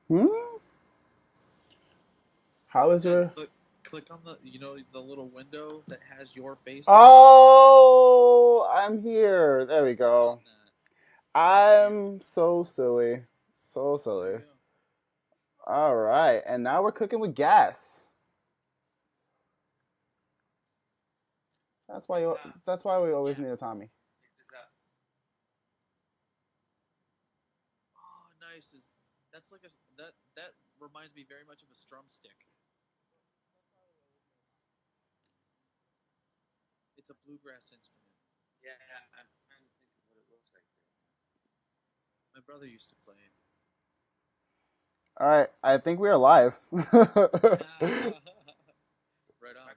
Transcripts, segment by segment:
Hmm? How is Yeah, your... click on the little window that has your face in it. Oh, I'm here. There we Click on go. that. Thank you. I'm so silly. So There you silly. go. All right. And now we're cooking with gas. That's why that's why we always need a Tommy. Oh, nice. That's like that reminds me very much of a strum stick. It's a bluegrass instrument. My brother used to play it. All right. I think we are live. Right on.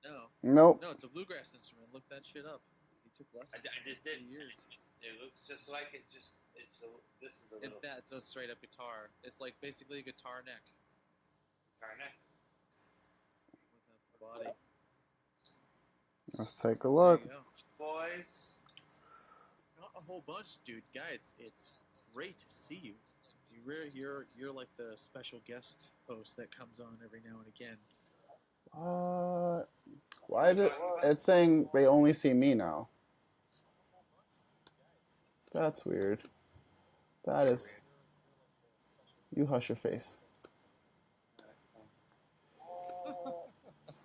No, Nope. no, it's a bluegrass instrument. Look that shit up. He took lessons for years. That's a straight up guitar. It's like basically a guitar neck with a body. Let's take a There look. you go. Not a whole bunch, dude. Guys, it's great to see you. You're like the special guest host that comes on every now and again. Uh, why is it? It's saying they only see me now. That's weird. That is. You hush your face.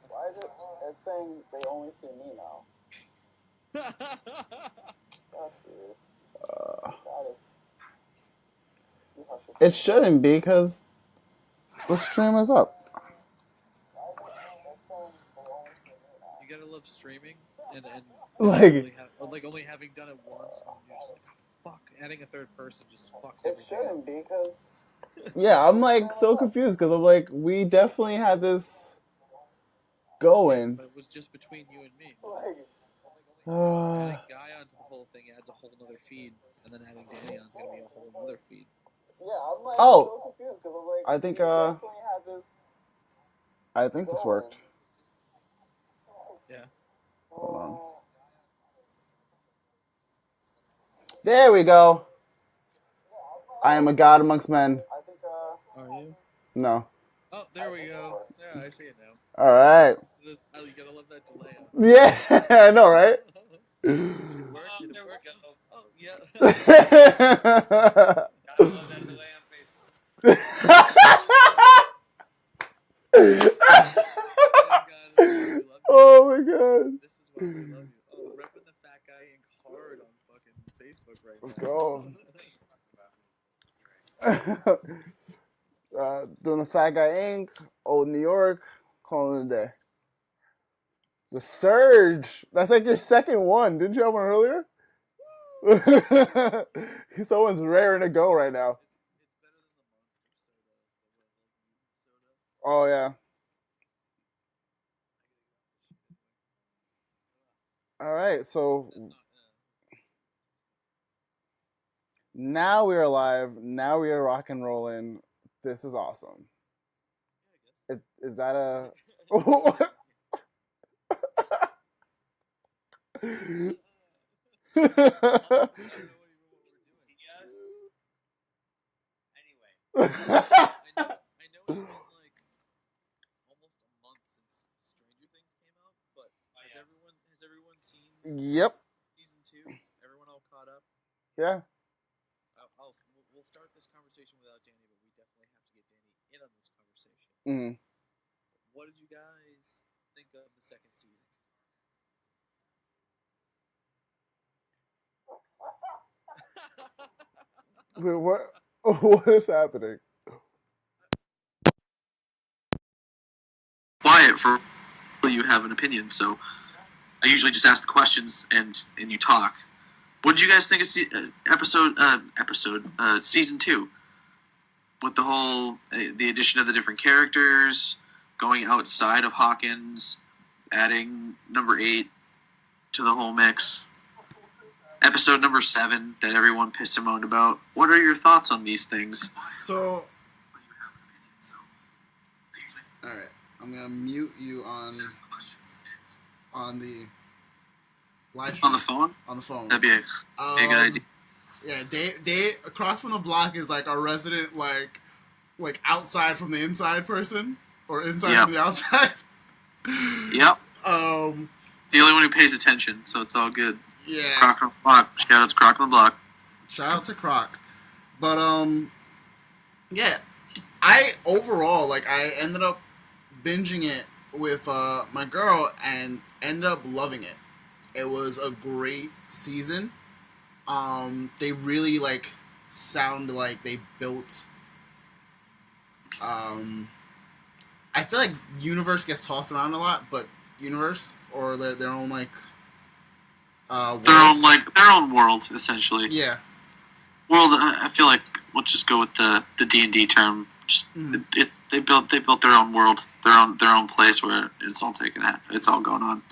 Why is it? It's saying they only see me now. That's weird. That is. You hush your face. It shouldn't be because the stream is up. You gotta love streaming and Like, only having done it once and you're just like, oh, fuck, adding a third person just fucks it everything up. shouldn't be because. Yeah, I'm like so confused because I'm like, we definitely had this going. But it was just between you and me. Uh, Adding Guy onto the whole thing adds a whole nother feed, and then adding Danny on is gonna be a whole nother feed. yeah, I'm like so confused because I'm like, I think I think this worked. Yeah. Hold on. There we go. I am a god amongst men. Are you? No. Oh, there we go. Yeah, I see it now. All right. Oh, you gotta love that delay on. Yeah, I know, right? Did it work? Did it work? Oh, yeah. Oh my god. This is why we love you. Oh, repping the fat guy ink hard on fucking Facebook right Let's now. go. Doing the Fat Guy Inc., Old New York, calling it a day. The Surge. That's like your second one. Didn't you have one earlier? Someone's raring to go right now. It's better than the monster soda, Oh yeah. All right. So That's not. now we are live. Now we are rock and rolling. This is awesome. Is that a? I know it's been like almost a month since Stranger Things came out, but has everyone seen Yep. season two? Everyone all caught up? Yeah. We'll start this conversation without Danny, but we definitely have to get Danny in on this conversation. Mm. What did you guys think of the second season? Wait, what? What is happening? Quiet for you have an opinion. So I usually just ask the questions and you talk. What did you guys think of season 2 with the whole the addition of the different characters, going outside of Hawkins, adding number 8 to the whole mix? Episode number 7 that everyone pissed and moaned about. What are your thoughts on these things? So, all right, I'm gonna mute you on the live stream. On the phone? On the phone. That'd be a big idea. Yeah, they Croc from the Block is like our resident like outside from the inside person or inside from the outside. Yep. Um, The only one who pays attention, so it's all good. Yeah. Croc on the Block. Shout out to Croc on the Block. Shout out to Croc. But yeah, I overall I ended up binging it with my girl and ended up loving it. It was a great season. They really sound like they built. I feel like universe gets tossed around a lot, but universe or their own their own world essentially. Yeah. World. I feel like let's just go with the D&D term. Just they built their own world, their own place where it's all it's all going on.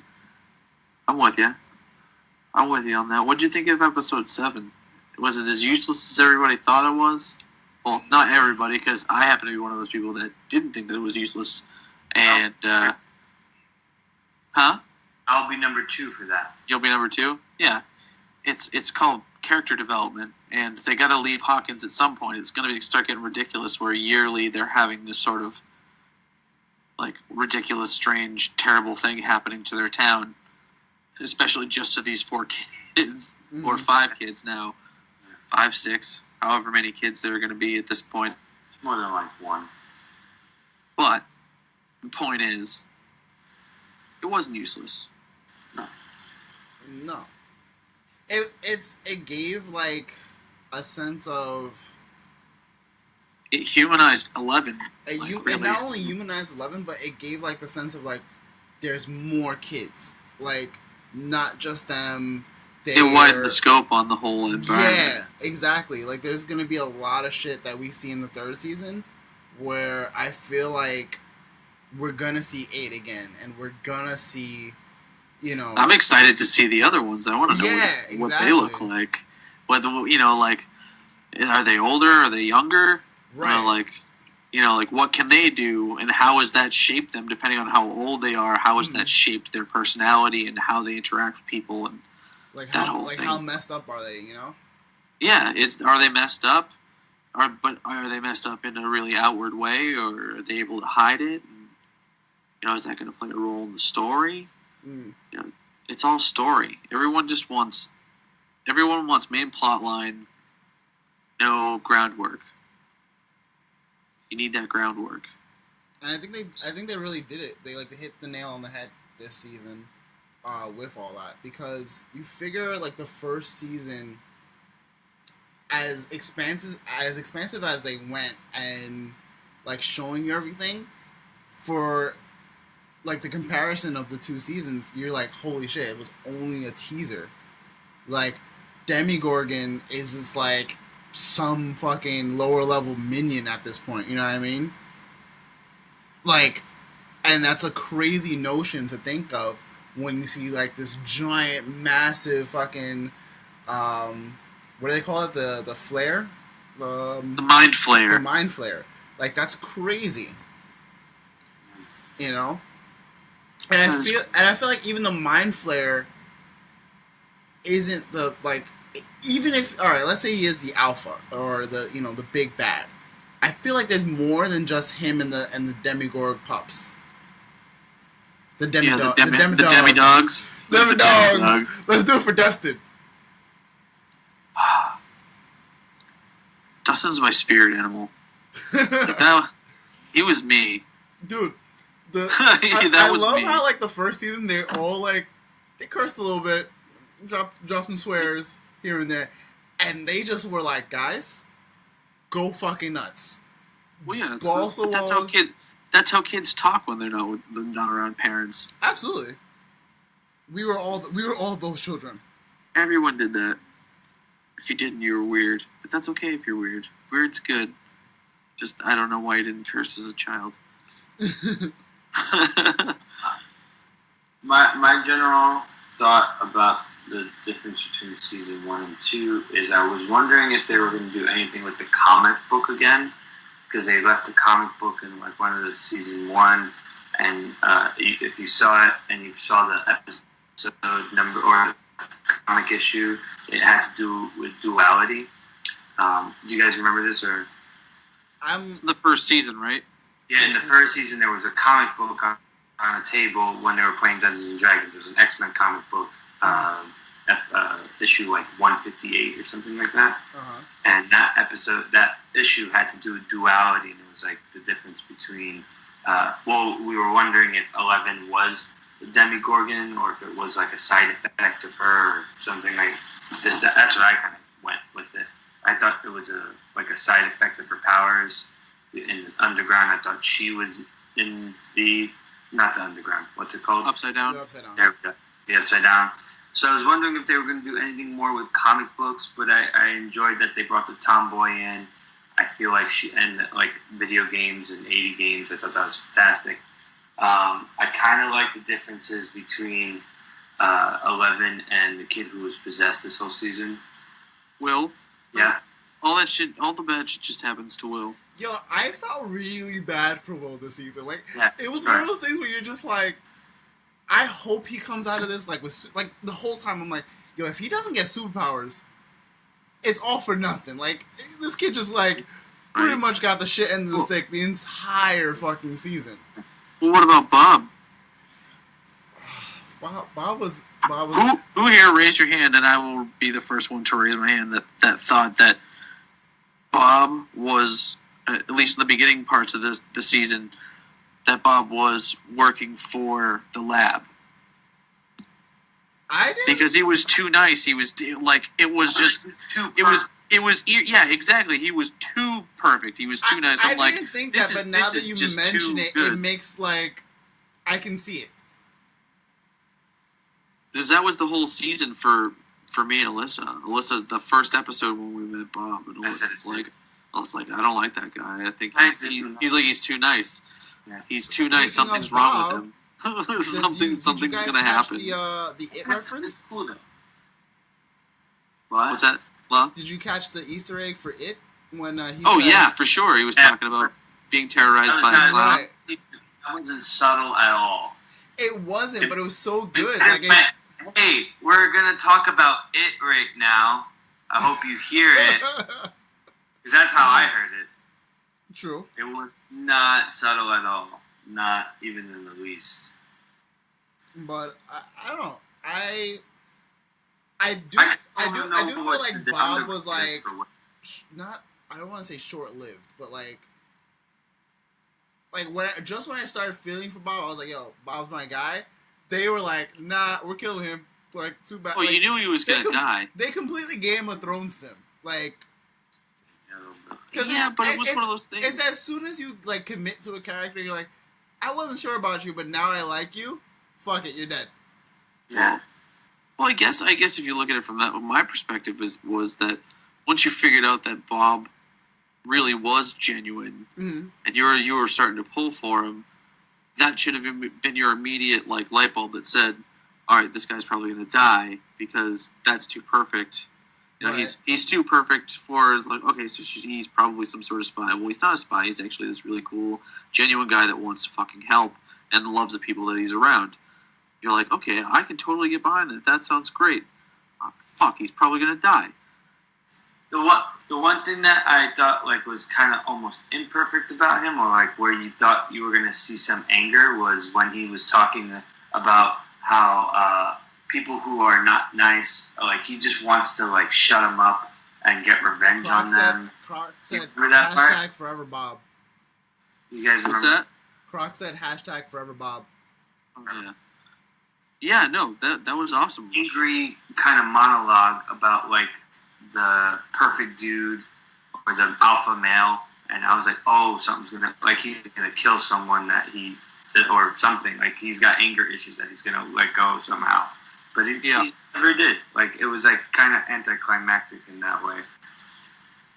I'm with you on that. What did you think of episode 7? Was it as useless as everybody thought it was? Well, not everybody, because I happen to be one of those people that didn't think that it was useless. And I'll be number 2 for that. You'll be number 2? Yeah. It's called character development, and they got to leave Hawkins at some point. It's going to start getting ridiculous where yearly they're having this sort of ridiculous, strange, terrible thing happening to their town, especially just to these 4 kids or 5 kids now, 5, 6, however many kids there are going to be at this point. It's more than 1. But the point is, it wasn't useless. No. It gave a sense of. It humanized 11. It not only humanized 11, but it gave the sense of there's more kids, not just them. It widened the scope on the whole environment. Yeah, exactly. There's gonna be a lot of shit that we see in the 3rd season, where I feel like we're gonna see 8 again, and we're gonna see. I'm excited to see the other ones. I want to know what they look like. Whether are they older? Are they younger? Right. What can they do, and how has that shaped them? Depending on how old they are, how has that shaped their personality and how they interact with people and that whole thing. How messed up are they? Yeah, are they messed up? Are they messed up in a really outward way, or are they able to hide it? And, is that going to play a role in the story? It's all story. Everyone wants main plot line, no groundwork. You need that groundwork. And I think they really did it. They hit the nail on the head this season with all that, because you figure the first season, as expansive as they went and showing you everything, for the comparison of the 2 seasons, you're holy shit, it was only a teaser. Demigorgon is just some fucking lower level minion at this point, you know what I mean? And that's a crazy notion to think of when you see this giant, massive fucking what do they call it? The flare? The mind flare. The mind flare. That's crazy. And I feel like even the mind flare isn't the even if let's say he is the alpha or the the big bad. I feel like there's more than just him and the Demigorg pups. The Demidogs. The Demidogs. Demidogs. Let's do it for Dustin. Dustin's my spirit animal. He was me. Dude. I love me. how the first season they all they cursed a little bit, dropped some swears here and there, and they just were guys, go fucking nuts. Well, yeah, that's how kids talk when they're not around parents. Absolutely. We were all those children. Everyone did that. If you didn't, you were weird. But that's okay if you're weird. Weird's good. Just I don't know why you didn't curse as a child. My general thought about the difference between season 1 and 2 is I was wondering if they were going to do anything with the comic book again, because they left the comic book in one of the season 1, and if you saw it and you saw the episode number or comic issue. It had to do with duality. Do you guys remember this? Or it's in the first season, right? Yeah, in the first season there was a comic book on a table when they were playing Dungeons and Dragons. There was an X-Men comic book, issue like 158 or something like that. And that issue had to do with duality, and it was like the difference between. We were wondering if 11 was the Demigorgon or if it was like a side effect of her or something like this. That's what I kind of went with it. I thought it was like a side effect of her powers. In the underground, I thought she was in not the underground. What's it called? Upside Down. The Upside Down. There we go. The Upside Down. So I was wondering if they were going to do anything more with comic books, but I enjoyed that they brought the tomboy in. I feel like like video games and 80 games. I thought that was fantastic. I kind of like the differences between 11 and the kid who was possessed this whole season. Will. Yeah. All the bad shit just happens to Will. Yo, I felt really bad for Will this season. Like, yeah, it was one of those things where you're just like, I hope he comes out of this like with the whole time. I'm like, yo, if he doesn't get superpowers, it's all for nothing. Like, this kid just like pretty much got the shit end of the stick the entire fucking season. Well, what about Bob? Bob was. Who here raise your hand, and I will be the first one to raise my hand that thought that Bob was, at least in the beginning parts of the season, that Bob was working for the lab. I didn't. Because he was too nice. He was like, it was just, it was, yeah, exactly. He was too perfect. He was too nice. I'm I like, didn't think this that, but now that you mention it, it makes like, I can see it. Because that was the whole season for me and Alyssa. Alyssa, the first episode when we met Bob, and Alyssa's like, I was like, I don't like that guy. I think he's too nice. Yeah. He's too nice. Something's wrong with him. Something's gonna happen. The It reference? What's that? Love? Did you catch the Easter egg for It when he? Oh yeah, for sure. He was talking about being terrorized by a clown. That wasn't subtle at all. It wasn't, but it was so good. Hey, we're gonna talk about It right now. I hope you hear it, because that's how I heard it. True. It was not subtle at all, not even in the least. But I don't know. I do feel like Bob was like not. I don't want to say short-lived, but like when I started feeling for Bob, I was like, yo, Bob's my guy. They were like, nah, we're killing him. Like, too bad. Well, you knew he was gonna die. They completely Game of Thrones him. Like, yeah, but it was one of those things. It's as soon as you like commit to a character, you're like, I wasn't sure about you, but now I like you. Fuck it, you're dead. Yeah. Well, I guess if you look at it from that, my perspective was that once you figured out that Bob really was genuine, and you were starting to pull for him, that should have been your immediate like light bulb that said, all right, this guy's probably going to die because that's too perfect. You know, right. He's too perfect for, like, okay, so he's probably some sort of spy. Well, he's not a spy. He's actually this really cool, genuine guy that wants to fucking help and loves the people that he's around. You're like, okay, I can totally get behind that. That sounds great. Fuck, he's probably going to die. The one thing that I thought like was kind of almost imperfect about him, or like where you thought you were going to see some anger, was when he was talking about how people who are not nice, like he just wants to like shut them up and get revenge on them. Croc said remember that hashtag part? Forever Bob. You guys remember? What's that? Croc said hashtag Forever Bob. Oh, yeah. Yeah, no, that was awesome. Angry kind of monologue about like the perfect dude or the alpha male, and I was like, oh, something's he's gonna kill someone or something, like he's got anger issues that he's gonna let go somehow, but he never did. Like it was like kind of anticlimactic in that way.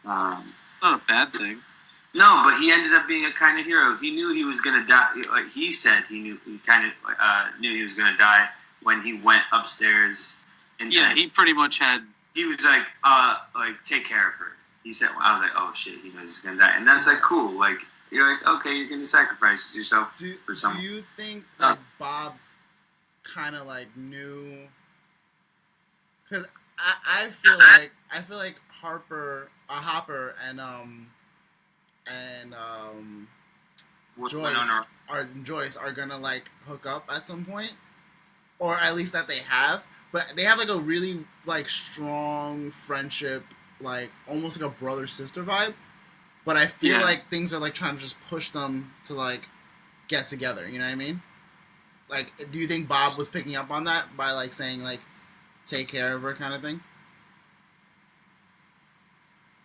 Not a bad thing. No, but he ended up being a kind of hero. He knew he was gonna die. Like he said, he kind of knew he was gonna die when he went upstairs. He pretty much had. He was like take care of her. He said, I was like, oh shit, he knows he's gonna die, and that's like cool. Like you're like, okay, you're gonna sacrifice yourself for someone. Do you think that Bob kind of like knew? Because I feel like Hopper and With Joyce Winona. are gonna like hook up at some point, or at least that they have. But they have like a really like strong friendship, like almost like a brother sister vibe. But I feel Yeah. like things are like trying to just push them to like get together. You know what I mean? Like, do you think Bob was picking up on that by like saying like take care of her kind of thing?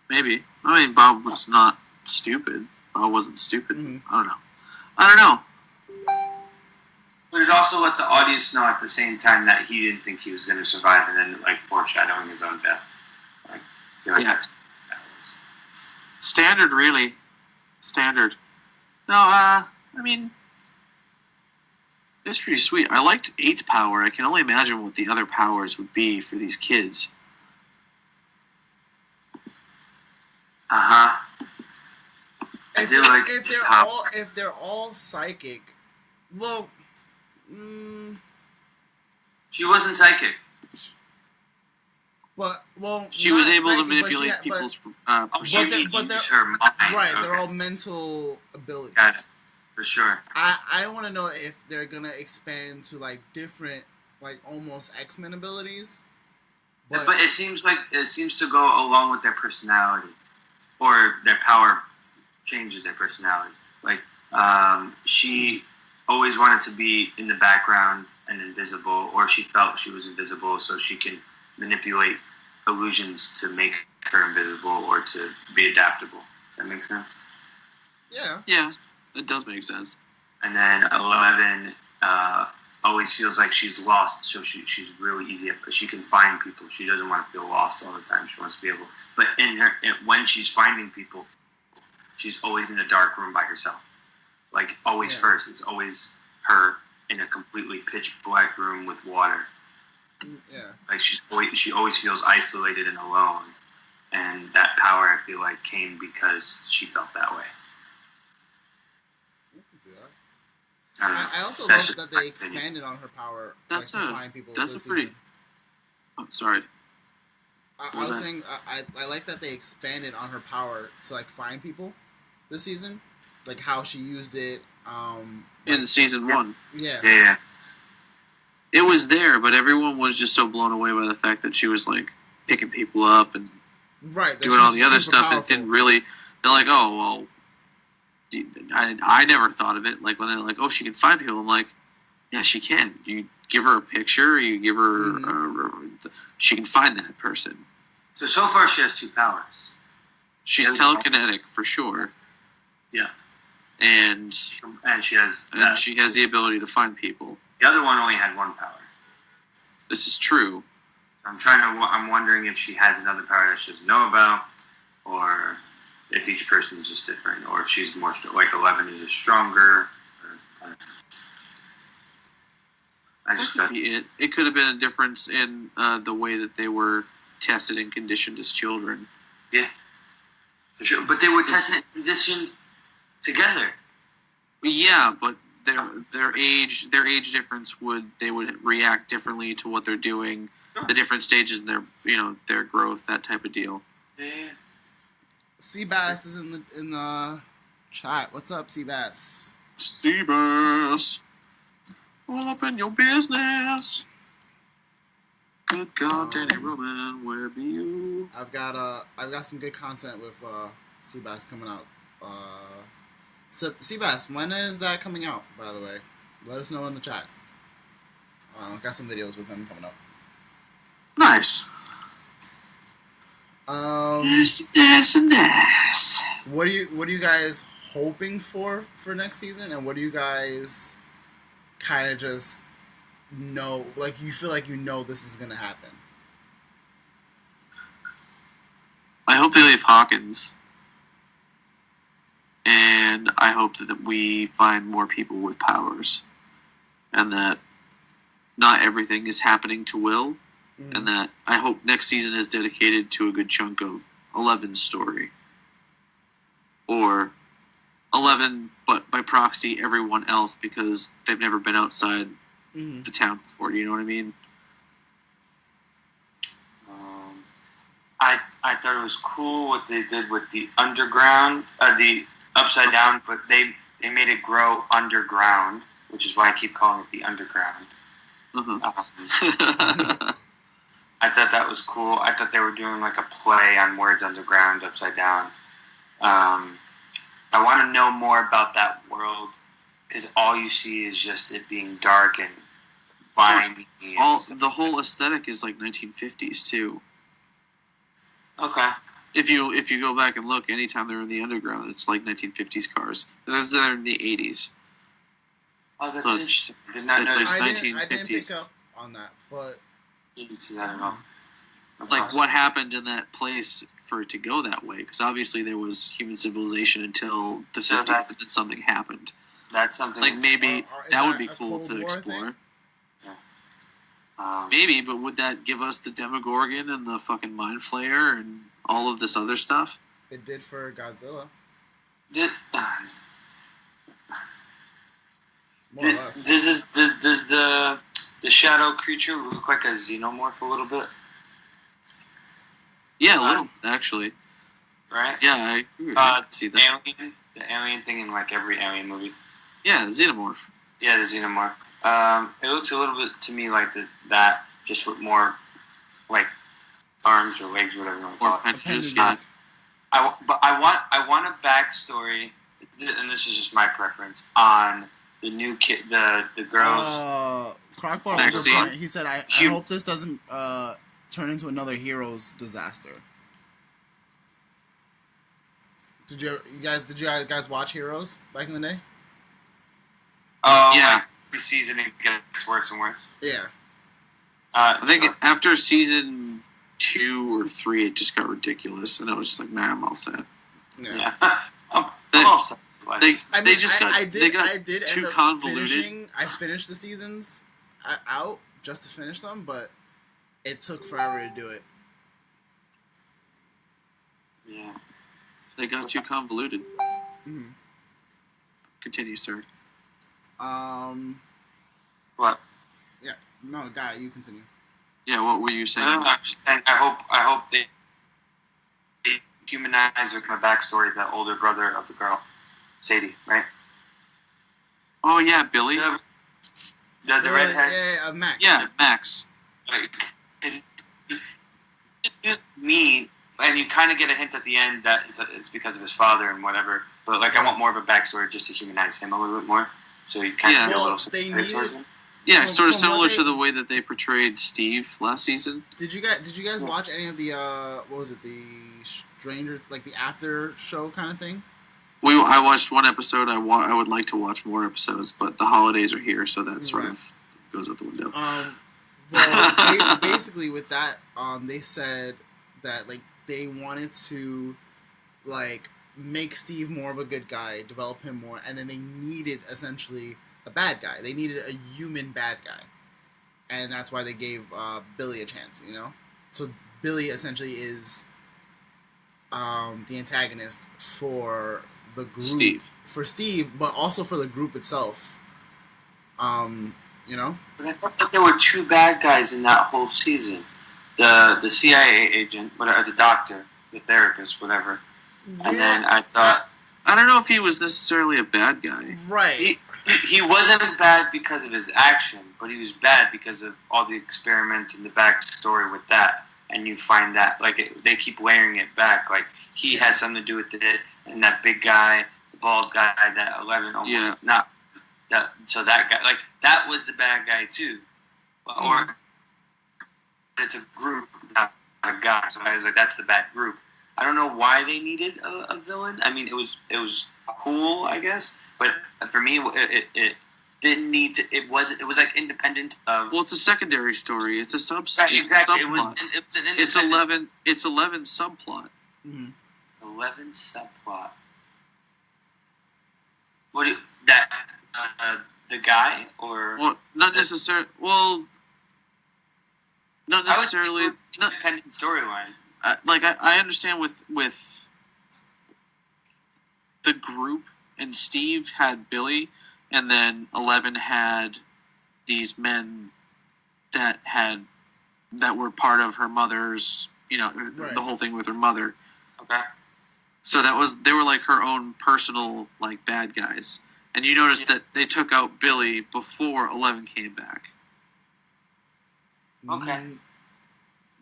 Maybe. I mean, Bob was not stupid. Bob wasn't stupid. Mhm. I don't know. But it also let the audience know at the same time that he didn't think he was going to survive, and then like foreshadowing his own death. Like, I feel like Yeah. that's that was. Standard, really. Standard. No, I mean, it's pretty sweet. I liked 8's power. I can only imagine what the other powers would be for these kids. I did like how If they're all psychic, well, she wasn't psychic. but well, She not was able psychic, to manipulate people's She perception. but they're- used her mind. right, they're Okay. all mental abilities. Got it. For sure. I want to know if they're gonna expand to like different, like almost X-Men abilities. But it seems to go along with their personality, or their power changes their personality. Like she always wanted to be in the background and invisible, or she felt she was invisible, so she can manipulate illusions to make her invisible or to be adaptable. Does that make sense? yeah, Yeah, it does make sense. And then 11 always feels like she's lost, so she's really easy, but she can find people. She doesn't want to feel lost all the time. She wants to be able, but when she's finding people, she's always in a dark room by herself. Like always, Yeah. first it's always her in a completely pitch black room with water. yeah. Like she always feels isolated and alone, and that power I feel like came because she felt that way. I can see that. I don't know. I also That's love just that my they opinion. expanded on her power That's like, to a- find people. that's this a pretty- season. Oh, sorry. I was was that? saying I like that they expanded on her power to like find people this season, like how she used it. In season Yeah. 1. Yeah, Yeah. It was there, but everyone was just so blown away by the fact that she was like picking people up and right. that doing all she's the other super stuff. powerful. It didn't really. They're like, oh well. I never thought of it. Like when they're like, oh, she can find people. I'm like, yeah, she can. You give her a picture. You give her. She can find that person. So far she has 2 powers. She's Yeah. telekinetic for sure. Yeah. And And she has she has the ability to find people. the other one only had 1 power. This is true. I'm wondering if she has another power that she doesn't know about, or if each person is just different, or if she's more like 11 is just stronger. I That just could be it. It could have been a difference in the way that they were tested and conditioned as children. for sure. But they were tested and conditioned together. Yeah, but their age difference would react differently to what they're doing, the different stages in their growth, that type of deal. Yeah. Seabass is in the chat. What's up, Seabass? Seabass, open your business. Good God, Danny Roman, where be you? I've got some good content with Seabass coming out. So Seabass, when is that coming out? By the way, let us know in the chat. I've got some videos with him coming up. Nice. Nice. What are you guys hoping for next season, and what do you guys kind of just know? Like you feel like you know this is gonna happen. I hope they leave Hawkins. And I hope that we find more people with powers. And that not everything is happening to Will. Mm-hmm. And that I hope next season is dedicated to a good chunk of 11's story. Or 11, but by proxy, everyone else, because they've never been outside Mm-hmm. the town before. Do you know what I mean? I thought it was cool what they did with the underground, the upside down, but they made it grow underground, which is why I keep calling it the underground. I thought that was cool. I thought they were doing like a play on words underground, upside down. I want to know more about that world because all you see is just it being dark and viney. The whole aesthetic is like 1950s too. Okay. If you go back and look, anytime they're in the underground, it's like 1950s cars. They're in the 80s. Oh, that's So interesting. it's I like didn't pick 1950s. up on that, but You didn't see that at all. That's Like awesome. what happened in that place for it to go that way? Because obviously there was human civilization until the So 50s, that's- and then something happened. That's something. Like maybe Is that would be a cool Cold to War explore. thing? Maybe, but would that give us the Demogorgon and the fucking Mind Flayer and all of this other stuff? It did for Godzilla, Did, more or less. does the shadow creature look like a xenomorph a little bit? Yeah, a little, actually. Right? Yeah, I agree with you. See that? The alien thing in like every alien movie. Yeah, the Xenomorph. Yeah, the xenomorph. It looks a little bit to me like that, just with more like arms or legs, whatever you want to Or call it. appendages. Appendages. Yeah. But I want a backstory, and this is just my preference on the new kid, the girls. Crockball Vaccine. Underground, he said, I Hum- hope this doesn't turn into another Heroes disaster. Did you guys watch Heroes back in the day? Yeah. Like, every season it gets worse and worse. Yeah. I think after season 2 or 3, it just got ridiculous, and I was just like, man, I'm all set. Yeah. I'm They- also. They I mean, they just got I they got did too end up convoluted. I finished the seasons out just to finish them, but it took forever to do it. Yeah. They got too convoluted. Mm-hmm. Continue, sir. What? Yeah. No, Guy, you continue. Yeah, what were you saying? I'm just saying, I hope they humanize my backstory of the older brother of the girl, Sadie, right? Oh yeah, Billy. The redhead. Yeah, Max. Yeah, Max. Like, it's me, and you kind of get a hint at the end that it's because of his father and whatever. But like, I want more of a backstory just to humanize him a little bit more, so you kind Yeah. of get a Well, little they sympathetic towards needed- him. Yeah, From- sort of from similar what to they- the way that they portrayed Steve last season. Did you guys watch any of the what was it, the Stranger, like the after show kind of thing? I watched one episode. I would like to watch more episodes, but the holidays are here, so that sort of goes out the window. Well, basically with that, they said that like they wanted to like make Steve more of a good guy, develop him more, and then they needed essentially a bad guy. They needed a human bad guy, and that's why they gave Billy a chance. You know, so Billy essentially is the antagonist for the group, Steve. but also for the group itself. You know. But I thought that there were two bad guys in that whole season: the CIA agent, whatever, the doctor, the therapist, whatever. And then I thought I don't know if he was necessarily a bad guy. Right. he wasn't bad because of his action, but he was bad because of all the experiments and the backstory with that. And you find that they keep layering it back, like he has something to do with it, and that big guy, the bald guy, that 11, so that guy, like that was the bad guy too, or it's a group, not a guy. So I was like, that's the bad group. I don't know why they needed a villain. I mean, it was cool, I guess, but for me, it didn't need to. It was like independent of. Well, it's a secondary story. It's a Right, exactly. subplot. It's 11. It's 11 subplot. Mm-hmm. 11 subplot. What the guy or Well, not necessarily. Well, not necessarily. independent storyline. I understand with the group, and Steve had Billy, and then 11 had these men that were part of her mother's, the whole thing with her mother. Okay. So they were like her own personal like bad guys. And you notice that they took out Billy before 11 came back. Okay.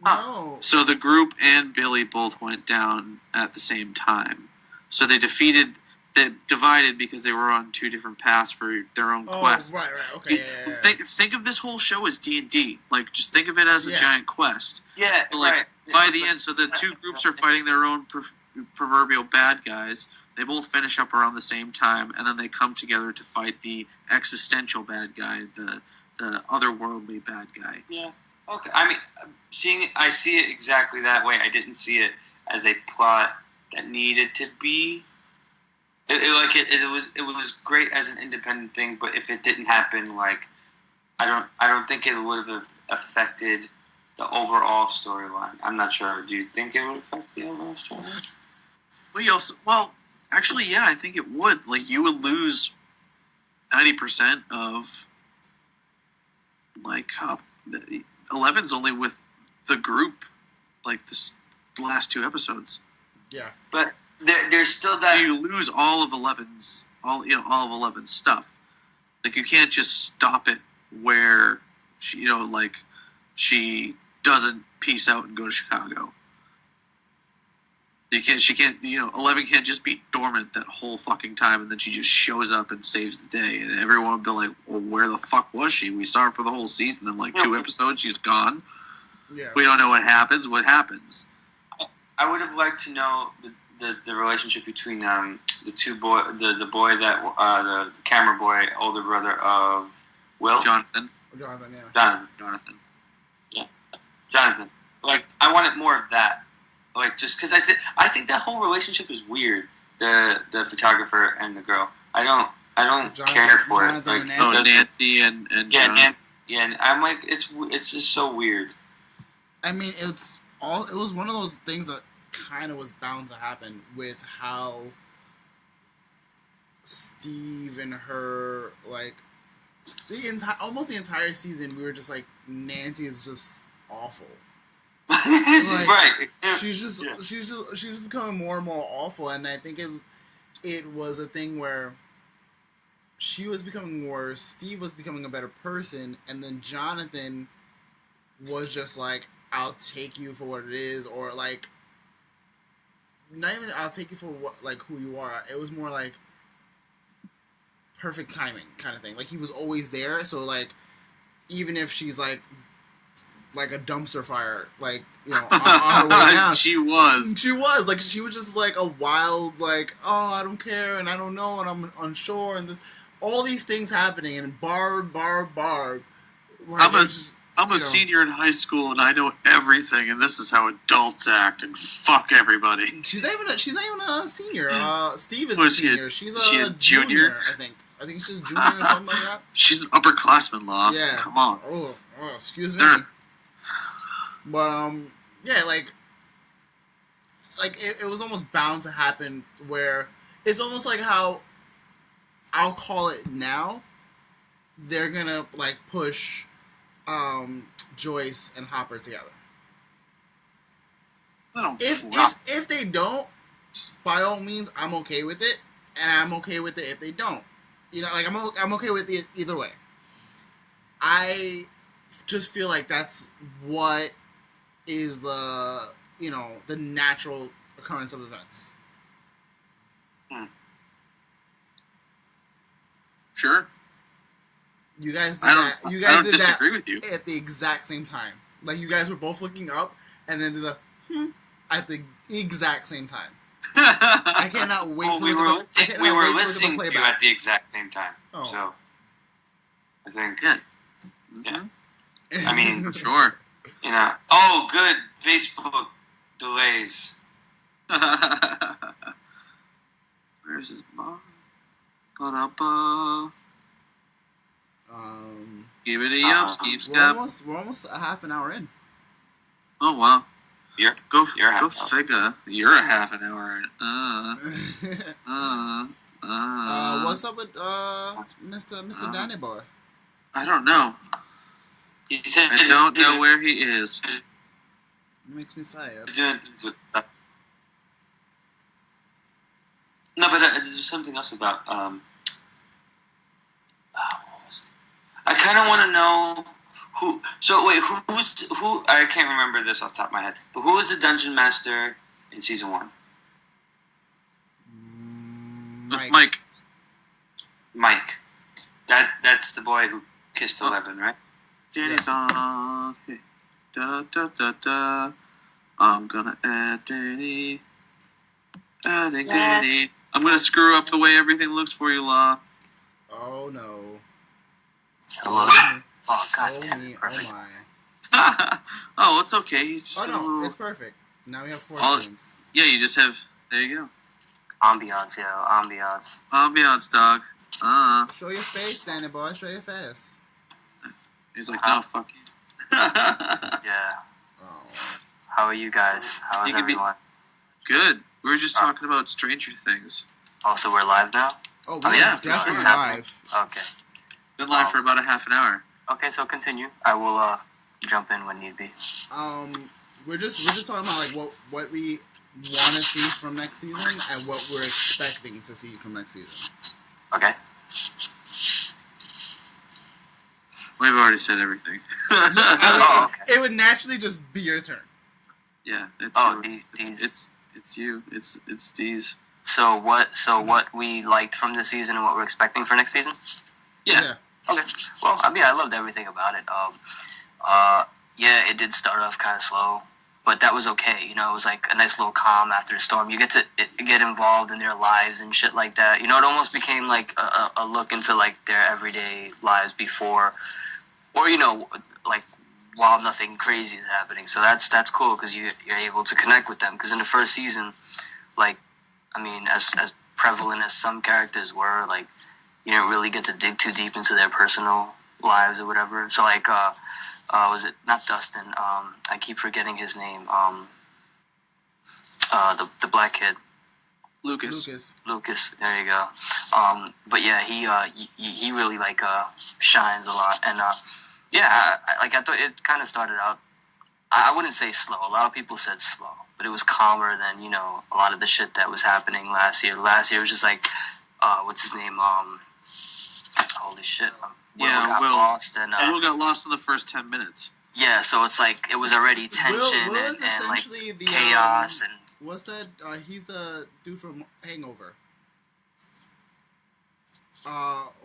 No. So the group and Billy both went down at the same time. So they divided because they were on 2 different paths for their own quests. Right, okay. Think of this whole show as D&D. Like, just think of it as a giant quest. Yeah, But, like, right. by the end, so the 2 groups are fighting their own proverbial bad guys. They both finish up around the same time, and then they come together to fight the existential bad guy, the otherworldly bad guy. Yeah. Okay. I mean, I see it exactly that way. I didn't see it as a plot that needed to be. It was great as an independent thing, but if it didn't happen, like, I don't think it would have affected the overall storyline. I'm not sure. Do you think it would affect the overall storyline? Actually, yeah, I think it would. Like, you would lose 90% of, like, 11's only with the group, like, the last 2 episodes. Yeah. But there's still that... You lose all of 11's stuff. Like, you can't just stop it where, she doesn't peace out and go to Chicago. She can't, 11 can't just be dormant that whole fucking time and then she just shows up and saves the day. And everyone would be like, well, where the fuck was she? We saw her for the whole season, then like 2 episodes, she's gone. Yeah. We don't know what happens. What happens? I would have liked to know the relationship between the boy that the camera boy, older brother of Will. Jonathan. Jonathan. Yeah. Jonathan. Like, I wanted more of that. Like, just because I think that whole relationship is weird. The photographer and the girl. I don't care for it. Like, Nancy and Nancy. Yeah, and I'm like, it's just so weird. I mean, it was one of those things that kind of was bound to happen with how Steve and her, like, almost the entire season, we were just like, Nancy is just awful. Like, right. She's just becoming more and more awful, and I think it was a thing where she was becoming worse, Steve was becoming a better person, and then Jonathan was just like, I'll take you for what it is, or like, not even I'll take you for what, like, who you are. It was more like perfect timing kind of thing. Like, he was always there, so like, even if she's like a dumpster fire, like, on her way down. She was like, she was just like a wild, like, oh, I don't care, and I don't know, and I'm unsure, and all these things happening, and Barb. Like, I'm a senior in high school, and I know everything, and this is how adults act, and fuck everybody. She's not even a senior. Steve is Was a senior. She's a junior, I think. I think she's junior or something like that. She's an upperclassman, Law. Yeah. Come on. Oh, excuse me. But, yeah, like it was almost bound to happen where it's almost like how I'll call it now. They're gonna, like, push Joyce and Hopper together. If they don't, by all means, I'm okay with it, and I'm okay with it if they don't. Like, I'm okay with it either way. I just feel like that's what is the natural occurrence of events. Sure. You guys did I don't disagree with you. At the exact same time. Like, you guys were both looking up, and then did the at the exact same time. I cannot wait to look at the playback. We were listening to you at the exact same time. Oh. So, I think... Yeah. Yeah. I mean... Sure. Oh, good. Facebook delays. Where's his mom? Ba-da-ba. Give it up, Steve Scott. We're almost a half an hour in. Oh, wow. Go figure. You're a half an hour in. What's up with Mr. Danny Boy? I don't know. I don't know where he is. It makes me sad. Doing things with stuff. No, but there's something else about. What was it? I kind of want to know who. So wait, who? I can't remember this off the top of my head. But who was the dungeon master in season 1? Mike. Mike. That's the boy who kissed 11, right? Danny's on. Hey. Da da da da. I'm gonna add Danny. Adding Danny. I'm gonna screw up the way everything looks for you, Law. Oh no. Hello. Oh god Oh damn me. it. Perfect. Oh my. Oh, it's okay. He's just Oh got a no, little... it's perfect. Now we have 4 Oh. screens. Yeah, you just have... There you go. Ambiance, yo. Ambiance. Ambiance, dog. Show your face, Danny boy. Show your face. He's like, no, fuck you. Yeah. Oh. How are you guys? How is You could be- everyone? Good. We were just talking about Stranger Things. Oh, so we're live now? Oh, Oh, we're yeah, definitely it's live. Okay. Been live for about a half an hour. Okay, so continue. I will jump in when need be. We're just talking about like what we want to see from next season and what we're expecting to see from next season. Okay. We've already said everything. Oh, okay. It would naturally just be your turn. Yeah, it's Oh, yours. D's. It's you. It's D's. So what we liked from this season and what we're expecting for next season? Yeah. Okay. Well, I mean, I loved everything about it. Yeah, it did start off kind of slow, but that was okay. You know, it was like a nice little calm after the storm. You get to get involved in their lives and shit like that. You know, it almost became like a look into like their everyday lives before, or you know, like while nothing crazy is happening. So that's cool because you're able to connect with them. Because in the first season, like, I mean, as prevalent as some characters were, like, you didn't really get to dig too deep into their personal lives or whatever. So like, was it not Dustin? I keep forgetting his name. The black kid. Lucas. Lucas, there you go. But yeah, he really like shines a lot, and yeah, I thought it kind of started out. I wouldn't say slow. A lot of people said slow, but it was calmer than, you know, a lot of the shit that was happening last year. Last year was just like, what's his name? Holy shit. Will got lost, and Will got lost in the first 10 minutes. yeah, so it's like it was already tension Will and is like essentially the chaos and. What's that? He's the dude from Hangover.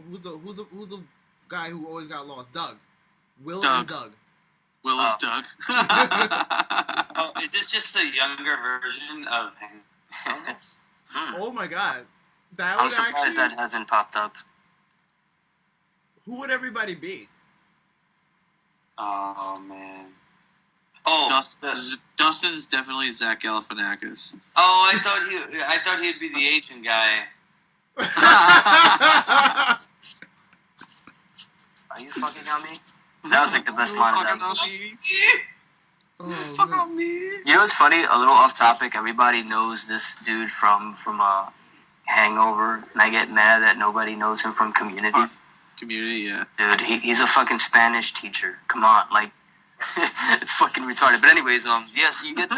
Who's the guy who always got lost? Doug. Will is Doug. Will is Doug. Oh, is this just a younger version of Hangover? Oh my god, that I'm would surprised actually. that hasn't popped up. Who would everybody be? Oh man. Oh, Dustin's definitely Zach Galifianakis. Oh, I thought he'd be the Asian guy. Are you fucking on me? That was like the best line of that movie. Fuck on me. You know what's funny? A little off topic. Everybody knows this dude from Hangover, and I get mad that nobody knows him from Community. Community, yeah. Dude, he's a fucking Spanish teacher. Come on, like, it's fucking retarded. But anyways, yes, you get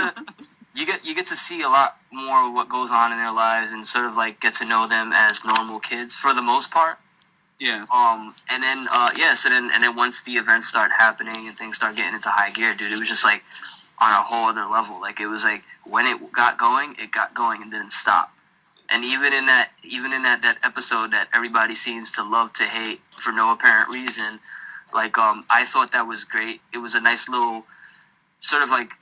to see a lot more of what goes on in their lives and sort of like get to know them as normal kids for the most part. Yeah. And then and then once the events start happening and things start getting into high gear, dude, it was just like on a whole other level. Like, it was like when it got going and didn't stop. And even in that episode that everybody seems to love to hate for no apparent reason, like, I thought that was great. It was a nice little sort of like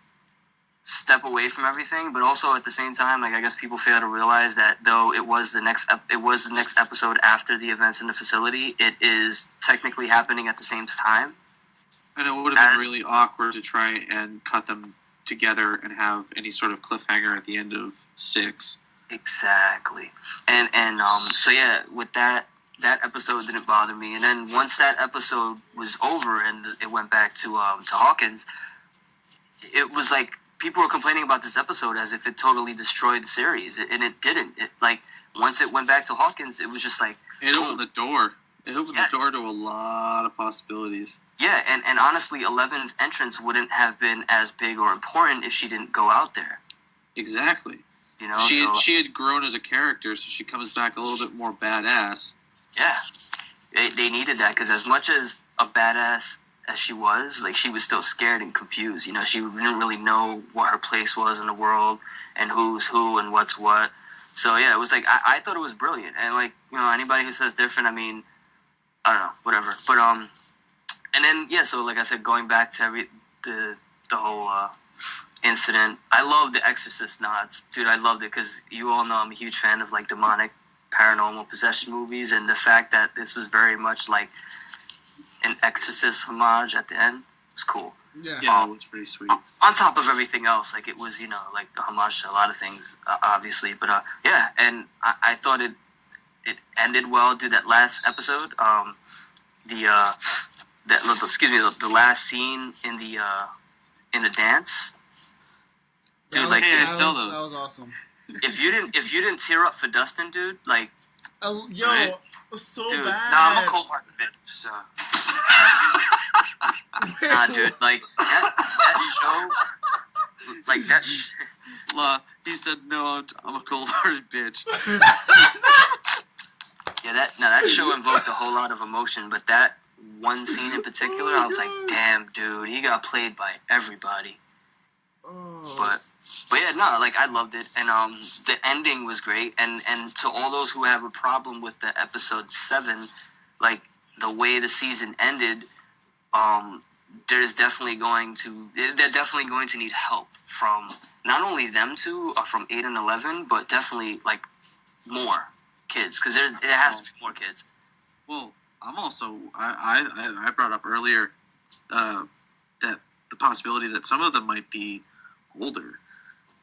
step away from everything, but also at the same time, like, I guess people fail to realize that though it was the next episode after the events in the facility, it is technically happening at the same time. And it would have been really awkward to try and cut them together and have any sort of cliffhanger at the end of 6. Exactly. And so yeah, with that episode didn't bother me. And then once that episode was over and it went back to Hawkins, it was like people were complaining about this episode as if it totally destroyed the series, and it didn't. It, like, once it went back to Hawkins, it was just like it opened the door. It opened the door to a lot of possibilities. Yeah, and honestly, 11's entrance wouldn't have been as big or important if she didn't go out there. Exactly. You know, she had grown as a character, so she comes back a little bit more badass. Yeah, they needed that because as much as a badass as she was, like she was still scared and confused. You know, she didn't really know what her place was in the world and who's who and what's what. So yeah, it was like I thought it was brilliant. And like, you know, anybody who says different, I mean, I don't know, whatever. But and then yeah, so like I said, going back to the whole incident, I love the Exorcist nods, dude. I loved it because you all know I'm a huge fan of like demonic, paranormal possession movies, and the fact that this was very much like an Exorcist homage at the end was cool. Yeah, it was pretty sweet. On top of everything else, like it was, you know, like a homage to a lot of things, obviously. But yeah, and I thought it ended well. Dude, that last episode, the last scene in the dance. Dude, like I saw those. That was awesome. If you didn't tear up for Dustin, dude, like yo, right? so dude, bad. Nah, I'm a cold-hearted bitch. So. Nah, dude, like that show, like that. He said, "No, I'm a cold-hearted bitch." Yeah, that show invoked a whole lot of emotion, but that one scene in particular, I was like, damn, dude, he got played by everybody. But yeah, no, like I loved it, and the ending was great, and to all those who have a problem with the episode 7, like the way the season ended, they're definitely going to need help from not only them two, from 8 and 11, but definitely like more kids, because there has to be more kids. Well, I'm also I brought up earlier that the possibility that some of them might be older.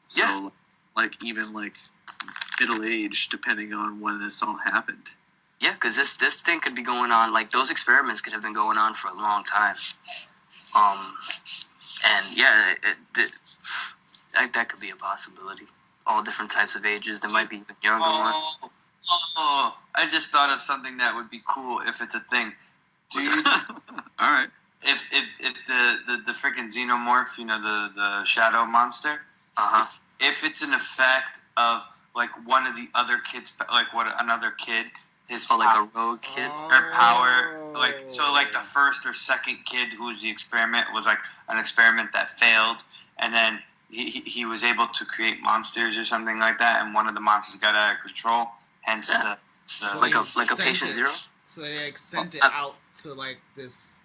So, yeah. Like even like middle age, depending on when this all happened. Yeah, because this thing could be going on, like those experiments could have been going on for a long time. And yeah, that could be a possibility. All different types of ages. There might be even younger ones. I just thought of something that would be cool if it's a thing. Dude, All right. if the freaking xenomorph, you know, the shadow monster, if it's an effect of like one of the other kids, like what another kid, his like a rogue kid, their power, like so, like the first or second kid who was the experiment was like an experiment that failed, and then he was able to create monsters or something like that, and one of the monsters got out of control. Hence the So like a they patient sent zero. So they like sent it out to like this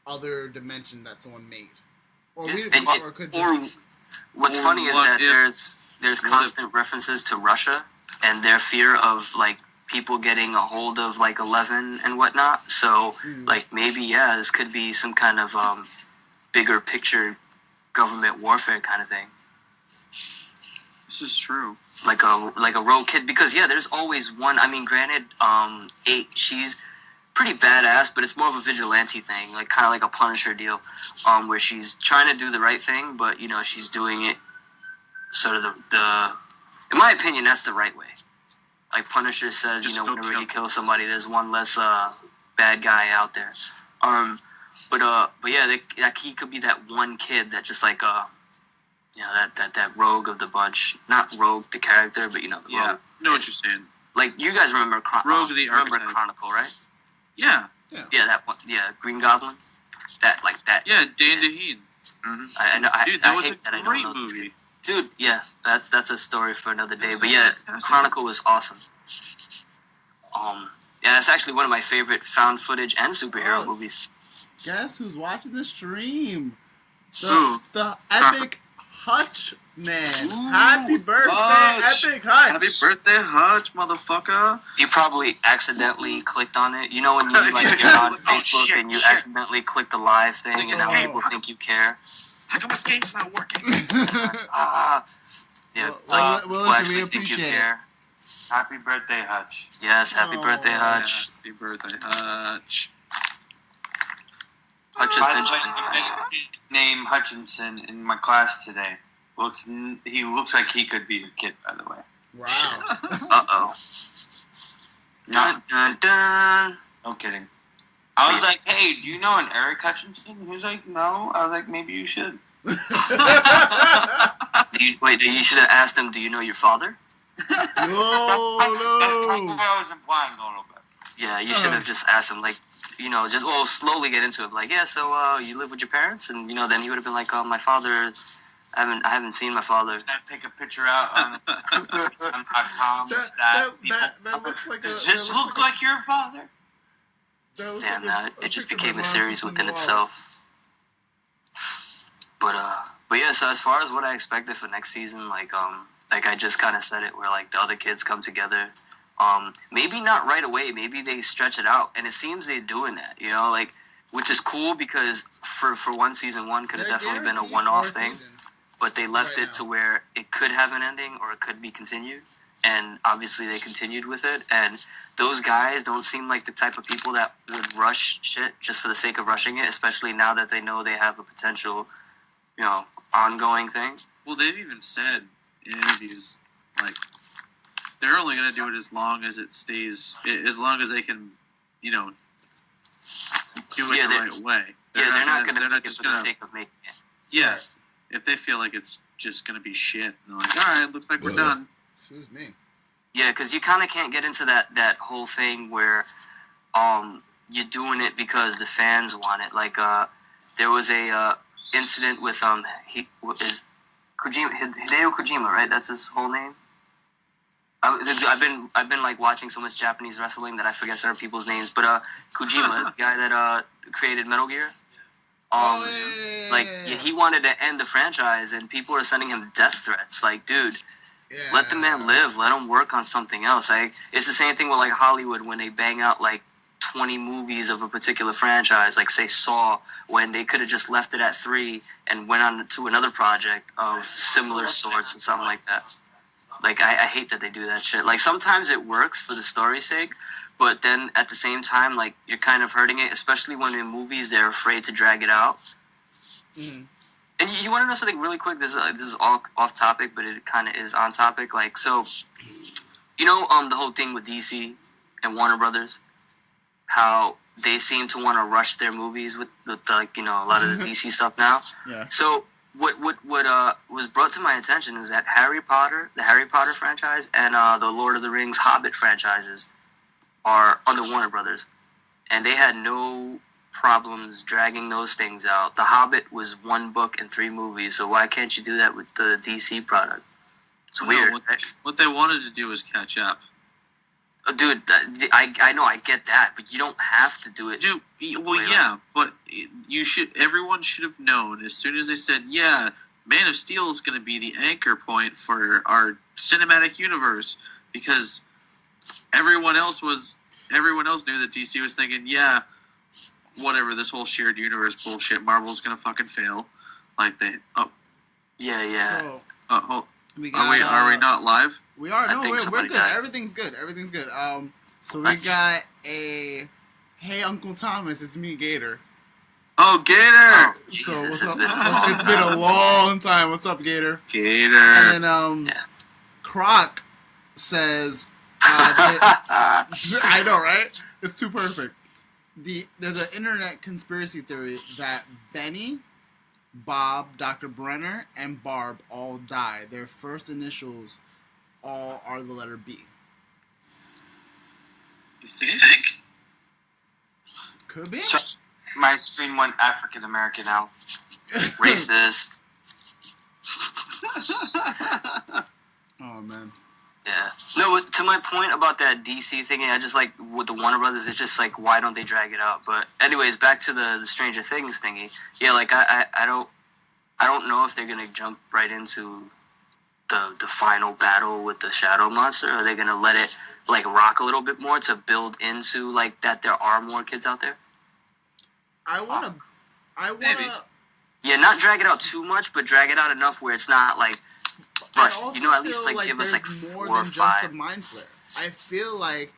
other dimension that someone made, or or could just. What's funny is that there's constant references to Russia and their fear of like people getting a hold of like 11 and whatnot. So like maybe this could be some kind of bigger picture government warfare kind of thing. This is true. Like a rogue kid, because there's always one. I mean, granted, 8, she's pretty badass, but it's more of a vigilante thing, like kind of like a Punisher deal, where she's trying to do the right thing, but you know she's doing it sort of the in my opinion, that's the right way. Like Punisher says, just whenever you kill somebody, there's one less bad guy out there. But yeah, that he could be that one kid that just like that rogue of the bunch. Not rogue the character, but the rogue. I know what you're saying. Like you guys remember Rogue the archetype. Chronicle, right? Yeah, that one. Yeah, Green Goblin. That. Yeah, Dan DeHaan. Mm-hmm. I know. Dude, that was hate a that great I don't know movie. Dude, yeah, that's a story for another day. But yeah, Chronicle was awesome. It's actually one of my favorite found footage and superhero movies. Guess who's watching the stream? Who? The epic Hutch man. Ooh, Happy birthday, Hutch. Epic Hutch. Happy birthday, Hutch, motherfucker. You probably accidentally clicked on it. You know when you're on Facebook and you accidentally click the live thing and now people think you care? How come Escape's not working? Well, listen, we appreciate it. Happy birthday, Hutch. Yes, happy birthday, Hutch. Happy birthday, Hutch. By the way, name Hutchinson in my class today. He looks like he could be a kid, by the way. Wow. Uh-oh. Dun, dun, dun. No kidding. I was like, hey, do you know an Eric Hutchinson? He was like, no. I was like, maybe you should. You should have asked him, do you know your father? No. That's what I was implying a little bit. Yeah, you should have just asked him, like, just slowly get into it. Like, yeah, so you live with your parents? And, then he would have been like, my father, I haven't seen my father. I take a picture out on .com. That looks like Does this look like your father? Damn, it just became a series within itself. But yeah, so as far as what I expected for next season, like I just kind of said it, where like the other kids come together. Maybe not right away. Maybe they stretch it out, and it seems they're doing that. Like, which is cool because for season one could have definitely been a one-off thing, but they left it to where it could have an ending or it could be continued, and obviously they continued with it. And those guys don't seem like the type of people that would rush shit just for the sake of rushing it, especially now that they know they have a potential, ongoing thing. Well, they've even said in interviews, like, they're only going to do it as long as it stays, as long as they can, do it the right way. They're not going to make it for the sake of making it. Yeah. Right. If they feel like it's just going to be shit, and they're like, all right, looks like we're done. Excuse me. Yeah, because you kind of can't get into that whole thing where you're doing it because the fans want it. Like, there was a incident with Hideo Kojima, right? That's his whole name. I've been like watching so much Japanese wrestling that I forget certain people's names. But Kojima, the guy that created Metal Gear, he wanted to end the franchise, and people are sending him death threats. Like, dude, let the man live. Let him work on something else. It's the same thing with like Hollywood when they bang out like 20 movies of a particular franchise, like say Saw, when they could have just left it at 3 and went on to another project of similar sorts and something like that. Like, I hate that they do that shit. Like, sometimes it works for the story's sake, but then at the same time, like, you're kind of hurting it, especially when in movies they're afraid to drag it out. Mm-hmm. And you want to know something really quick? This is all off topic, but it kind of is on topic. Like, so, the whole thing with DC and Warner Brothers, how they seem to want to rush their movies with a lot of the DC stuff now. Yeah. So what was brought to my attention is that the Harry Potter franchise, and the Lord of the Rings Hobbit franchises are under Warner Brothers, and they had no problems dragging those things out. The Hobbit was 1 book and 3 movies, so why can't you do that with the DC product? It's weird. What they wanted to do was catch up. Dude, I know, I get that, but you don't have to do it. Dude, but everyone should have known as soon as they said, yeah, Man of Steel is going to be the anchor point for our cinematic universe, because everyone else knew that DC was thinking, yeah, whatever, this whole shared universe bullshit, Marvel's going to fucking fail. Like Yeah. So, are we not live? We are. No, we're good. Died. Everything's good. So we got a hey Uncle Thomas, it's me, Gator. Oh, Gator! So what's up? It's been a long time. What's up, Gator? Gator. And Croc says, I know, right? It's too perfect. There's an internet conspiracy theory that Benny, Bob, Dr. Brenner, and Barb all die. Their first initials all are the letter B. You think? Could be. So, my screen went African American now. Racist. Oh, man. Yeah. No, to my point about that DC thing, I just like with the Warner Brothers, it's just like, why don't they drag it out? But anyways, back to the Stranger Things thingy. Yeah, like I don't know if they're gonna jump right into the final battle with the Shadow Monster, or are they gonna let it like rock a little bit more to build into like that there are more kids out there? I wanna. Yeah, not drag it out too much, but drag it out enough where it's not like. But at least like give us like 4 or 5. Just the Mind Flare. I feel like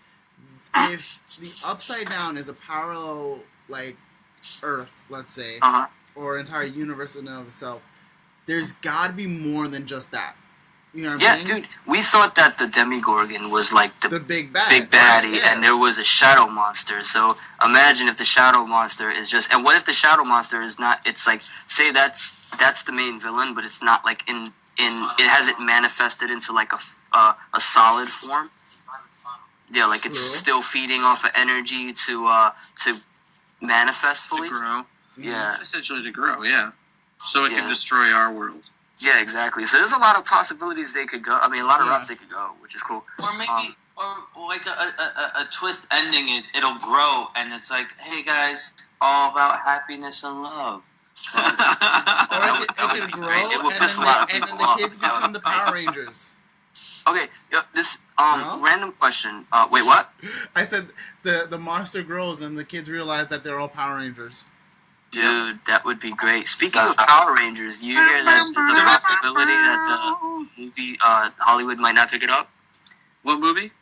if the Upside Down is a parallel like Earth, let's say, or entire universe in and of itself, there's got to be more than just that. You know what I'm Yeah, saying? dude, we thought that the Demigorgon was like the big bad, baddie, right, yeah. and there was a shadow monster. So imagine if the shadow monster is just, and what if the shadow monster is not? It's like, say that's the main villain, but it's not like in it hasn't manifested into like a solid form. Yeah, like it's still feeding off of energy to manifest fully. To grow. Yeah, Essentially to grow. Yeah. So it can destroy our world. Yeah, exactly. So there's a lot of possibilities they could go. I mean, a lot of routes they could go, which is cool. Or maybe, or like a twist ending is it'll grow, and it's like, hey guys, all about happiness and love. Or it could grow, and then the kids become the Power Rangers. Okay, this random question. Wait, what? I said the monster grows, and the kids realize that they're all Power Rangers. Dude, that would be great. Speaking of Power Rangers, you hear that there's a possibility that the movie Hollywood might not pick it up? What movie?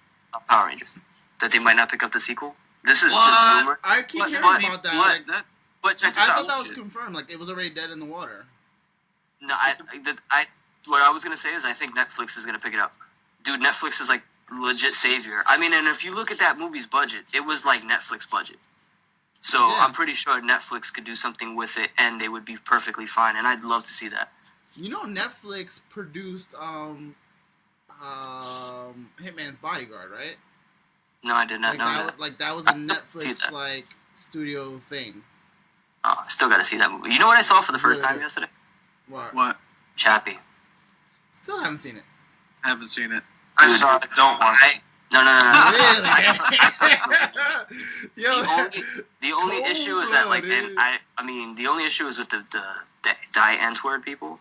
Power Rangers. That they might not pick up the sequel? This is just rumor. I keep hearing about that. But check this out. I thought that was confirmed. Like, it was already dead in the water. No, what I was going to say is I think Netflix is going to pick it up. Dude, Netflix is like legit savior. I mean, and if you look at that movie's budget, it was like Netflix budget. So I'm pretty sure Netflix could do something with it, and they would be perfectly fine. And I'd love to see that. You know, Netflix produced Hitman's Bodyguard, right? No, I did not know that. That was a Netflix like studio thing. Oh, I still got to see that movie. You know what I saw for the first time yesterday? What? Chappie. Still haven't seen it. Haven't seen it. I saw it. Don't want it. No. Really? The only issue is that, like, and I mean, the only issue is with the Die Antwoord people.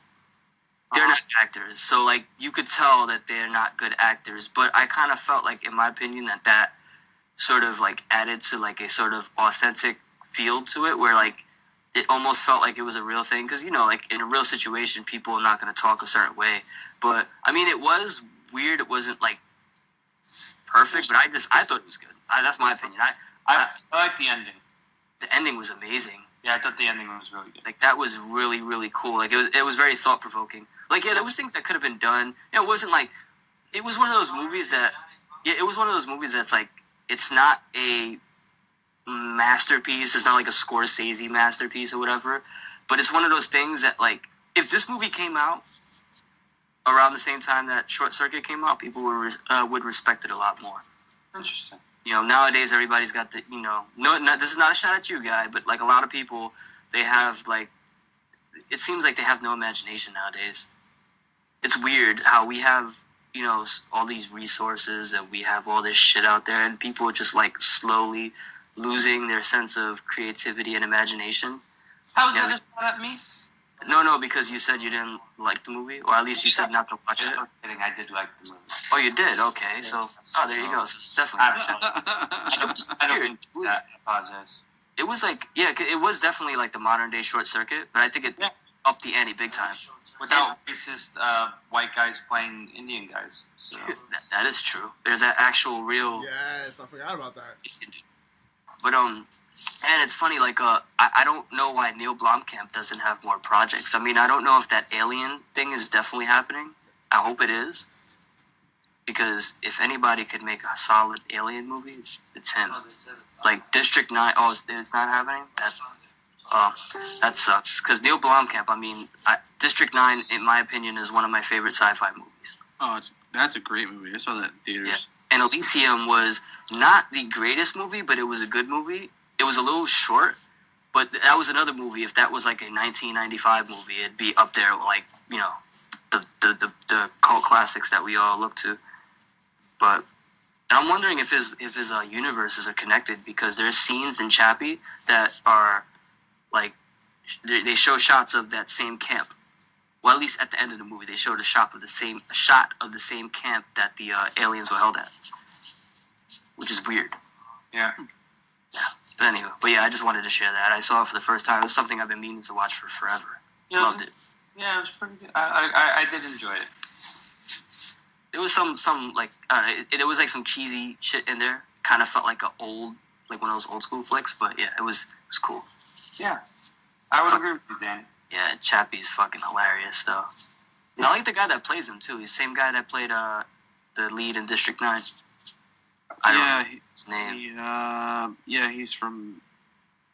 They're not actors, so like you could tell that they're not good actors. But I kind of felt like, in my opinion, that sort of like added to like a sort of authentic feel to it, where like it almost felt like it was a real thing. Because like in a real situation, people are not going to talk a certain way. But I mean, it was weird. It wasn't like perfect, but I thought it was good. That's my opinion. I like the ending. The ending was amazing. Yeah, I thought the ending was really good. Like, that was really, really cool. Like, it was very thought-provoking. Like, yeah, there was things that could have been done. It wasn't like, it was one of those movies that's like, it's not a masterpiece. It's not like a Scorsese masterpiece or whatever. But it's one of those things that, like, if this movie came out around the same time that Short Circuit came out, people would respect it a lot more. Interesting. Nowadays everybody's got the, this is not a shot at you, guy, but like a lot of people, they have like, it seems like they have no imagination nowadays. It's weird how we have, all these resources and we have all this shit out there, and people are just like slowly losing their sense of creativity and imagination. How is that just not at me? No, because you said you didn't like the movie, or at least you said not to watch it. I'm kidding, I did like the movie. Oh, you did? Okay, so there you go. So it's definitely. I don't think that. I apologize. It was like, it was definitely like the modern day Short Circuit, but I think it upped the ante big time. Without racist white guys playing Indian guys. So. That is true. There's that actual real. Yes, I forgot about that. But and it's funny, like, I don't know why Neil Blomkamp doesn't have more projects. I mean, I don't know if that Alien thing is definitely happening. I hope it is. Because if anybody could make a solid Alien movie, it's him. Like, District 9, it's not happening? That sucks. Because Neil Blomkamp, I mean, District 9, in my opinion, is one of my favorite sci-fi movies. Oh, that's a great movie. I saw that in theaters. Yeah. And Elysium was not the greatest movie, but it was a good movie. It was a little short, but that was another movie. If that was like a 1995 movie, it'd be up there, like, the cult classics that we all look to. But I'm wondering if his universes are connected, because there's scenes in Chappie that are like, they show shots of that same camp. Well, at least at the end of the movie, they showed a shot of the same camp that the aliens were held at, which is weird. Yeah. But anyway, I just wanted to share that. I saw it for the first time. It was something I've been meaning to watch for forever. Yeah, Loved it. Yeah, it was pretty good. I did enjoy it. There was some like, it was like some cheesy shit in there. Kind of felt like one of those old school flicks. But yeah, it was cool. Yeah, I would agree with you, Dan. Yeah, Chappie's fucking hilarious though. I like the guy that plays him too. He's the same guy that played the lead in District 9. I don't know his name. He's from.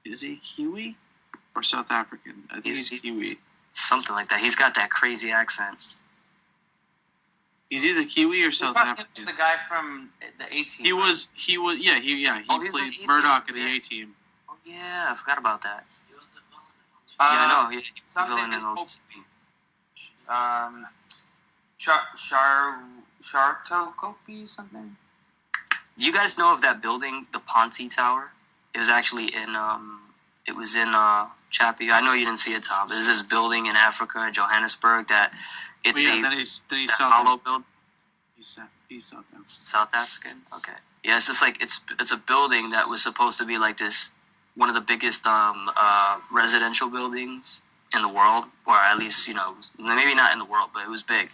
Is he Kiwi or South African? I think he's Kiwi. Something like that. He's got that crazy accent. He's either Kiwi or South African. The guy from the A-Team. He played Murdoch in the A-Team. Oh yeah, I forgot about that. I know. He was a villain in Chartokopi something. Do you guys know of that building, the Ponte Tower? It was actually in Chappie. I know you didn't see it, Tom. There's this building in Africa, Johannesburg, that it's he's hollow building. He's South African. South African? Okay. Yeah, it's just like it's a building that was supposed to be like this, one of the biggest residential buildings in the world, or at least, maybe not in the world, but it was big.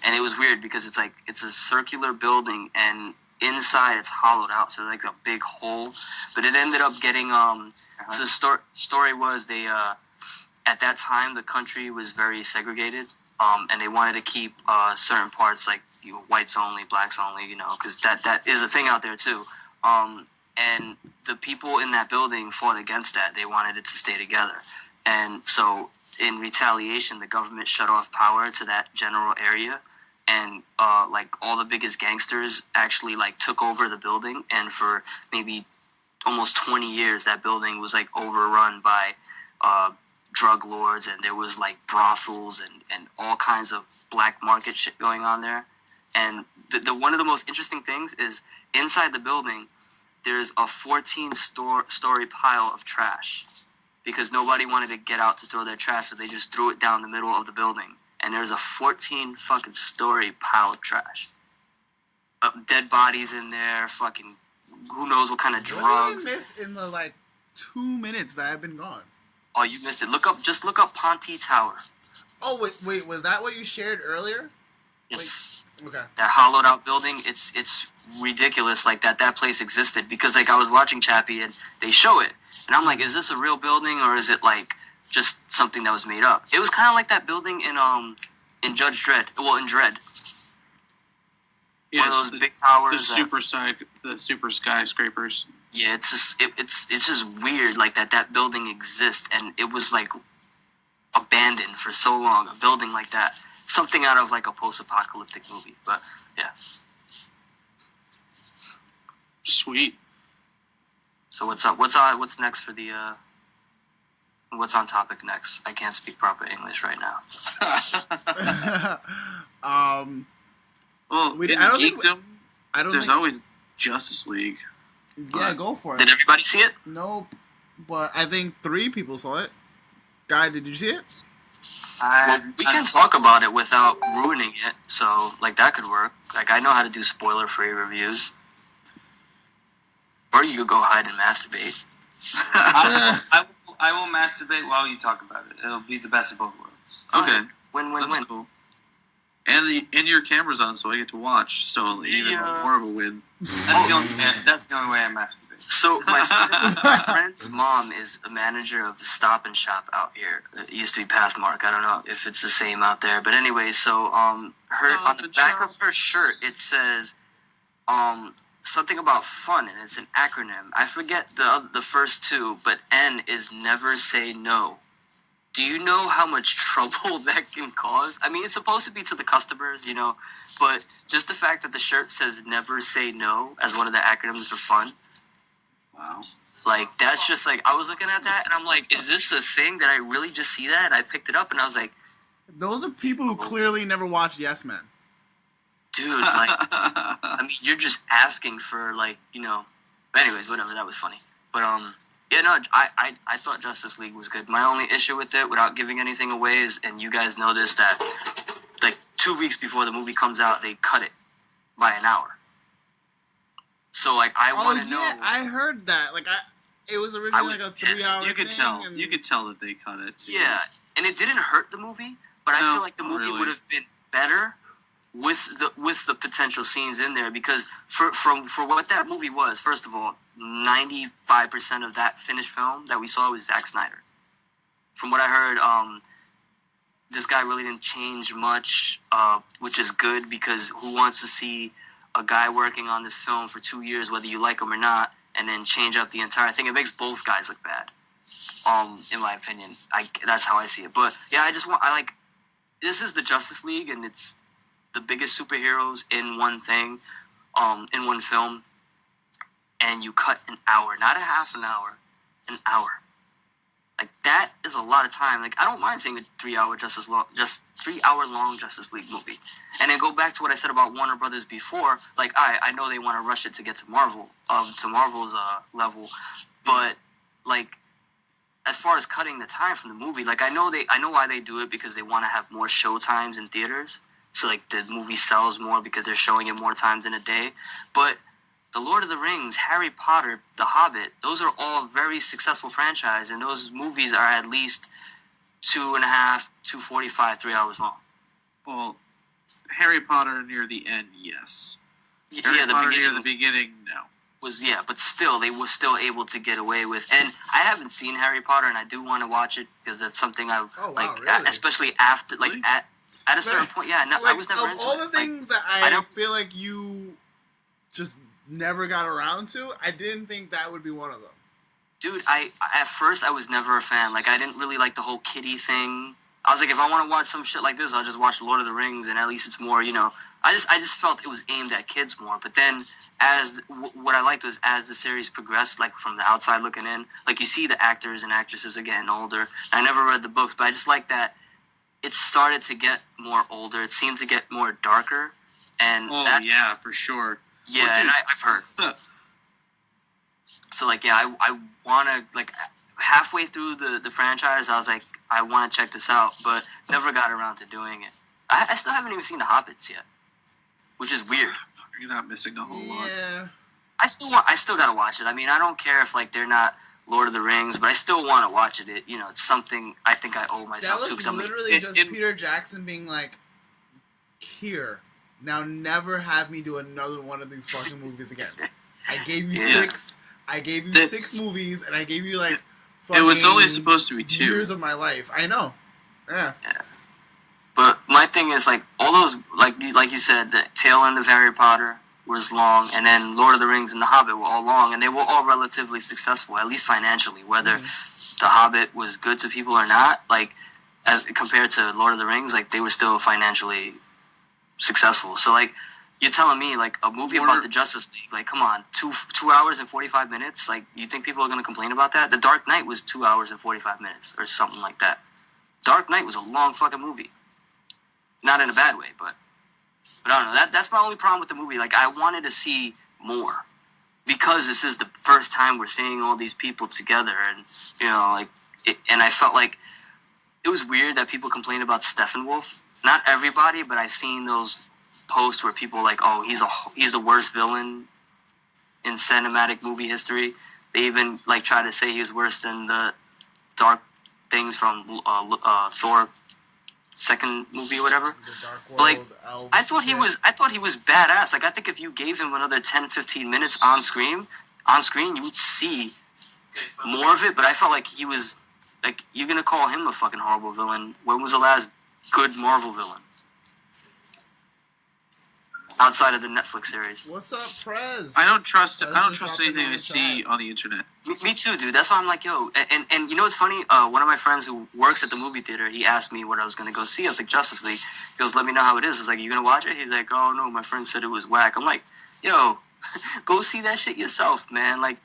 And it was weird because it's a circular building, and inside it's hollowed out, so like a big hole. But it ended up getting so the story was they at that time the country was very segregated, and they wanted to keep certain parts like whites only, blacks only, because that is a thing out there too. And the people in that building fought against that. They wanted it to stay together, and so in retaliation, the government shut off power to that general area. And like all the biggest gangsters actually like took over the building, and for maybe almost 20 years, that building was like overrun by drug lords, and there was like brothels and all kinds of black market shit going on there. And the one of the most interesting things is inside the building, there's a 14-story pile of trash because nobody wanted to get out to throw their trash, so they just threw it down the middle of the building. And there's a 14-fucking-story pile of trash. Dead bodies in there, fucking who knows what kind of drugs. What did I miss in the, 2 minutes that I've been gone? Oh, you missed it. Just look up Ponte Tower. Oh, wait, was that what you shared earlier? Yes. Okay. That hollowed out building, it's ridiculous that place existed, because I was watching Chappie and they show it. And I'm like, is this a real building, or is it just something that was made up? It was kind of like that building in Judge Dredd. Well, in Dredd. Yeah, one of those big towers. The super skyscrapers. Yeah, it's just weird that building exists, and it was abandoned for so long. A building like that, something out of a post-apocalyptic movie. But yeah. Sweet. So what's up? What's next for the? What's on topic next? I can't speak proper English right now. Well, in geekdom, there's always Justice League. Yeah, go for it. Did everybody see it? Nope. But I think 3 people saw it. Guy, did you see it? Well, we can talk about it without ruining it, so that could work. I know how to do spoiler-free reviews. Or you could go hide and masturbate. I will masturbate while you talk about it. It'll be the best of both worlds. Okay. Win. Cool. And your camera's on, so I get to watch. So even more of a win. That's the only way I masturbate. So my friend's mom is a manager of the Stop and Shop out here. It used to be Pathmark. I don't know if it's the same out there, but anyway. So on the back of her shirt it says something about fun, and it's an acronym. I forget the first 2, but N is never say no. Do you know how much trouble that can cause? I mean, it's supposed to be to the customers, but just the fact that the shirt says never say no as one of the acronyms for fun. Wow. That's just I was looking at that and I'm like, is this a thing? Did I really just see that? And I picked it up and I was like, those are people who clearly never watched Yes Men. Dude, I mean, you're just asking for But anyways, whatever, that was funny. But yeah, no, I thought Justice League was good. My only issue with it, without giving anything away, is, and you guys know this, that 2 weeks before the movie comes out, they cut it by an hour. So I want to know. I heard that. It was originally a 3-hour You could thing. You could tell that they cut it. Yeah, and it didn't hurt the movie, but I feel like the movie would have been better with the potential scenes in there, because for what that movie was, first of all, 95% of that finished film that we saw was Zack Snyder. From what I heard, this guy really didn't change much, which is good because who wants to see a guy working on this film for 2 years, whether you like him or not, and then change up the entire thing? It makes both guys look bad. In my opinion, that's how I see it. But yeah, this is the Justice League, and it's the biggest superheroes in one thing, in one film, and you cut an hour, not a half an hour, an hour. Like, that is a lot of time. Like, I don't mind seeing a 3 hour just 3 hour long Justice League movie. And then go back to what I said about Warner Brothers before. Like, I know they want to rush it to get to Marvel's level, but like, as far as cutting the time from the movie, like, I know why they do it, because they want to have more show times in theaters. So like the movie sells more because they're showing it more times in a day. But The Lord of the Rings, Harry Potter, The Hobbit, those are all very successful franchises, and those movies are at least 2.5, 2:45, 3 hours long. Well, Harry Potter near the end, yes. Yeah, the beginning, no. But still, they were still able to get away with. And I haven't seen Harry Potter, and I do want to watch it because that's something I like, really? especially after, like, Really? at a certain point. Yeah, no, Like, I was never of into all it. the things that I I don't- feel like you just never got around to, I didn't think that would be one of them. Dude, at first I was never a fan. Like, I didn't really like the whole kitty thing. I was like, if I want to watch some shit like this, I'll just watch Lord of the Rings, and at least it's more, I just felt it was aimed at kids more. But then, what I liked was as the series progressed, like from the outside looking in, like you see the actors and actresses are getting older. I never read the books, but I just like that it started to get more older. It seemed to get more darker, and yeah, for sure. Yeah, and I've heard. So like, yeah, I want to, like, halfway through the franchise, I was like, I want to check this out, but never got around to doing it. I still haven't even seen The Hobbits yet, which is weird. You're not missing a whole lot. Yeah. I still gotta watch it. I mean, I don't care if like they're not Lord of the Rings, but I still want to watch it. It's something I think I owe myself That to. was 'Cause literally just Peter Jackson being like, here, now never have me do another one of these fucking movies again. I gave you six. I gave you 6 movies, and I gave you like It was only supposed to be 2. years of my life. I know. Yeah. But my thing is, like, all those, like you said, the tail end of Harry Potter was long, and then Lord of the Rings and The Hobbit were all long, and they were all relatively successful, at least financially. Whether The Hobbit was good to people or not, like, as compared to Lord of the Rings, like, they were still financially successful. So, like, you're telling me, like, a movie about the Justice League, like, come on, 2 hours and 45 minutes? Like, you think people are going to complain about that? The Dark Knight was 2 hours and 45 minutes, or something like that. Dark Knight was a long fucking movie. Not in a bad way, but I don't know. That's my only problem with the movie. Like, I wanted to see more, because this is the first time we're seeing all these people together, and and I felt like it was weird that people complained about Steppenwolf. Not everybody, but I've seen those posts where people are like, oh, he's the worst villain in cinematic movie history. They even like try to say he's worse than the dark things from Thor second movie or whatever. The Dark World, like, elves, I thought he was badass. Like, I think if you gave him another 10-15 minutes on screen you would see more of it. But I felt like he was, like, you're gonna call him a fucking horrible villain. When was the last good Marvel villain outside of the Netflix series? What's up, Prez? I don't trust Prez anything on I the see chat. on the internet. Me too, dude. That's why I'm like, yo. And you know what's funny? One of my friends who works at the movie theater, he asked me what I was going to go see. I was like, Justice League. He goes, let me know how it is. I was like, you going to watch it? He's like, oh, no, my friend said it was whack. I'm like, yo, go see that shit yourself, man. Like,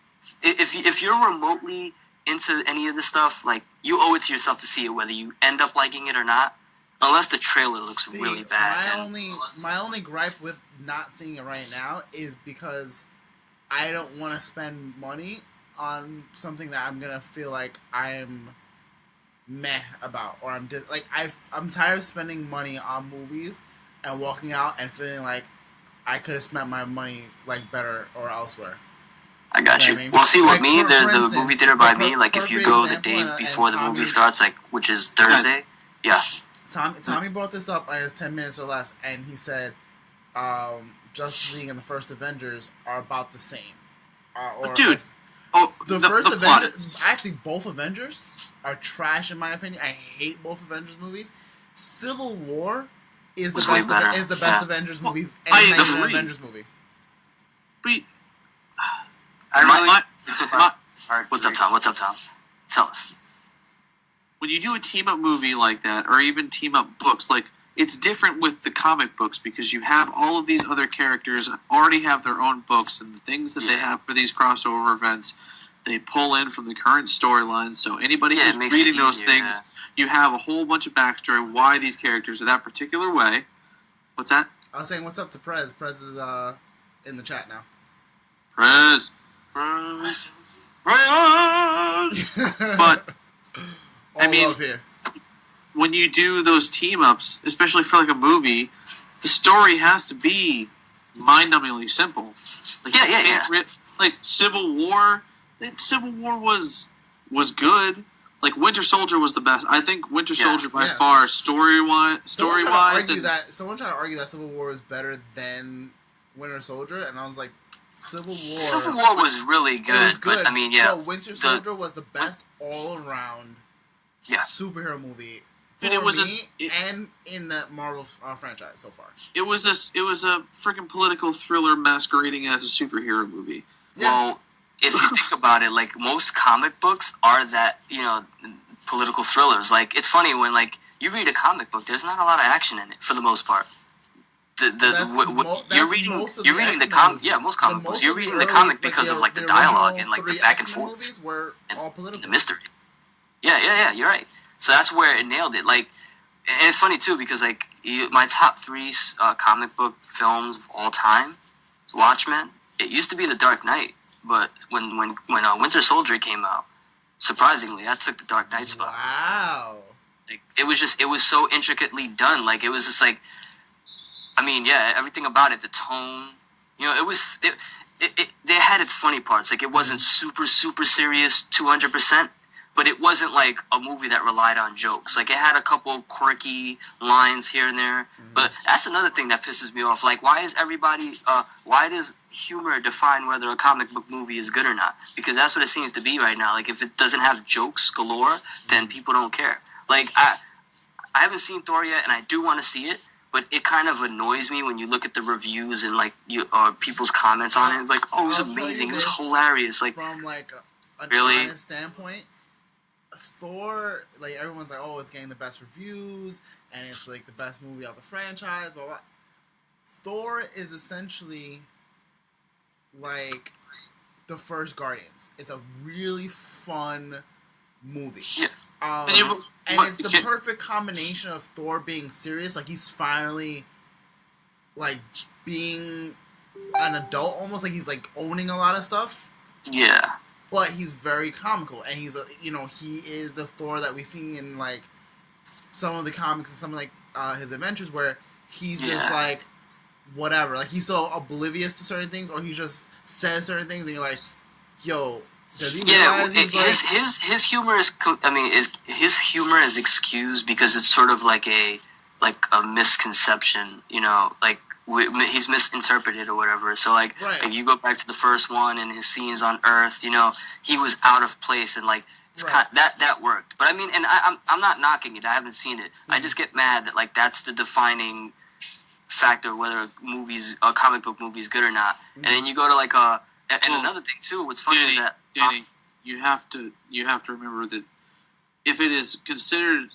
if you're remotely into any of this stuff, like, you owe it to yourself to see it, whether you end up liking it or not. Unless the trailer looks really bad. My only gripe with not seeing it right now is because I don't want to spend money on something that I'm gonna feel like I'm meh about, or I'm just like I'm tired of spending money on movies and walking out and feeling like I could have spent my money like better or elsewhere. I got you. I mean? Well, see, with Like, me, for there's a instance, movie theater by for- me. Like, for if you example, go the day and before the Tommy- movie starts, like, which is Thursday, yeah. Tommy brought this up in his 10 minutes or less, and he said Justice League and the first Avengers are about the same. Dude, The the first plot Avengers, actually, both Avengers are trash in my opinion. I hate both Avengers movies. Civil War is the Was way best. better. Is the best Yeah. Avengers Well, movies. I And it's not even an agree. Avengers movie. But What's up, Tom? Tell us. when you do a team up movie like that, or even team up books, like it's different with the comic books because you have all of these other characters already have their own books, and the things that they have for these crossover events, they pull in from the current storylines. So anybody who's reading those things, you have a whole bunch of backstory why these characters are that particular way. What's that? I was saying, what's up to Prez? Prez is in the chat now. Prez. But all I mean, love here. when you do those team ups, especially for like a movie, the story has to be mind-numbingly simple. Like, like Civil War. Civil War was good. Like Winter Soldier was the best. I think Winter Soldier by far story wise. Someone tried to argue that Civil War is better than Winter Soldier, and I was like, Civil War was really good. It was good. But, I mean, So Winter Soldier was the best all-around superhero movie for me and in the Marvel franchise so far. It was a freaking political thriller masquerading as a superhero movie. Yeah. Well, if you think about it, like most comic books are that, political thrillers. Like it's funny when like you read a comic book, there's not a lot of action in it for the most part. You're reading the comic. Yeah, most comic books. You're reading the comic because of like the dialogue and like the back and forth. Movies were all political. The mystery. Yeah. You're right. So that's where it nailed it. Like, and it's funny too because like my top 3 comic book films of all time, Watchmen. It used to be The Dark Knight, but when Winter Soldier came out, surprisingly, I took the Dark Knight spot. Wow. Like it was so intricately done. Like it was just like. I mean, yeah, everything about it, the tone, they had its funny parts. Like, it wasn't super, super serious 200%, but it wasn't like a movie that relied on jokes. Like, it had a couple quirky lines here and there, but that's another thing that pisses me off. Like, why does humor define whether a comic book movie is good or not? Because that's what it seems to be right now. Like, if it doesn't have jokes galore, then people don't care. Like, I haven't seen Thor yet, and I do want to see it. But it kind of annoys me when you look at the reviews and like people's comments on it. Like, oh, it was amazing, it was hilarious. Like, from like an really? honest standpoint, Thor, like everyone's like, oh, it's getting the best reviews and it's like the best movie out of the franchise. Blah blah. Thor is essentially like the first Guardians. It's a really fun movie. Yeah. And it's the perfect combination of Thor being serious, like he's finally like being an adult, almost like he's like owning a lot of stuff. Yeah. But he's very comical, and he's he is the Thor that we see in like some of the comics and some of like his adventures, where he's just like whatever, like he's so oblivious to certain things, or he just says certain things, and you're like, yo. Does he realize his humor is. His humor is excused because it's sort of like a misconception. Like he's misinterpreted or whatever. So like, if you go back to the first one and his scenes on Earth, he was out of place and like that worked. But I mean, and I'm not knocking it. I haven't seen it. I just get mad that like that's the defining factor whether a comic book movie is good or not. And then you go to like another thing too. What's funny is that. Danny, you have to remember that if it is considered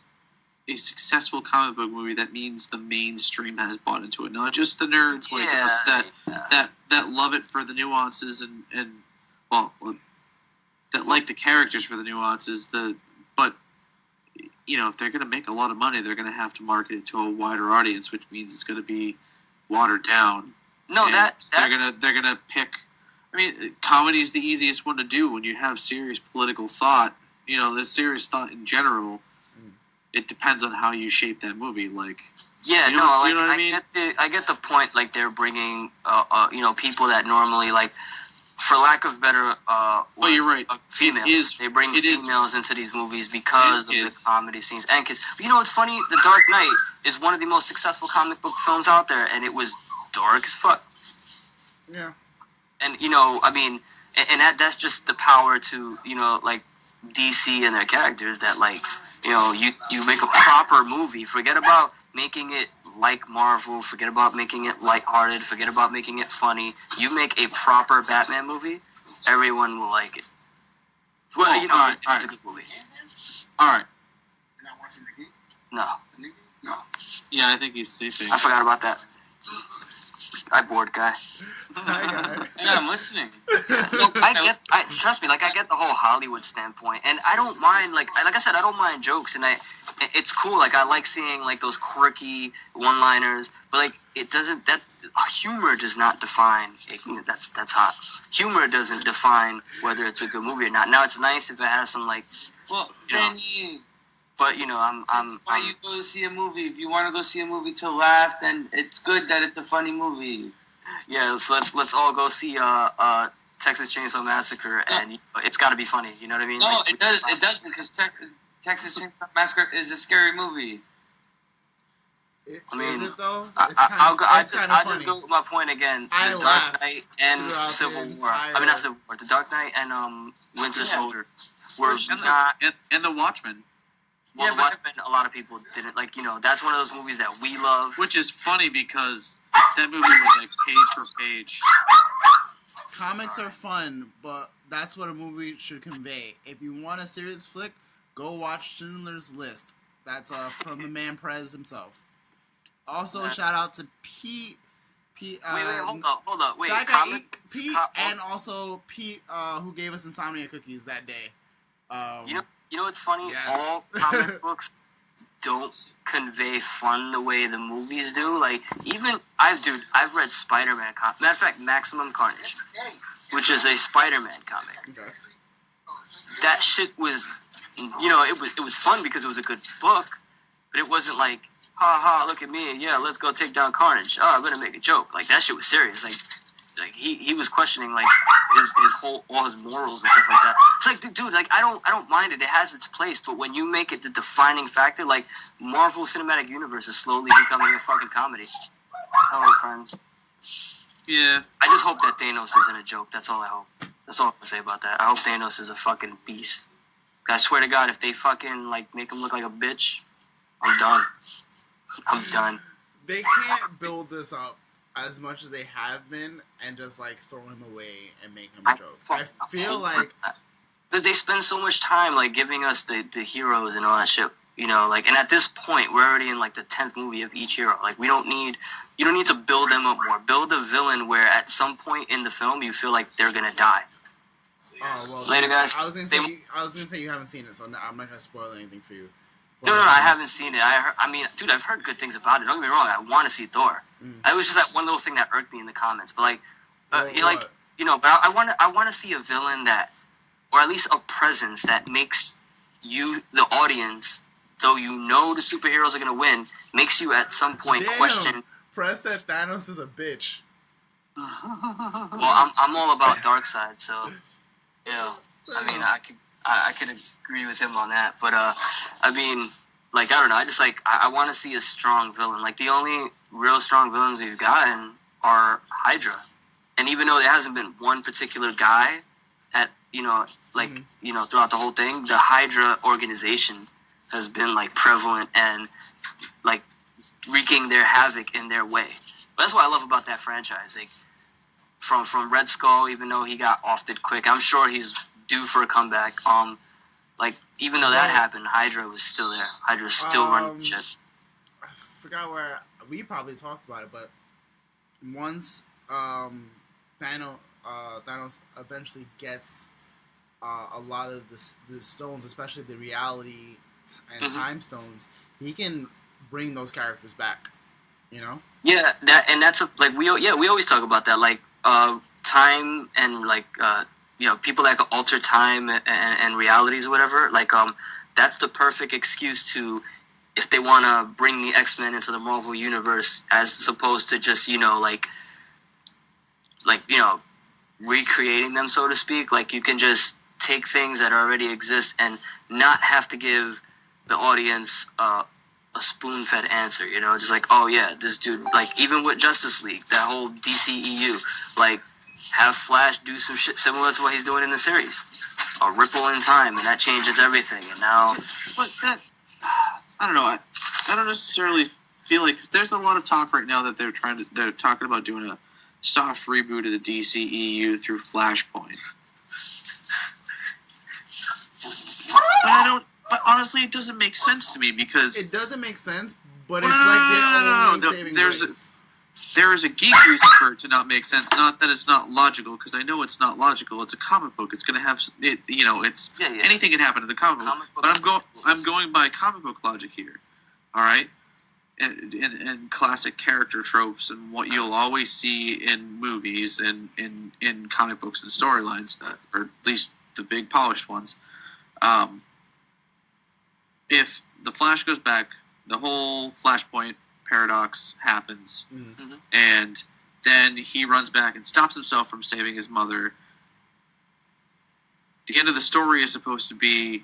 a successful comic book movie, that means the mainstream has bought into it, not just the nerds like us that love it for the nuances and that like the characters for the nuances. But if they're going to make a lot of money, they're going to have to market it to a wider audience, which means it's going to be watered down. No, they're gonna pick. I mean, comedy is the easiest one to do when you have serious political thought. The serious thought in general. It depends on how you shape that movie. Like, you know what I mean? I get the point. Like, they're bringing, people that normally, like, for lack of better, but you're right. Females. They bring females into these movies because of the comedy scenes and kids. But it's funny. The Dark Knight is one of the most successful comic book films out there, and it was dark as fuck. Yeah. And, and that's just the power to, like, DC and their characters that, like, you know, you make a proper movie. Forget about making it like Marvel. Forget about making it lighthearted. Forget about making it funny. You make a proper Batman movie, everyone will like it. Well, you know, it's a good movie. All right. You're not watching the Geek? No, No. Yeah, I think he's sleeping. I forgot about that. I bored guy. Hi, Yeah, I'm listening. Look, trust me, like, I get the whole Hollywood standpoint, and I don't mind, like I said, I don't mind jokes, and it's cool, like, I like seeing, like, those quirky one-liners, but, like, it doesn't, that, humor does not define, that's hot. Humor doesn't define whether it's a good movie or not. Now, it's nice if it has some, like, Well, then but, you know, why you go to see a movie? If you want to go see a movie to laugh, then it's good that it's a funny movie. yeah, so let's all go see Texas Chainsaw Massacre, and it's got to be funny. You know what I mean? No, Like, it doesn't, because Texas Chainsaw Massacre is a scary movie. I mean, is it though? I just go with my point again. I The laughed Dark Knight and throughout the Civil War. I mean, not Civil War. The Dark Knight and Winter Soldier were not. And The Watchmen. Well, The Watchmen, a lot of people didn't like. You know, that's one of those movies that we love. Which is funny because that movie was like page for page. Comics are fun, but that's what a movie should convey. If you want a serious flick, go watch Schindler's List. That's from the man Prez himself. Also, shout out to Pete. Wait, hold up. Wait, that guy, Pete, and also Pete, who gave us Insomnia cookies that day. You know what's funny? Yes. All comic books don't convey fun the way the movies do. Like, even I've read Spider-Man comic. Matter of fact, Maximum Carnage, which is a Spider-Man comic. Okay. That shit was, you know, it was fun because it was a good book, but it wasn't like, ha ha, look at me, yeah, let's go take down Carnage. Oh, I'm gonna make a joke. Like, that shit was serious. Like he was questioning, like, all his morals and stuff like that. It's like, dude, like, I don't mind it. It has its place, but when you make it the defining factor, like, Marvel Cinematic Universe is slowly becoming a fucking comedy. Hello, friends. Yeah. I just hope that Thanos isn't a joke. That's all I hope. That's all I can say about that. I hope Thanos is a fucking beast. I swear to God, if they fucking, like, make him look like a bitch, I'm done. I'm done. They can't build this up as much as they have been and just, like, throw him away and make him a joke. I feel like... Because they spend so much time, like, giving us the heroes and all that shit, you know, like, and at this point, we're already in, like, the 10th movie of each hero. Like, you don't need to build them up more. Build a villain where at some point in the film you feel like they're gonna die. Oh, well, Later, guys. I was gonna say you haven't seen it, so I'm not gonna spoil anything for you. No, I haven't seen it. Dude, I've heard good things about it. Don't get me wrong. I want to see Thor. It was just that one little thing that irked me in the comments. But, like, but I want to see a villain that, or at least a presence that makes you, the audience, though you know the superheroes are gonna win, makes you at some point question. Press said Thanos is a bitch. Well, I'm all about Darkseid, so, you know, I mean, I could agree with him on that, but I mean, like, I don't know. I just, like, I want to see a strong villain. Like, the only real strong villains we've gotten are Hydra, and even though there hasn't been one particular guy at, you know, like, you know, throughout the whole thing, the Hydra organization has been, like, prevalent and, like, wreaking their havoc in their way. But that's what I love about that franchise. Like, from Red Skull, even though he got offed quick, I'm sure he's due for a comeback. Like, even though that happened, Hydra was still there. Hydra's still running shit. I forgot where we probably talked about it, but once Thanos eventually gets a lot of the stones, especially the reality and time stones, he can bring those characters back. You know? Yeah, that's we always talk about that, like, time and, like, you know, people that can alter time and realities or whatever, like, that's the perfect excuse to, if they want to bring the X-Men into the Marvel Universe, as opposed to just, you know, like, you know, recreating them, so to speak. Like, you can just take things that already exist and not have to give the audience a spoon-fed answer, you know, just like, oh yeah, this dude, like, even with Justice League, that whole DCEU, like, have Flash do some shit similar to what he's doing in the series. A ripple in time, and that changes everything. And now, but that I don't know. I don't necessarily feel like, cause there's a lot of talk right now that they're talking about doing a soft reboot of the DCEU through Flashpoint. But honestly, it doesn't make sense to me because it doesn't make sense. But it's like the only saving grace. There is a geek reason for it to not make sense. Not that it's not logical, because I know it's not logical. It's a comic book. It's going to have, it's anything can happen in the comic book. But I'm going by comic book logic here. All right, and classic character tropes and what you'll always see in movies and in comic books and storylines, or at least the big polished ones. If the Flash goes back, the whole Flashpoint paradox happens, and then he runs back and stops himself from saving his mother. The end of the story is supposed to be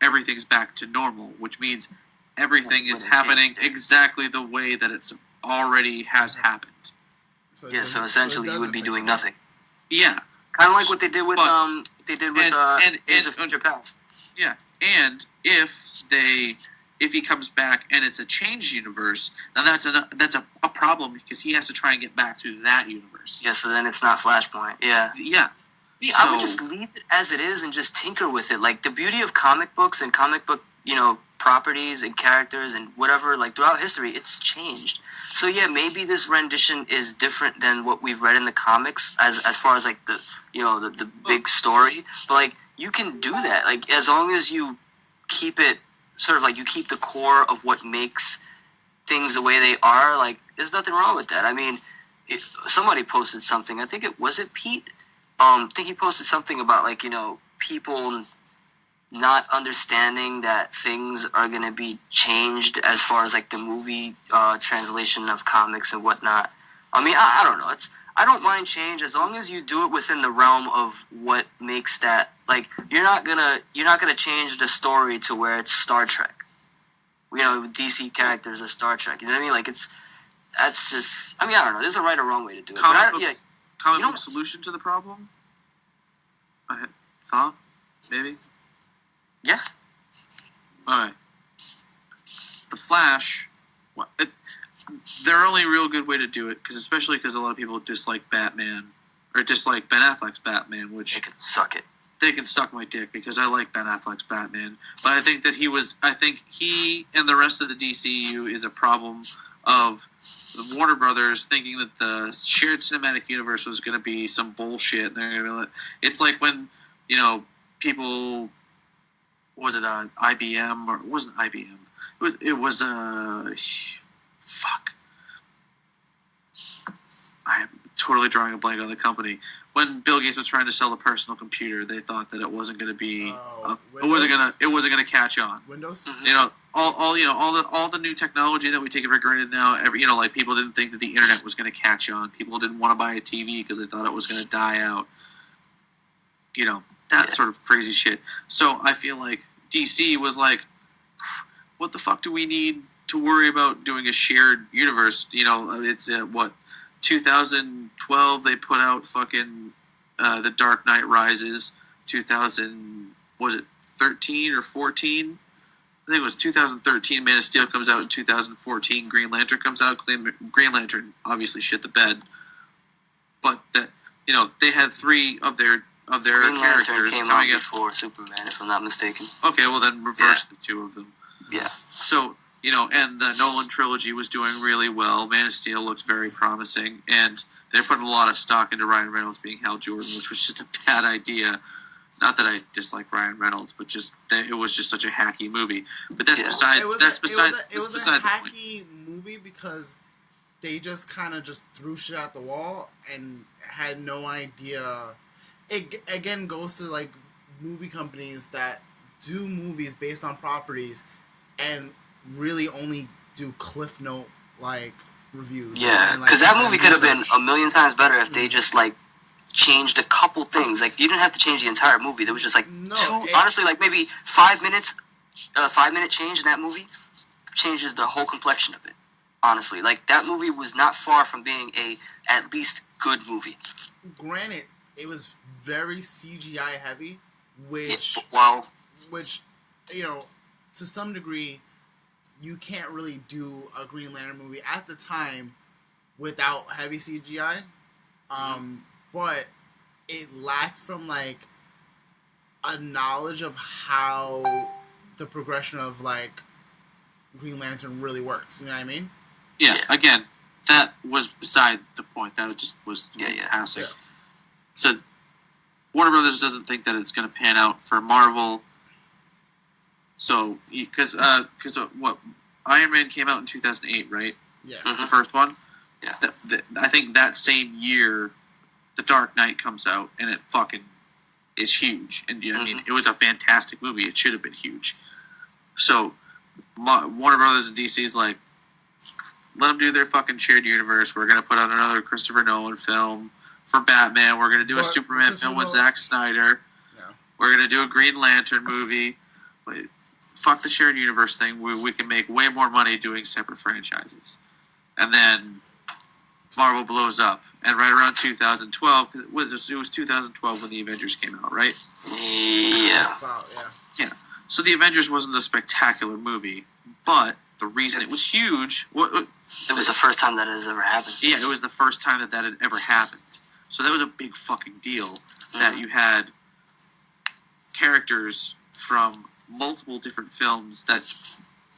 everything's back to normal, which means everything is happening exactly the way that it's already has happened. So essentially you would be doing nothing. Yeah. Kind of like what they did with Days of Future Past. Yeah, and if he comes back and it's a changed universe, then that's a problem because he has to try and get back to that universe. Yeah, so then it's not Flashpoint. Yeah. Yeah. I would just leave it as it is and just tinker with it. Like, the beauty of comic books and comic book, properties and characters and whatever, like, throughout history, it's changed. So, yeah, maybe this rendition is different than what we've read in the comics as far as, like, the big story. But, like, you can do that. Like, as long as you keep it sort of like you keep the core of what makes things the way they are, like, there's nothing wrong with that. I mean, if somebody posted something, I think was it Pete? I think he posted something about, like, people not understanding that things are going to be changed as far as, like, the movie translation of comics and whatnot. I mean, I don't know. I don't mind change as long as you do it within the realm of what makes that, like, you're not gonna change the story to where it's Star Trek. DC characters are Star Trek. You know what I mean? Like, that's just. I mean, I don't know. There's a right or wrong way to do it. Comic book solution to the problem. I had thought maybe. Yeah. All right. The Flash. Their only real good way to do it, especially because a lot of people dislike Batman, or dislike Ben Affleck's Batman, which they can suck it. They can suck my dick because I like Ben Affleck's Batman, but I think he and the rest of the DCU is a problem of the Warner Brothers thinking that the shared cinematic universe was going to be some bullshit. And they're gonna it's like when people, was it IBM, or it wasn't IBM? It was fuck. I am totally drawing a blank on the company. When Bill Gates was trying to sell the personal computer, they thought that it wasn't going to be, it wasn't going to catch on. Windows. All the new technology that we take for granted now. Like, people didn't think that the internet was going to catch on. People didn't want to buy a TV because they thought it was going to die out. Sort of crazy shit. So I feel like DC was like, what the fuck do we need to worry about doing a shared universe? It's 2012 they put out fucking The Dark Knight Rises. 13 or 14? I think it was 2013. Man of Steel comes out in 2014. Green Lantern comes out. Green Lantern obviously shit the bed, but that they had three of their Green characters Lantern came out before Superman, if I'm not mistaken. Okay, well then reverse the two of them. Yeah. So, and the Nolan trilogy was doing really well. Man of Steel looked very promising, and they're putting a lot of stock into Ryan Reynolds being Hal Jordan, which was just a bad idea. Not that I dislike Ryan Reynolds, but just that it was just such a hacky movie. But that's beside the point. It was a hacky movie because they just kind of just threw shit at the wall and had no idea. It again goes to, like, movie companies that do movies based on properties and really only do Cliff Note, like, reviews. Yeah, because that movie could have been a million times better if they just, like, changed a couple things. Like, you didn't have to change the entire movie. There was just, like, honestly, like, maybe 5 minutes, 5-minute change in that movie changes the whole complexion of it. Honestly, like that movie was not far from being a at least good movie. Granted, it was very CGI heavy, which you know, to some degree, you can't really do a Green Lantern movie at the time without heavy CGI. But it lacked from like a knowledge of how the progression of like Green Lantern really works. You know what I mean? Yeah. Again, that was beside the point. That just was passing. Yeah. So Warner Brothers doesn't think that it's going to pan out for Marvel. So because what Iron Man came out in 2008, right? Yeah. The first one. Yeah. I think that same year, The Dark Knight comes out, and it fucking is huge. And I mean, it was a fantastic movie. It should have been huge. So Warner Brothers and DC is like, let them do their fucking shared universe. We're going to put out another Christopher Nolan film for Batman. We're going to do a Superman film with Zack Snyder. Yeah. We're going to do a Green Lantern movie. Fuck the shared universe thing. We can make way more money doing separate franchises. And then Marvel blows up. And right around 2012, it was 2012 when the Avengers came out, right? Yeah. Yeah. So the Avengers wasn't a spectacular movie, but the reason it was huge... It was the first time that it has ever happened. Yeah, it was the first time that had ever happened. So that was a big fucking deal that you had characters from multiple different films that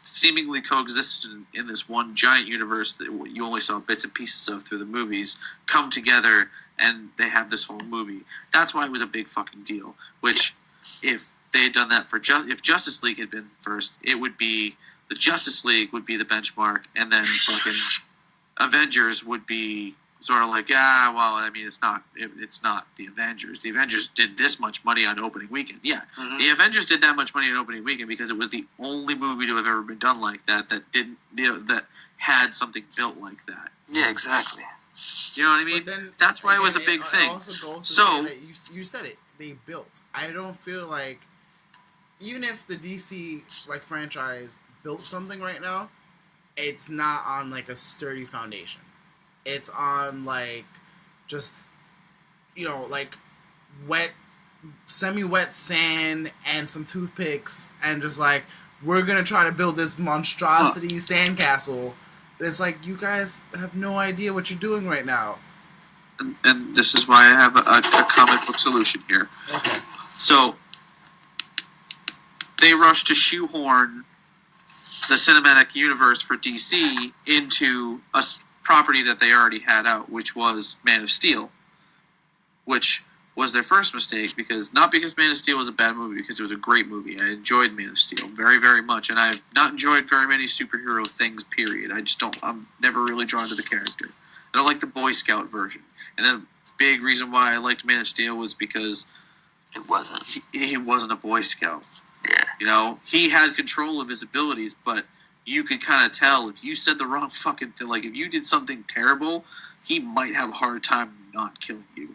seemingly coexisted in this one giant universe that you only saw bits and pieces of through the movies come together, and they have this whole movie. That's why it was a big fucking deal. Which, if they had done that if Justice League had been first, it would be the Justice League would be the benchmark, and then fucking Avengers would be sort of like, well, I mean, it's not the Avengers. The Avengers did this much money on opening weekend. Yeah, the Avengers did that much money on opening weekend because it was the only movie to have ever been done like that didn't, that had something built like that. Yeah, exactly. You know what I mean? Then, that's why it was a big thing. So you said it. They built. I don't feel like even if the DC like franchise built something right now, it's not on like a sturdy foundation. It's on like just like semi-wet sand and some toothpicks and just like we're gonna try to build this monstrosity sandcastle. It's like you guys have no idea what you're doing right now. And this is why I have a comic book solution here. Okay. So they rushed to shoehorn the cinematic universe for DC into a property that they already had out, which was Man of Steel, which was their first mistake not because Man of Steel was a bad movie, because it was a great movie. I enjoyed Man of Steel very, very much, and I've not enjoyed very many superhero things, period. I'm never really drawn to the character. I don't like the Boy Scout version. And then a big reason why I liked Man of Steel was because it wasn't. He wasn't a Boy Scout. Yeah. He had control of his abilities, but you could kind of tell if you said the wrong fucking thing, like if you did something terrible, he might have a hard time not killing you.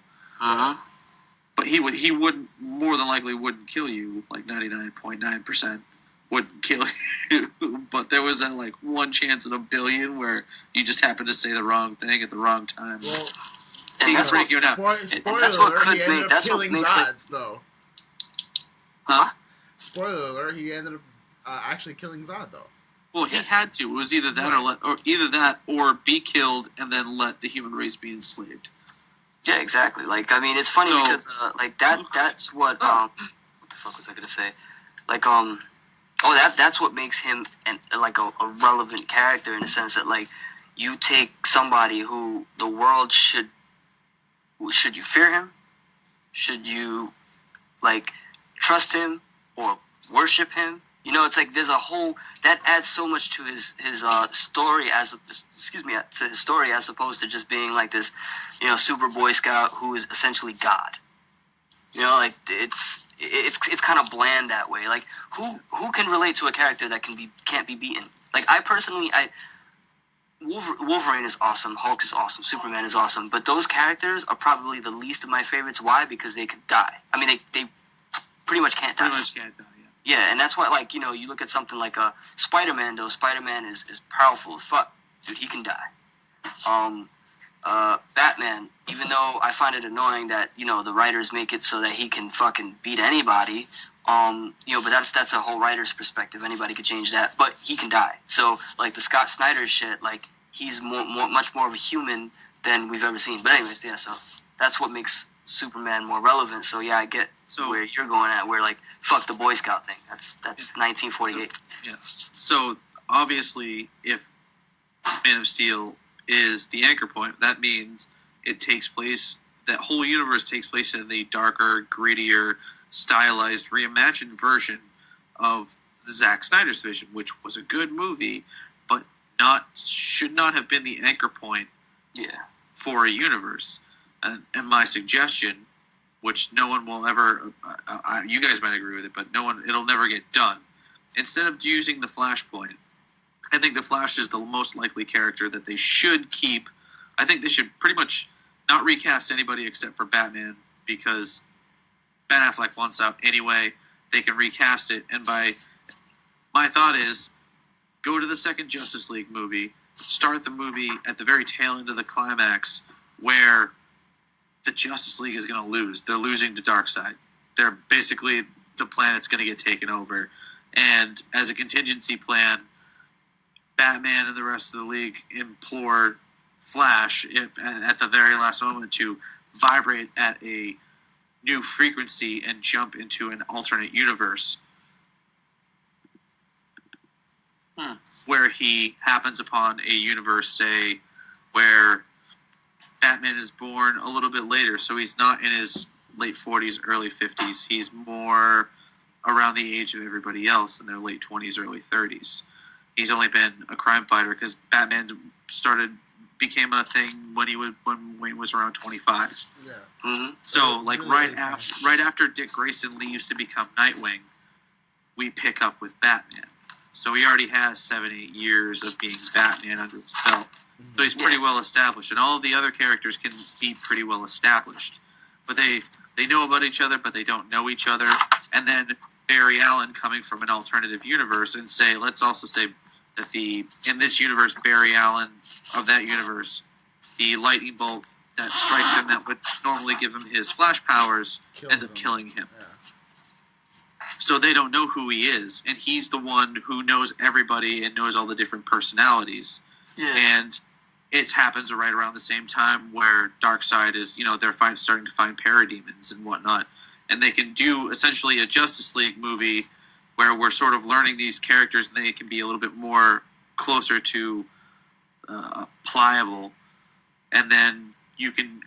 But he wouldn't, more than likely wouldn't kill you, like 99.9% wouldn't kill you. But there was that like one chance in a billion where you just happened to say the wrong thing at the wrong time. Well, he could break you down. Spoiler alert, he ended up killing Zod, though. Huh? Spoiler alert, he ended up actually killing Zod, though. Well, he had to. It was either that or be killed and then let the human race be enslaved. Yeah, exactly. Like, I mean, it's funny because like that's what what the fuck was I gonna say? Like that's what makes him a relevant character in the sense that like you take somebody who the world should you fear him? Should you like trust him or worship him? It's like there's a whole that adds so much to his story to his story as opposed to just being like this, super Boy Scout who is essentially God. Like it's kind of bland that way. Like who can relate to a character that can't be beaten? Like I personally, Wolverine is awesome, Hulk is awesome, Superman is awesome, but those characters are probably the least of my favorites. Why? Because they could die. I mean, they pretty much can't die. Yeah, and that's why, like, you look at something like Spider-Man, though. Spider-Man is powerful as fuck. dude, he can die. Batman, even though I find it annoying that, the writers make it so that he can fucking beat anybody, but that's a whole writer's perspective. Anybody could change that, but he can die. So, like, the Scott Snyder shit, like, he's much more of a human than we've ever seen. But anyways, yeah, so that's what makes Superman more relevant. So, yeah, I get where you're going at, where, like, fuck the Boy Scout thing. That's 1948. So, obviously, if Man of Steel is the anchor point, that means that whole universe takes place in the darker, grittier, stylized, reimagined version of Zack Snyder's vision, which was a good movie, but should not have been the anchor point for a universe. And my suggestion, which no one will ever, you guys might agree with it, but it'll never get done. Instead of using the Flashpoint, I think the Flash is the most likely character that they should keep. I think they should pretty much not recast anybody except for Batman, because Ben Affleck wants out anyway. They can recast it, and my thought is, go to the second Justice League movie, start the movie at the very tail end of the climax, where the Justice League is going to lose. They're losing to Darkseid. They're basically, the planet's going to get taken over. And as a contingency plan, Batman and the rest of the league implore Flash at the very last moment to vibrate at a new frequency and jump into an alternate universe where he happens upon a universe, say, where Batman is born a little bit later, so he's not in his late 40s, early 50s. He's more around the age of everybody else in their late 20s, early 30s. He's only been a crime fighter because Batman became a thing when he was around 25. Yeah. Mm-hmm. So, like, really right after Dick Grayson leaves to become Nightwing, we pick up with Batman. So he already has 7-8 years of being Batman under his belt. So he's pretty well established, and all of the other characters can be pretty well established. But they know about each other, but they don't know each other. And then Barry Allen coming from an alternative universe, and let's also say that in this universe, Barry Allen of that universe, the lightning bolt that strikes him that would normally give him his flash powers ends up killing him. Yeah. So they don't know who he is, and he's the one who knows everybody and knows all the different personalities. Yeah. And it happens right around the same time where Darkseid is, they're starting to find parademons and whatnot. And they can do essentially a Justice League movie where we're sort of learning these characters and they can be a little bit more closer to pliable. And then you can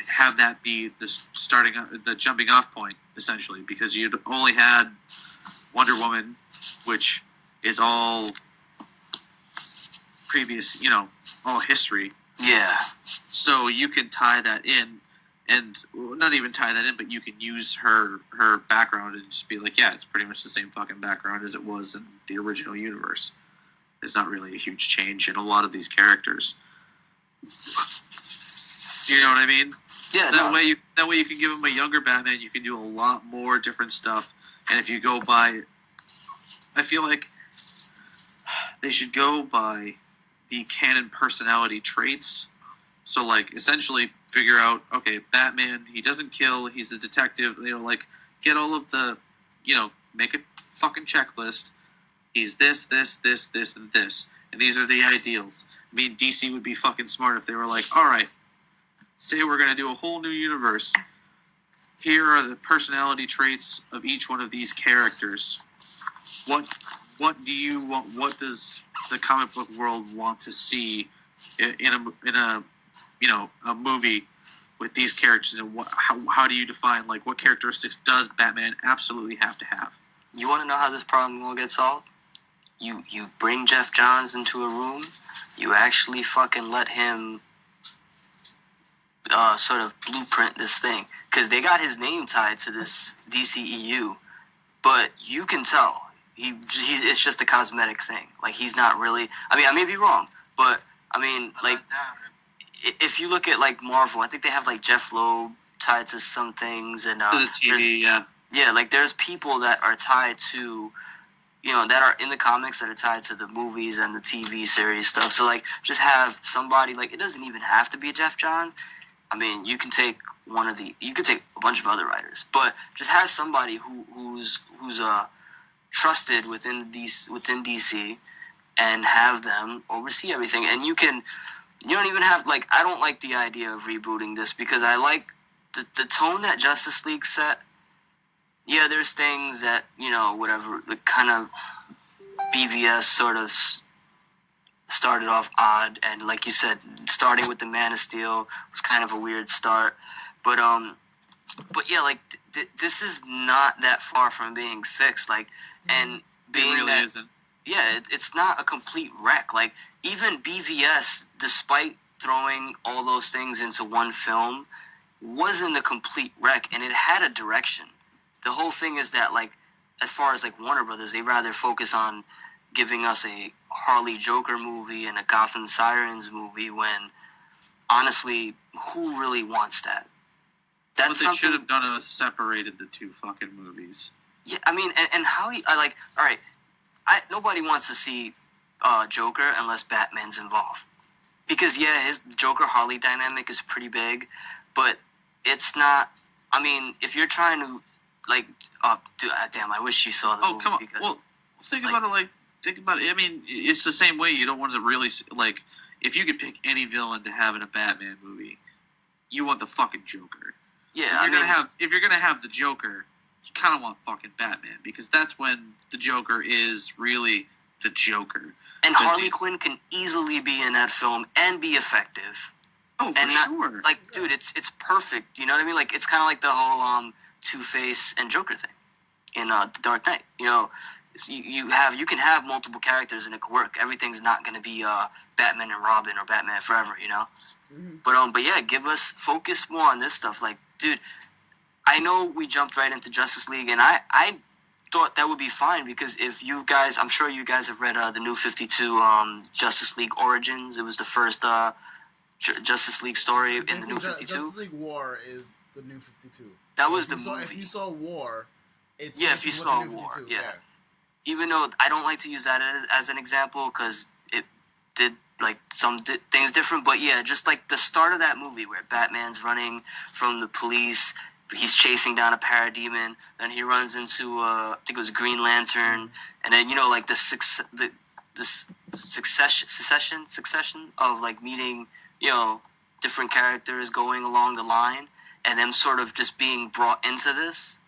have that be the jumping off point, essentially, because you'd only had Wonder Woman, which is all previous, all history. Yeah. So you can tie that in, and not even tie that in, but you can use her background and just be like, yeah, it's pretty much the same fucking background as it was in the original universe. There's not really a huge change in a lot of these characters. You know what I mean? Yeah. That way you can give him a younger Batman. You can do a lot more different stuff. And if you go by, I feel like they should go by the canon personality traits. So, like, essentially figure out, okay, Batman, he doesn't kill, he's a detective, get all of the, make a fucking checklist. He's this, this, this, this, and this. And these are the ideals. I mean, DC would be fucking smart if they were like, all right, say we're going to do a whole new universe. Here are the personality traits of each one of these characters. What do you want? What does the comic book world want to see in a movie with these characters? And how do you define, like, what characteristics does Batman absolutely have to have? You want to know how this problem will get solved? You bring Jeff Johns into a room. You actually fucking let him sort of blueprint this thing, because they got his name tied to this DCEU, but you can tell it's just a cosmetic thing. Like, he's not really. I mean, I may be wrong, but I mean, like, if you look at, like, Marvel, I think they have, like, Jeff Loeb tied to some things, and the TV, yeah, like, there's people that are tied to that are in the comics that are tied to the movies and the TV series stuff. So like, just have somebody like, it doesn't even have to be Jeff Johns. I mean, you could take a bunch of other writers, but just have somebody who's trusted within DC, and have them oversee everything. And you don't even have, like, I don't like the idea of rebooting this, because I like the tone that Justice League set. Yeah, there's things that, whatever, the kind of BVS sort of started off odd, and like you said, starting with the Man of Steel was kind of a weird start. But yeah, like, this is not that far from being fixed, like, and being It really that, isn't. yeah, it's not a complete wreck. Like, even BVS, despite throwing all those things into one film, wasn't a complete wreck, and it had a direction. The whole thing is that, like, as far as, like, Warner Brothers, they rather focus on giving us a Harley Joker movie and a Gotham Sirens movie, when, honestly, who really wants that? What they should have done is separated the two fucking movies. Yeah, I mean, and how I like, all right, nobody wants to see Joker unless Batman's involved. Because, yeah, his Joker-Harley dynamic is pretty big, but it's not, I mean, if you're trying to, like, damn, I wish you saw the movie. Oh, come on. Because, well, think about it, I mean, it's the same way. You don't want to really, like, if you could pick any villain to have in a Batman movie, you want the fucking Joker. yeah, If you're gonna have the Joker, you kind of want fucking Batman, because that's when the Joker is really the Joker. and Harley Quinn can easily be in that film and be effective. Oh, for sure. Like, dude, it's perfect. You know what I mean? Like, it's kind of like the whole Two-Face and Joker thing in The Dark Knight. You can have multiple characters and it could work. Everything's not going to be Batman and Robin or Batman Forever, Mm-hmm. But yeah, focus more on this stuff. Like, dude, I know we jumped right into Justice League, and I thought that would be fine, because if you guys, I'm sure you guys have read the New 52 Justice League Origins. It was the first Justice League story in the New 52. Justice League War is the New 52. That was the movie. If you saw War, it's if you saw War, yeah. Even though I don't like to use that as an example, because it did like some things different, but yeah, just like the start of that movie where Batman's running from the police, he's chasing down a parademon, then he runs into I think it was Green Lantern, and then like the succession of like meeting different characters going along the line, and them sort of just being brought into this.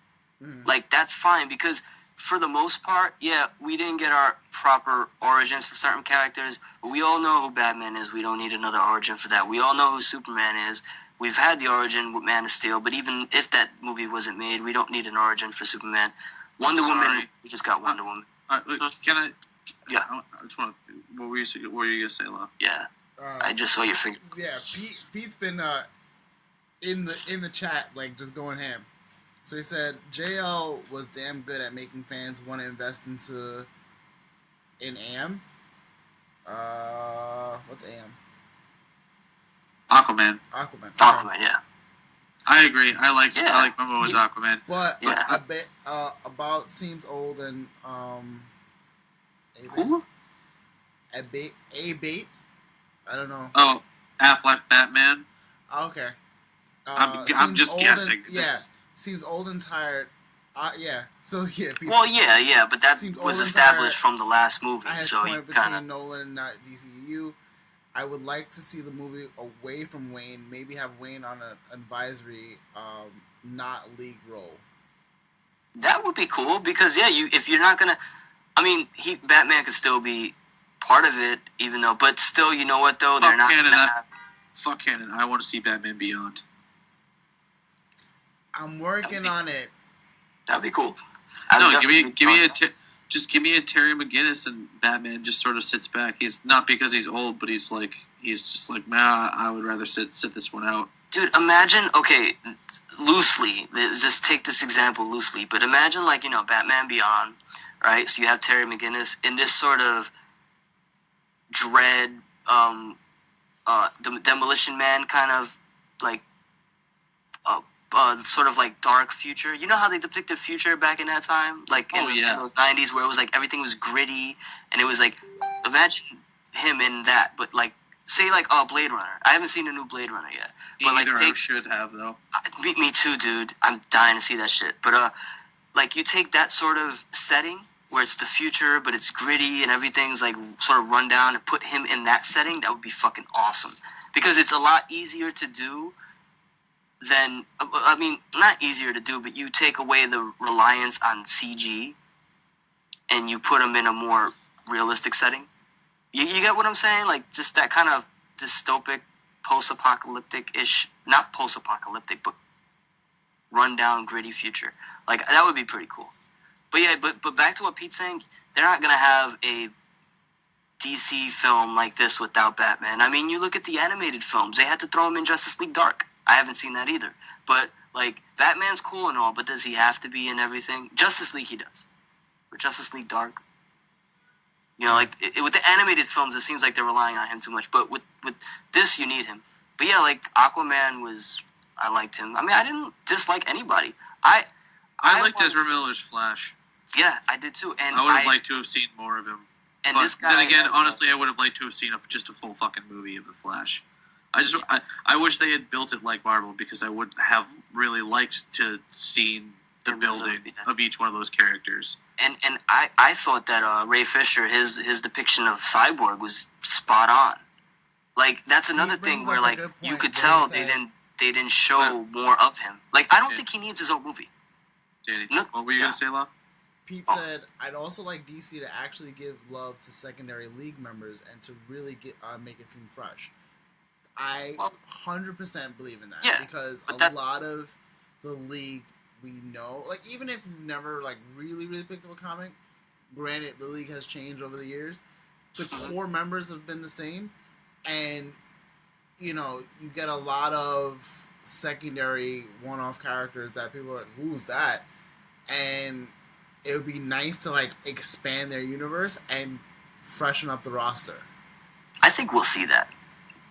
Like, that's fine, because for the most part, yeah, we didn't get our proper origins for certain characters, but we all know who Batman is. We don't need another origin for that. We all know who Superman is. We've had the origin with Man of Steel, but even if that movie wasn't made, we don't need an origin for Superman. Wonder Woman, we just got Wonder Woman. Can I? Yeah. I just want to. What were you gonna say, Lo? Yeah. I just saw your finger. Yeah, Pete's been in the chat, like, just going ham. So he said JL was damn good at making fans want to invest in AM. What's AM? Aquaman, yeah. I agree. I like Momo as Aquaman. But Yeah. about seems old and Who? A bait. I don't know. Oh, Affleck Batman. Okay. I'm just guessing. Seems old and tired. Yeah. So yeah. Well, yeah, but that Seems was old and established tired. from the last movie, I had so a you point between kind of. Nolan and not DCEU. I would like to see the movie away from Wayne. Maybe have Wayne on an advisory, not league role. That would be cool, because if you're not gonna, I mean, Batman could still be part of it, even though, but still, you know what though, they're not gonna have. Fuck Canon. I want to see Batman Beyond. I'm working on it. That'd be cool. Just give me a Terry McGinnis, and Batman just sort of sits back. He's not because he's old, but he's just like, man, I would rather sit this one out. Dude, imagine, okay, loosely, just take this example loosely, but imagine, like, Batman Beyond, right? So you have Terry McGinnis in this sort of dread, Demolition Man kind of, like, sort of like dark future. You know how they depicted future back in that time, like in those 90s, where it was like everything was gritty, and it was like, imagine him in that, but like say like Blade Runner. I haven't seen a new Blade Runner yet, but like I should have though. Me too, dude. I'm dying to see that shit. But like you take that sort of setting where it's the future, but it's gritty and everything's like sort of run down, and put him in that setting, that would be fucking awesome. Because it's a lot easier to do than, I mean, not easier to do, but you take away the reliance on CG and you put him in a more realistic setting. You get what I'm saying? Like, just that kind of dystopic, post-apocalyptic-ish, not post-apocalyptic, but run-down, gritty future. Like, that would be pretty cool. But yeah, but back to what Pete's saying, they're not going to have a DC film like this without Batman. I mean, you look at the animated films. They had to throw him in Justice League Dark. I haven't seen that either. But, like, Batman's cool and all, but does he have to be in everything? Justice League, he does. But Justice League Dark, you know, like, with the animated films, it seems like they're relying on him too much. But with this, you need him. But yeah, like, Aquaman I liked him. I mean, I didn't dislike anybody. I liked Ezra Miller's Flash. Yeah, I did too. And I would have liked to have seen more of him. And but this guy, then again, honestly, I would have liked to have seen just a full fucking movie of the Flash. I wish they had built it like Marvel, because I would have really liked to see the building of each one of those characters. And I thought that Ray Fisher, his depiction of Cyborg was spot on. Like, that's another thing where, like, you could tell they didn't show more of him. Like, I don't think he needs his own movie. Danny, what were you gonna say, Law? Pete said, "I'd also like DC to actually give love to secondary league members and to really make it seem fresh." I 100% believe in that, because a lot of the league we know, like, even if you've never like really picked up a comic, granted the league has changed over the years, the core members have been the same, and you know, you get a lot of secondary one-off characters that people are like, who's that? And it would be nice to like expand their universe and freshen up the roster. I think we'll see that.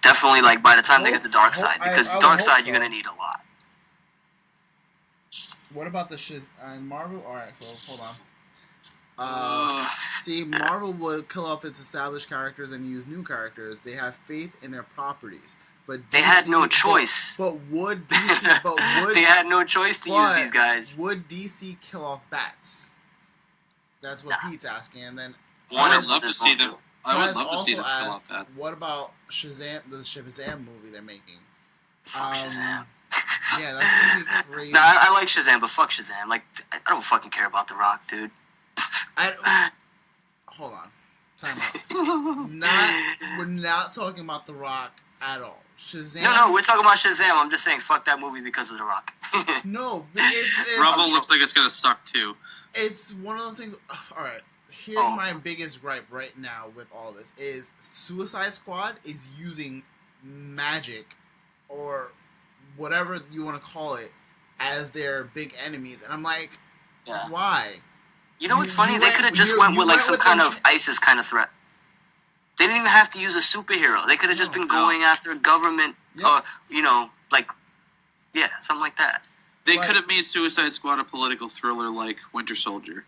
Definitely, like, by the time they get to Dark Side, because Dark Side you're gonna need a lot. What about the Marvel? All right, so hold on. See, Marvel would kill off its established characters and use new characters. They have faith in their properties, but DC, they had no choice. But would DC? They had no choice to use these guys. Would DC kill off Bats? That's what Pete's asking, and then I would love to see them. I would love to see them kill off that. What about Shazam? The Shazam movie they're making. Fuck Shazam. Yeah, that's gonna be crazy. No, I like Shazam, but fuck Shazam. Like, I don't fucking care about The Rock, dude. Hold on. Time out. We're not talking about The Rock at all. Shazam. No, we're talking about Shazam. I'm just saying, fuck that movie because of The Rock. No, it's Rumble looks like it's gonna suck too. It's one of those things. All right. Here's my biggest gripe right now with all this is Suicide Squad is using magic or whatever you want to call it as their big enemies, and I'm like, why? You know what's funny? They could have just went with like some kind of ISIS kind of threat. They didn't even have to use a superhero. They could have just been going after a government, you know, like, something like that. They could have made Suicide Squad a political thriller like Winter Soldier.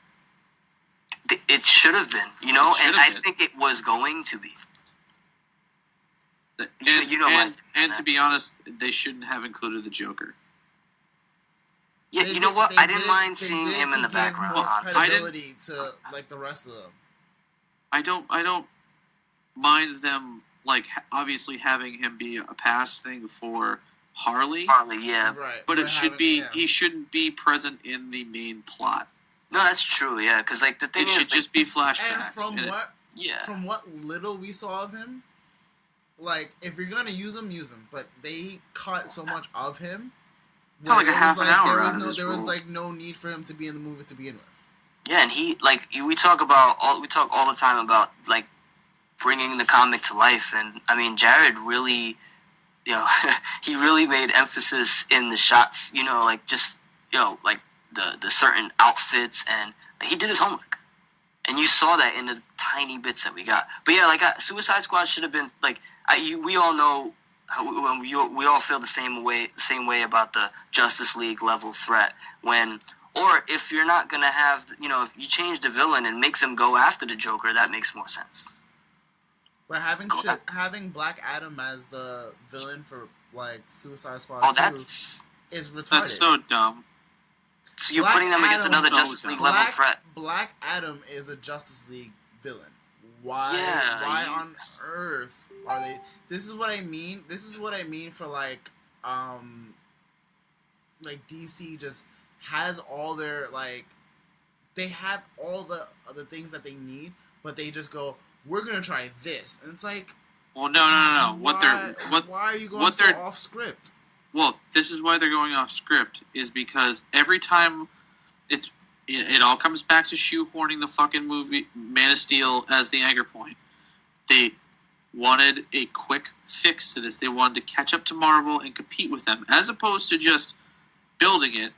It should have been, you know, and I think it was going to be. And to be honest, they shouldn't have included the Joker. Yeah, you know what? I didn't mind seeing him in the background. Credibility to like the rest of them. I don't mind them, like, obviously having him be a past thing for Harley. Yeah. Right. But it should be he shouldn't be present in the main plot. No, that's true. Yeah, because like the thing it should just be flashbacks. And from what little we saw of him, like, if you're gonna use him, use him. But they cut so much of him. Like a half an hour. There was like no need for him to be in the movie to begin with. Yeah, and we talk all the time about like bringing the comic to life, and I mean Jared really, you know, he really made emphasis in the shots. You know, like just like the certain outfits, and he did his homework, and you saw that in the tiny bits that we got. But yeah, like Suicide Squad should have been like we all know we all feel the same way about the Justice League level threat or if you're not gonna have, if you change the villain and make them go after the Joker, that makes more sense. But having Black Adam as the villain for like Suicide Squad 2 is retarded. That's so dumb. So you're putting them against another Justice League level threat. Black Adam is a Justice League villain. Why on earth are they? This is what I mean. This is what I mean for like DC just has all their they have all the things that they need, but they just go, we're gonna try this, and it's like, well, no. Why are you going so off script? Well, this is why they're going off script, is because every time it all comes back to shoehorning the fucking movie Man of Steel as the anchor point. They wanted a quick fix to this. They wanted to catch up to Marvel and compete with them, as opposed to just building it.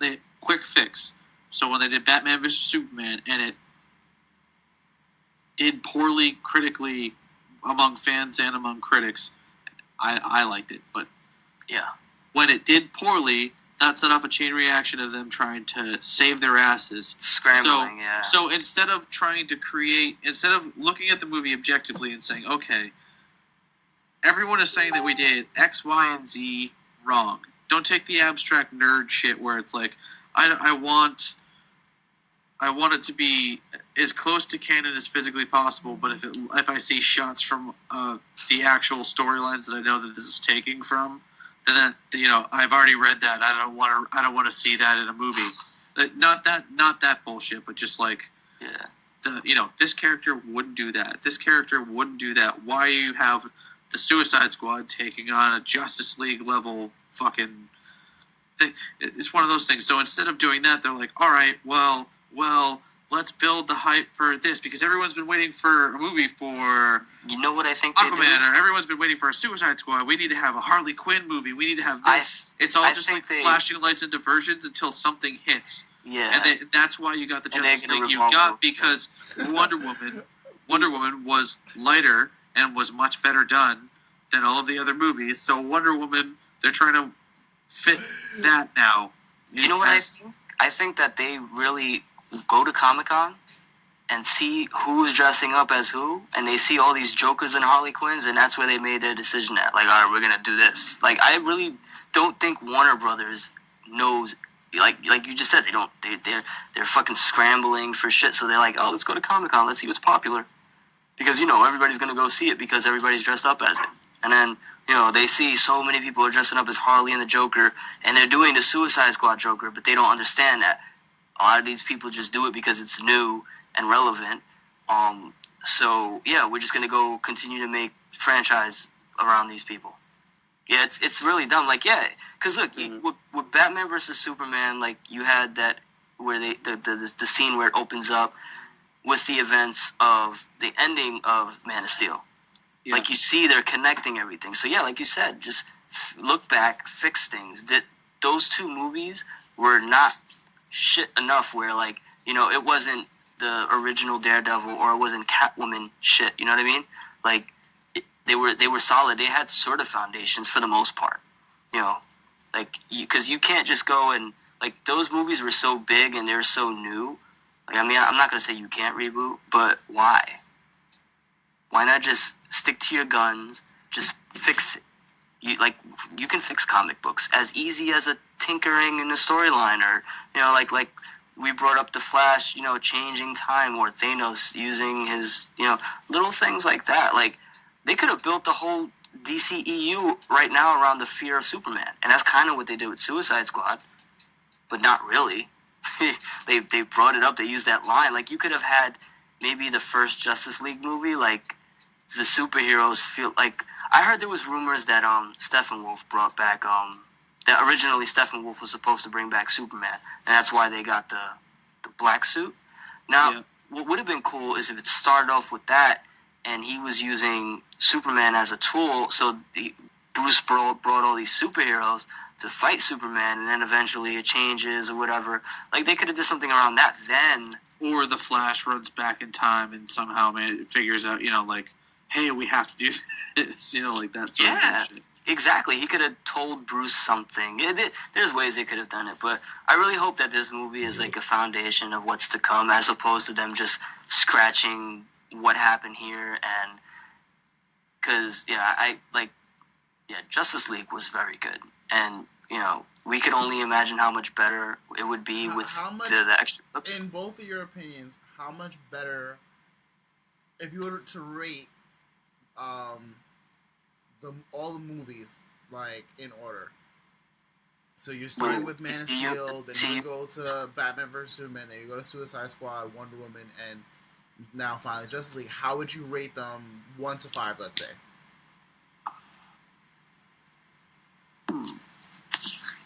The quick fix. So when they did Batman vs Superman and it did poorly critically among fans and among critics, I liked it, but yeah, when it did poorly, that set up a chain reaction of them trying to save their asses, scrambling. So instead of looking at the movie objectively and saying, okay, everyone is saying that we did X, Y, and Z wrong. Don't take the abstract nerd shit where it's like, I want it to be as close to canon as physically possible, but if I see shots from the actual storylines that I know that this is taking from, then I've already read that. I don't want to see that in a movie. Not that bullshit, but just like, this character wouldn't do that. This character wouldn't do that. Why you have the Suicide Squad taking on a Justice League level fucking thing? It's one of those things. So instead of doing that, they're like, all right, well, let's build the hype for this, because everyone's been waiting for a movie for what I think Aquaman, or everyone's been waiting for a Suicide Squad. We need to have a Harley Quinn movie. We need to have this. It's all just like flashing lights and diversions until something hits. Yeah, and that's why you got the Justice League you got, because Wonder Woman was lighter and was much better done than all of the other movies. So Wonder Woman, they're trying to fit that now. You know what I think? I think that they really go to Comic-Con and see who's dressing up as who, and they see all these Jokers and Harley Quinns, and that's where they made their decision at. Like, all right, we're gonna do this. Like, I really don't think Warner Brothers knows. Like you just said, they don't. They're fucking scrambling for shit. So they're like, oh, let's go to Comic-Con. Let's see what's popular, because everybody's gonna go see it because everybody's dressed up as it. And then they see so many people are dressing up as Harley and the Joker, and they're doing the Suicide Squad Joker, but they don't understand that a lot of these people just do it because it's new and relevant. So yeah, we're just gonna go continue to make franchise around these people. Yeah, it's really dumb. Like, yeah, because look, with Batman versus Superman, like, you had that where the scene where it opens up with the events of the ending of Man of Steel. Yeah. Like, you see they're connecting everything. So yeah, like you said, just look back, fix things. Those two movies were not shit enough where, like, it wasn't the original Daredevil or it wasn't Catwoman shit. You know what I mean? Like, they were solid. They had sort of foundations for the most part. Like, because you can't just go and, like, those movies were so big and they're so new. Like, I mean, I'm not gonna say you can't reboot, but why? Why not just stick to your guns? Just fix it. You can fix comic books as easy as a tinkering in the storyline, or like we brought up the Flash, changing time, or Thanos using his, little things like that. Like, they could have built the whole DCEU right now around the fear of Superman, and that's kind of what they did with Suicide Squad, but not really. they brought it up. They used that line. Like, you could have had maybe the first Justice League movie, like, the superheroes feel like. I heard there was rumors that Steppenwolf brought back that originally Steppenwolf was supposed to bring back Superman, and that's why they got the black suit. Now, What would have been cool is if it started off with that, and he was using Superman as a tool. So Bruce brought all these superheroes to fight Superman, and then eventually it changes or whatever. Like, they could have did something around that then. Or the Flash runs back in time and somehow figures out, like, hey, we have to do this, like that sort of shit. Exactly. He could have told Bruce something. There's ways they could have done it, but I really hope that this movie is like a foundation of what's to come, as opposed to them just scratching what happened here. And because Justice League was very good, and we could only imagine how much better it would be with the extra clips. In both of your opinions, how much better, if you were to rate all the movies like in order? So you start with Man of Steel, then you go to Batman vs Superman, then you go to Suicide Squad, Wonder Woman, and now finally Justice League. How would you rate them 1 to 5, let's say?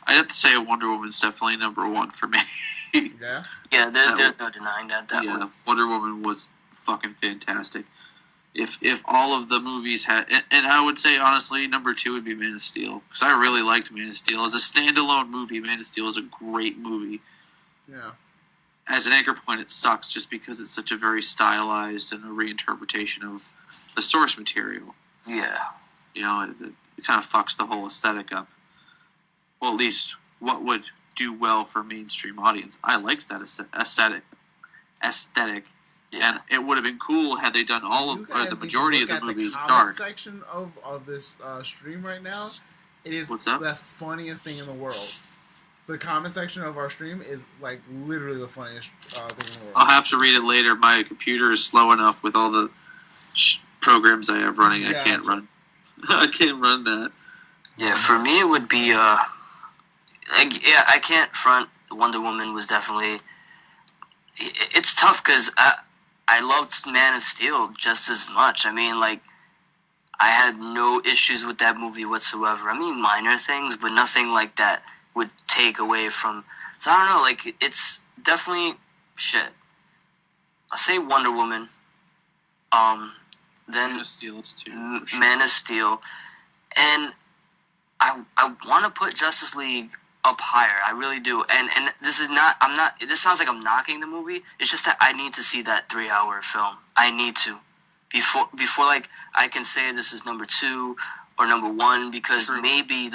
I'd have to say Wonder Woman's definitely number 1 for me. Yeah? Yeah, there's no denying that. Wonder Woman was fucking fantastic. If all of the movies had... And I would say, honestly, number 2 would be Man of Steel. Because I really liked Man of Steel. As a standalone movie, Man of Steel is a great movie. Yeah. As an anchor point, it sucks just because it's such a very stylized and a reinterpretation of the source material. Yeah. It kind of fucks the whole aesthetic up. Well, at least what would do well for a mainstream audience. I liked that aesthetic. Yeah. And it would have been cool had they done the majority of the movies dark. The section of this stream right now, it is What's up? The funniest thing in the world. The comment section of our stream is like literally the funniest thing in the world. I'll have to read it later. My computer is slow enough with all the programs I have running. I can't run. I can't run that. Yeah, for me it would be I can't front. Wonder Woman was definitely... It's tough because I loved Man of Steel just as much. I mean, I had no issues with that movie whatsoever. I mean, minor things, but nothing like that would take away from... So I don't know, it's definitely... Shit. I'll say Wonder Woman. Then Man of Steel is 2. Man of Steel. And I want to put Justice League up higher. I really do. And this is not... This sounds like I'm knocking the movie. It's just that I need to see that 3-hour film. I need to. Before I can say this is number 2 or number 1, because maybe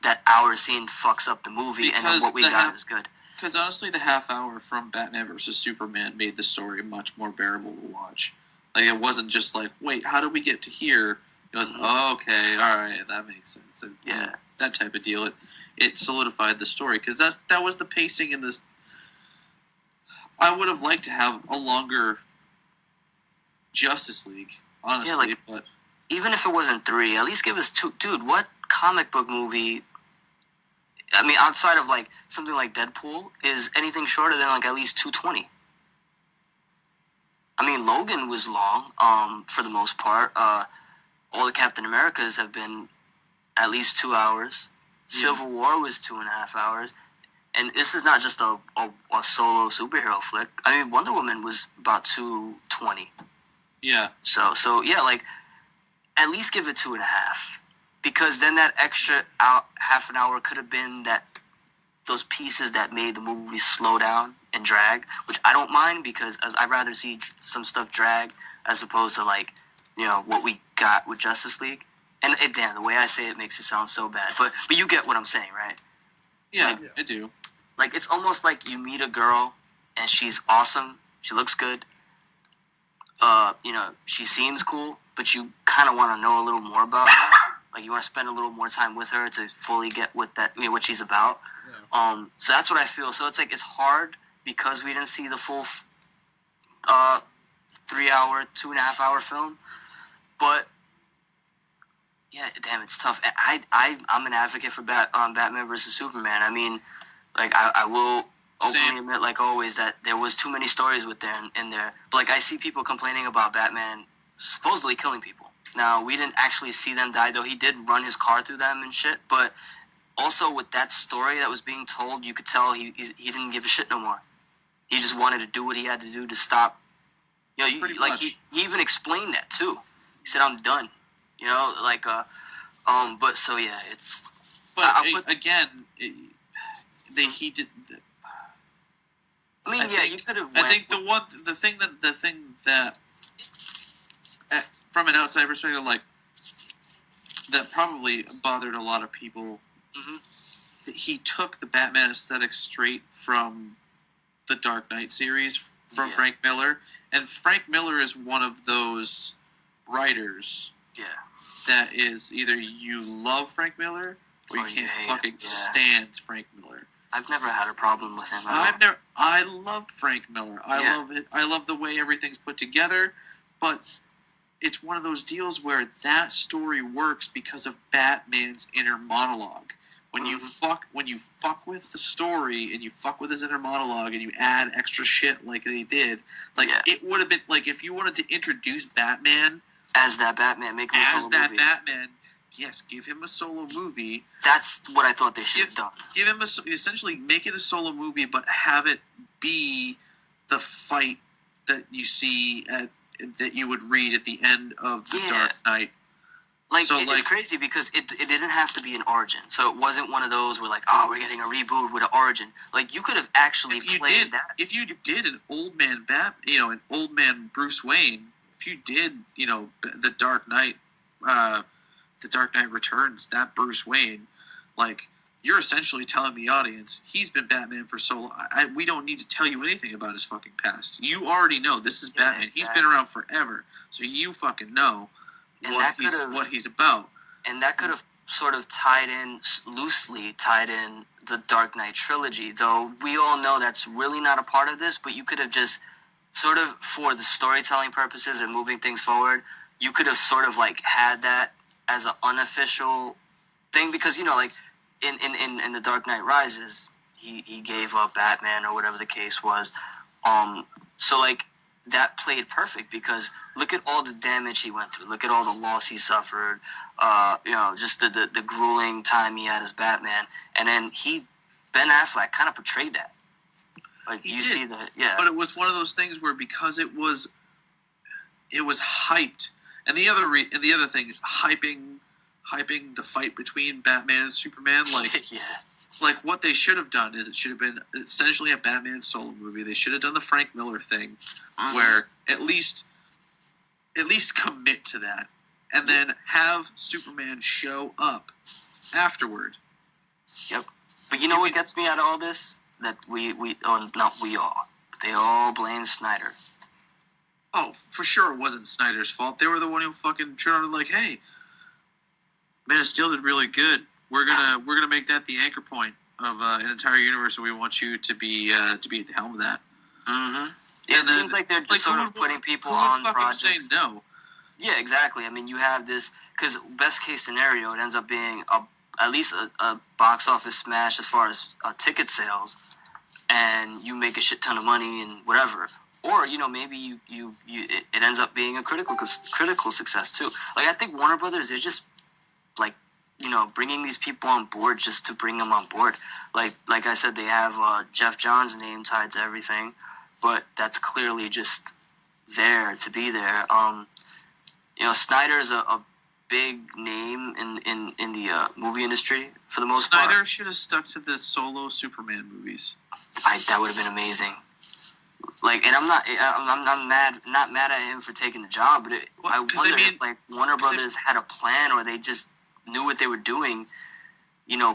that hour scene fucks up the movie, and then what we got is good. Because honestly, the half hour from Batman vs Superman made the story much more bearable to watch. It wasn't just wait, how do we get to here? It was, okay, all right, that makes sense. And, that type of deal. It solidified the story, because that was the pacing in this. I would have liked to have a longer Justice League, honestly. But even if it wasn't 3, at least give us 2. Dude, what comic book movie? I mean, outside of something like Deadpool, is anything shorter than at least 220? I mean, Logan was long, for the most part. All the Captain Americas have been at least 2 hours. Civil War was 2.5 hours. And this is not just a solo superhero flick. I mean, Wonder Woman was about 220. Yeah. So yeah, at least give it 2.5. Because then that extra half an hour could have been those pieces that made the movie slow down and drag, which I don't mind, because I'd rather see some stuff drag as opposed to what we got with Justice League. And damn, the way I say it makes it sound so bad, but you get what I'm saying, right? Yeah, I do. It's almost like you meet a girl and she's awesome, she looks good, she seems cool, but you kind of want to know a little more about her. You want to spend a little more time with her to fully get what she's about. Yeah. So that's what I feel. So it's it's hard because we didn't see the full 3-hour, 2.5-hour film. But yeah, damn, it's tough. I'm an advocate for Batman versus Superman. I mean, I will openly admit, always, that there was too many stories in there. But I see people complaining about Batman supposedly killing people. Now, we didn't actually see them die, though he did run his car through them and shit. But also with that story that was being told, you could tell he didn't give a shit no more. He just wanted to do what he had to do to stop. He even explained that too. He said, "I'm done." But so yeah, it's. But he did. I mean, you could have. I think the thing that from an outside perspective, like, that probably bothered a lot of people. Mm-hmm. He took the Batman aesthetic straight from the Dark Knight series from Frank Miller, and Frank Miller is one of those writers that is either you love Frank Miller or you can't fucking stand Frank Miller. I've never had a problem with him. I love Frank Miller. I love it. I love the way everything's put together, but it's one of those deals where that story works because of Batman's inner monologue. When you fuck with the story and you fuck with his inner monologue and you add extra shit like they did, like it would have been like if you wanted to introduce Batman as that Batman, make him a solo movie. Batman. Yes, give him a solo movie. That's what I thought they should have done. Give him essentially make it a solo movie, but have it be the fight that you see that you would read at the end of the Dark Knight. It's crazy because it didn't have to be an origin. So it wasn't one of those where, like, oh, we're getting a reboot with an origin. Like, you could have actually played that. If you did an old man an old man Bruce Wayne, if you did, the Dark Knight, the Dark Knight Returns, that Bruce Wayne, like, you're essentially telling the audience, he's been Batman for so long. We don't need to tell you anything about his fucking past. You already know this is Batman. Exactly. He's been around forever. So you fucking know what he's about. And that could have sort of loosely tied in the Dark Knight trilogy, though we all know that's really not a part of this, but you could have just sort of, for the storytelling purposes and moving things forward, you could have sort of like had that as an unofficial thing, because, like, in The Dark Knight Rises, he gave up Batman or whatever the case was. So, like, that played perfect because look at all the damage he went through. Look at all the loss he suffered. Just the grueling time he had as Batman. And then Ben Affleck kind of portrayed that. Like, see that, But it was one of those things where because it was hyped, and the other thing is hyping the fight between Batman and Superman. Like, like what they should have done is it should have been essentially a Batman solo movie. They should have done the Frank Miller thing, where at least commit to that, and then have Superman show up afterward. Yep. But you know what gets me out of all this? That they all blame Snyder. Oh, for sure it wasn't Snyder's fault. They were the one who fucking tried, like, hey, Man of Steel did really good. We're gonna make that the anchor point of an entire universe, and we want you to be at the helm of that. Mm-hmm. Yeah, it seems like they're just sort of putting people on projects. Say no? Yeah, exactly. I mean, you have this because best case scenario, it ends up being at least a box office smash as far as ticket sales, and you make a shit ton of money and whatever. Or, maybe it ends up being a critical success too. Like, I think Warner Brothers is just like, bringing these people on board just to bring them on board. Like I said, they have Jeff Johns' name tied to everything, but that's clearly just there to be there. Snyder's a big name in the movie industry for the most part. Snyder should have stuck to the solo Superman movies. That would have been amazing. Like, and I'm not mad at him for taking the job, but I wonder if, like, Warner Brothers had a plan or they just knew what they were doing.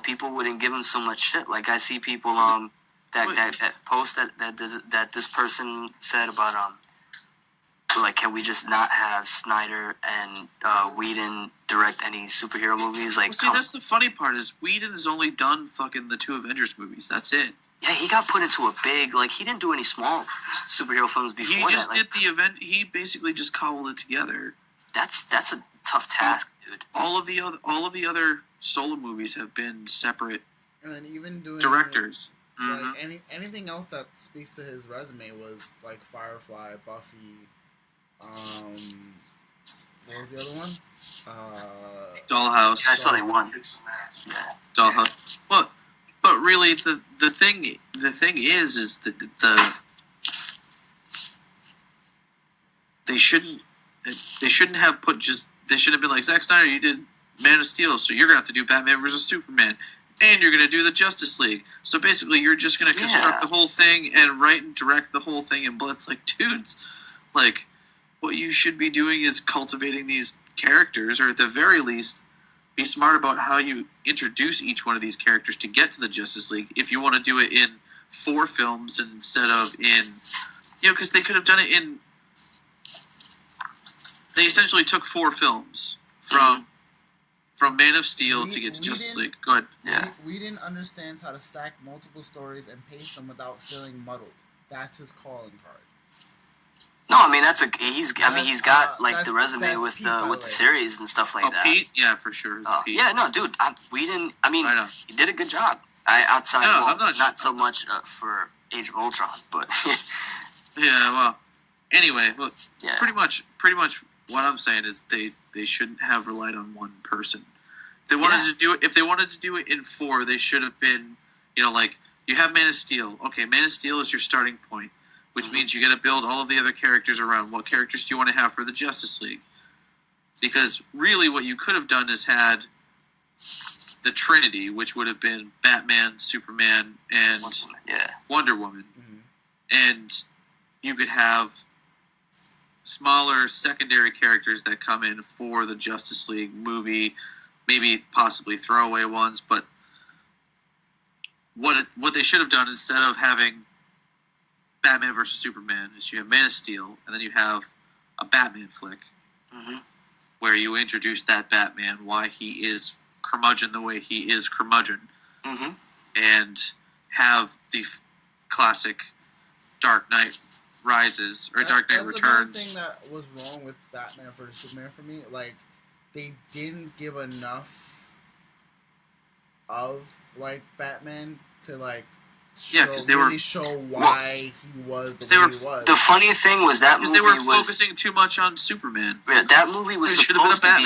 People wouldn't give him so much shit. Like, I see people that post that this person said about like, can we just not have Snyder and Whedon direct any superhero movies? Like, that's the funny part is Whedon has only done fucking the 2 Avengers movies. That's it. Yeah, he got put into a big, like, he didn't do any small superhero films before that. He just did the event. He basically just cobbled it together. That's a tough task, dude. All of the other solo movies have been separate. And then even doing directors. Like anything else that speaks to his resume was like Firefly, Buffy. What was the other one? Dollhouse. Yeah, I saw they won. Yeah. Dollhouse. But really, the thing is that they shouldn't have put they should have been like, Zack Snyder, you did Man of Steel, so you're gonna have to do Batman vs Superman, and you're gonna do the Justice League. So basically, you're just gonna construct the whole thing and write and direct the whole thing in Blitz. Like, dudes, like, what you should be doing is cultivating these characters, or at the very least, be smart about how you introduce each one of these characters to get to the Justice League. If you want to do it in 4 films instead of in, because they could have done it in. They essentially took 4 films from Man of Steel to get to Justice League. Go ahead. Yeah. Whedon understands how to stack multiple stories and pace them without feeling muddled. That's his calling card. No, I mean he's got like the resume that's with Pete, by with the the way. series and stuff like that. Pete? Yeah, for sure. It's Pete. Yeah, no, dude, Whedon. I mean, I know. he did a good job. Outside, No, well, I'm not so much for Age of Ultron, but Yeah, well, anyway, look, yeah. pretty much what I'm saying is they shouldn't have relied on one person. If they wanted to do it in 4, they should have been, like, you have Man of Steel. Okay, Man of Steel is your starting point, which means you got to build all of the other characters around. What characters do you want to have for the Justice League? Because really what you could have done is had the Trinity, which would have been Batman, Superman, and Wonder Woman. Mm-hmm. And you could have smaller secondary characters that come in for the Justice League movie, maybe possibly throwaway ones, but what they should have done instead of having Batman versus Superman is you have Man of Steel, and then you have a Batman flick where you introduce that Batman, why he is curmudgeon the way he is curmudgeon, and have the classic Dark Knight Rises or Dark Knight Returns. That's another thing that was wrong with Batman vs Superman for me. Like, they didn't give enough of like Batman to like show why he was the way he was. The funny thing was that because movie they were focusing too much on Superman. Yeah, that movie was supposed to be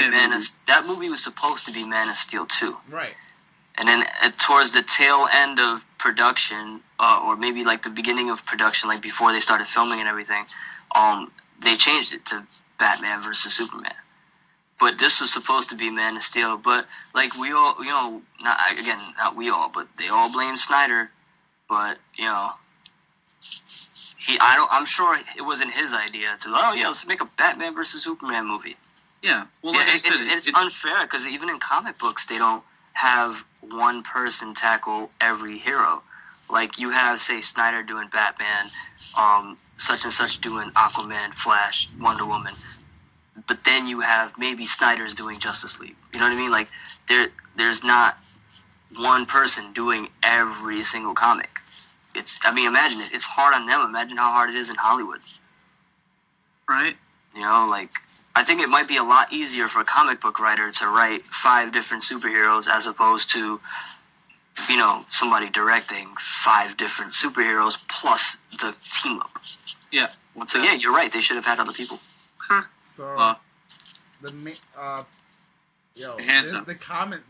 that movie was supposed to be Man of Steel 2. Right. And then towards the tail end of production, or maybe like the beginning of production, like before they started filming and everything, they changed it to Batman versus Superman. But this was supposed to be Man of Steel. But like we all, not we all, but they all blame Snyder. But I'm sure it wasn't his idea to. Let's make a Batman versus Superman movie. Yeah, well, like I said, it's unfair because even in comic books they don't have one person tackle every hero. Like you have, say, Snyder doing Batman, such and such doing Aquaman, Flash, Wonder Woman, but then you have maybe Snyder's doing Justice League. You know what I mean? Like there's not one person doing every single comic. Imagine it. It's hard on them. Imagine how hard it is in Hollywood. Right? I think it might be a lot easier for a comic book writer to write 5 different superheroes as opposed to, somebody directing 5 different superheroes plus the team up. Yeah. Yeah, you're right. They should have had other people. So hands the comment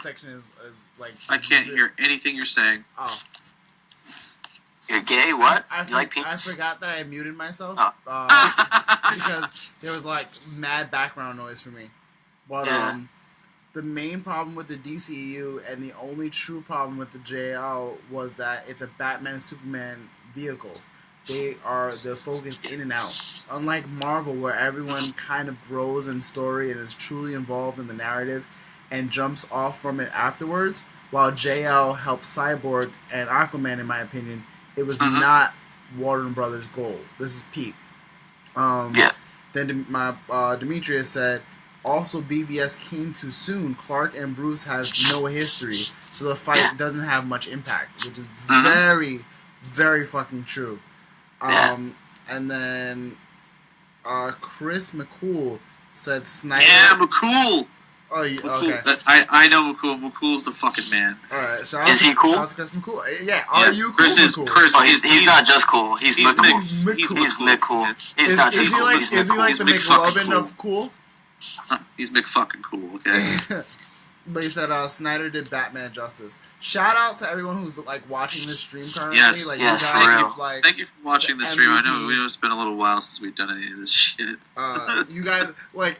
section is like I can't hear anything you're saying. Oh. You're gay? What? You like I penis? forgot that I muted myself Oh. because there was like mad background noise for me. But the main problem with the DCEU and the only true problem with the JL was that it's a Batman Superman vehicle. They're focused in and out. Unlike Marvel, where everyone kind of grows in story and is truly involved in the narrative and jumps off from it afterwards, while JL helped Cyborg and Aquaman, in my opinion, it was not Warner Brothers' goal. This is Pete. Then Demetrius said, also BVS came too soon. Clark and Bruce have no history, so the fight doesn't have much impact, which is very, very fucking true. And then Chris McCool said Snyder. Yeah, McCool. Oh, okay. I know McCool. McCool's the fucking man. All right. Is he cool? Shout out to Chris McCool. Yeah. Are you cool? Chris McCool? He's not just cool. He's McCool. He's McCool. He's not just cool. Is he like the McLovin of cool? He's McFucking cool. Okay. But he said Snyder did Batman justice. Shout out to everyone who's like watching this stream currently. Yes. Like, yes, you guys, for real. like, thank you for watching the stream. I know it's been a little while since we've done any of this shit. You guys, like,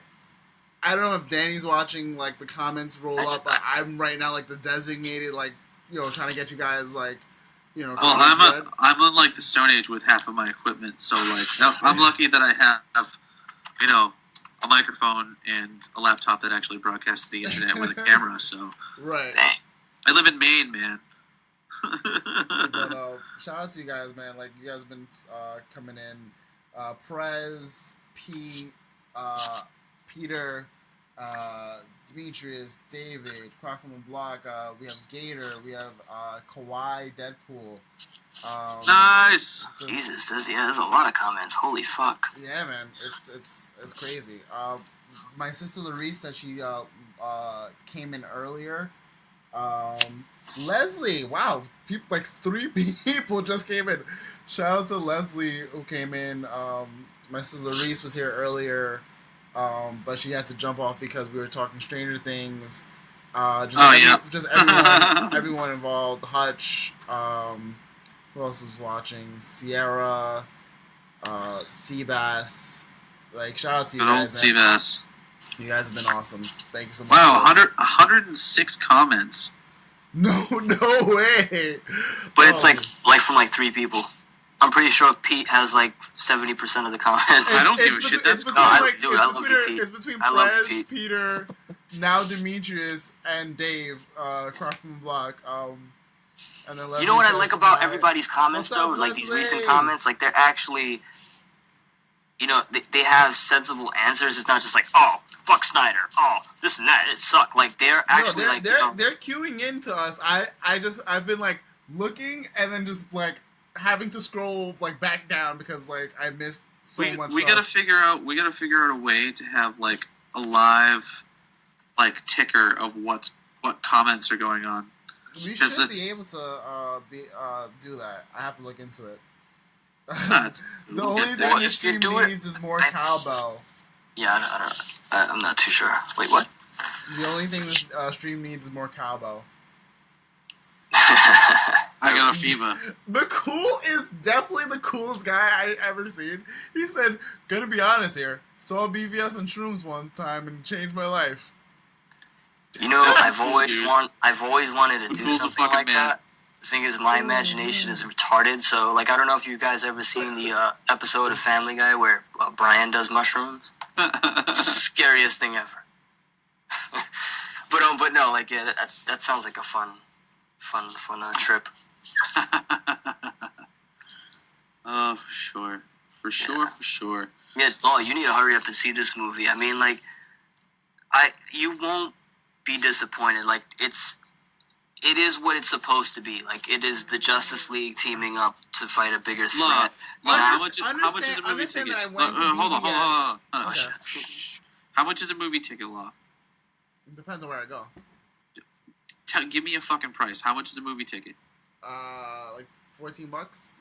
I don't know if Danny's watching, like, the comments roll up. I'm right now, like, the designated, like, trying to get you guys, like, Well, I'm on, like, the Stone Age with half of my equipment, so, like, I'm lucky that I have you know, a microphone and a laptop that actually broadcasts to the internet with a camera. So Right. I live in Maine, man. But shout out to you guys, man. Like, you guys have been coming in. Prez, Pete, Peter, Demetrius, David, Croc from the Block. We have Gator. We have Kawhi, Deadpool. Nice. Jesus, there's a lot of comments. Holy fuck. Yeah, man, it's crazy. My sister Larice said she came in earlier. Leslie, wow, people like 3 people just came in. Shout out to Leslie who came in. My sister Larice was here earlier, but she had to jump off because we were talking Stranger Things. Just everyone involved. Hutch. Who else was watching? Sierra, Seabass. Like, shout out to you guys, man. Seabass. You guys have been awesome. Thank you so much. Wow, 106 comments. No way. But it's like from like 3 people. I'm pretty sure Pete has like 70% of the comments. I don't give a shit. That's cool. I love you, Pete. It's between I love Prez, Pete. Peter, now Demetrius, and Dave, Croc from the Block. And then You know what I like about everybody's comments, though? Like, these recent comments, like, they're actually, you know, they have sensible answers. It's not just like, oh, fuck Snyder. Oh, this and that. It sucked. Like, they're actually, they're queuing into us. I've been, like, looking and then just, like, having to scroll, like, back down because, like, I missed so much we stuff. gotta figure out a way to have, like, a live, like, ticker of what comments are going on. We should be able to do that. I have to look into it. The only thing the stream needs is more cowbell. Yeah, I'm not too sure. Wait, what? The only thing this stream needs is more cowbell. I got a fever. McCool is definitely the coolest guy I ever seen. He said, "Gonna be honest here, saw BVS and shrooms one time and changed my life." You know, I've always wanted to do something like that. The thing is, my imagination is retarded. So, like, I don't know if you guys ever seen the episode of Family Guy where Brian does mushrooms. Scariest thing ever. But no, like, yeah, that sounds like a fun trip. Oh, for sure. Yeah, you need to hurry up and see this movie. I mean, like, you won't be disappointed. Like, it is what it's supposed to be. Like, it is the Justice League teaming up to fight a bigger threat. How much is a movie ticket? Hold on. Okay. How much is a movie ticket, Law? It depends on where I go. Give me a fucking price. How much is a movie ticket? Like $14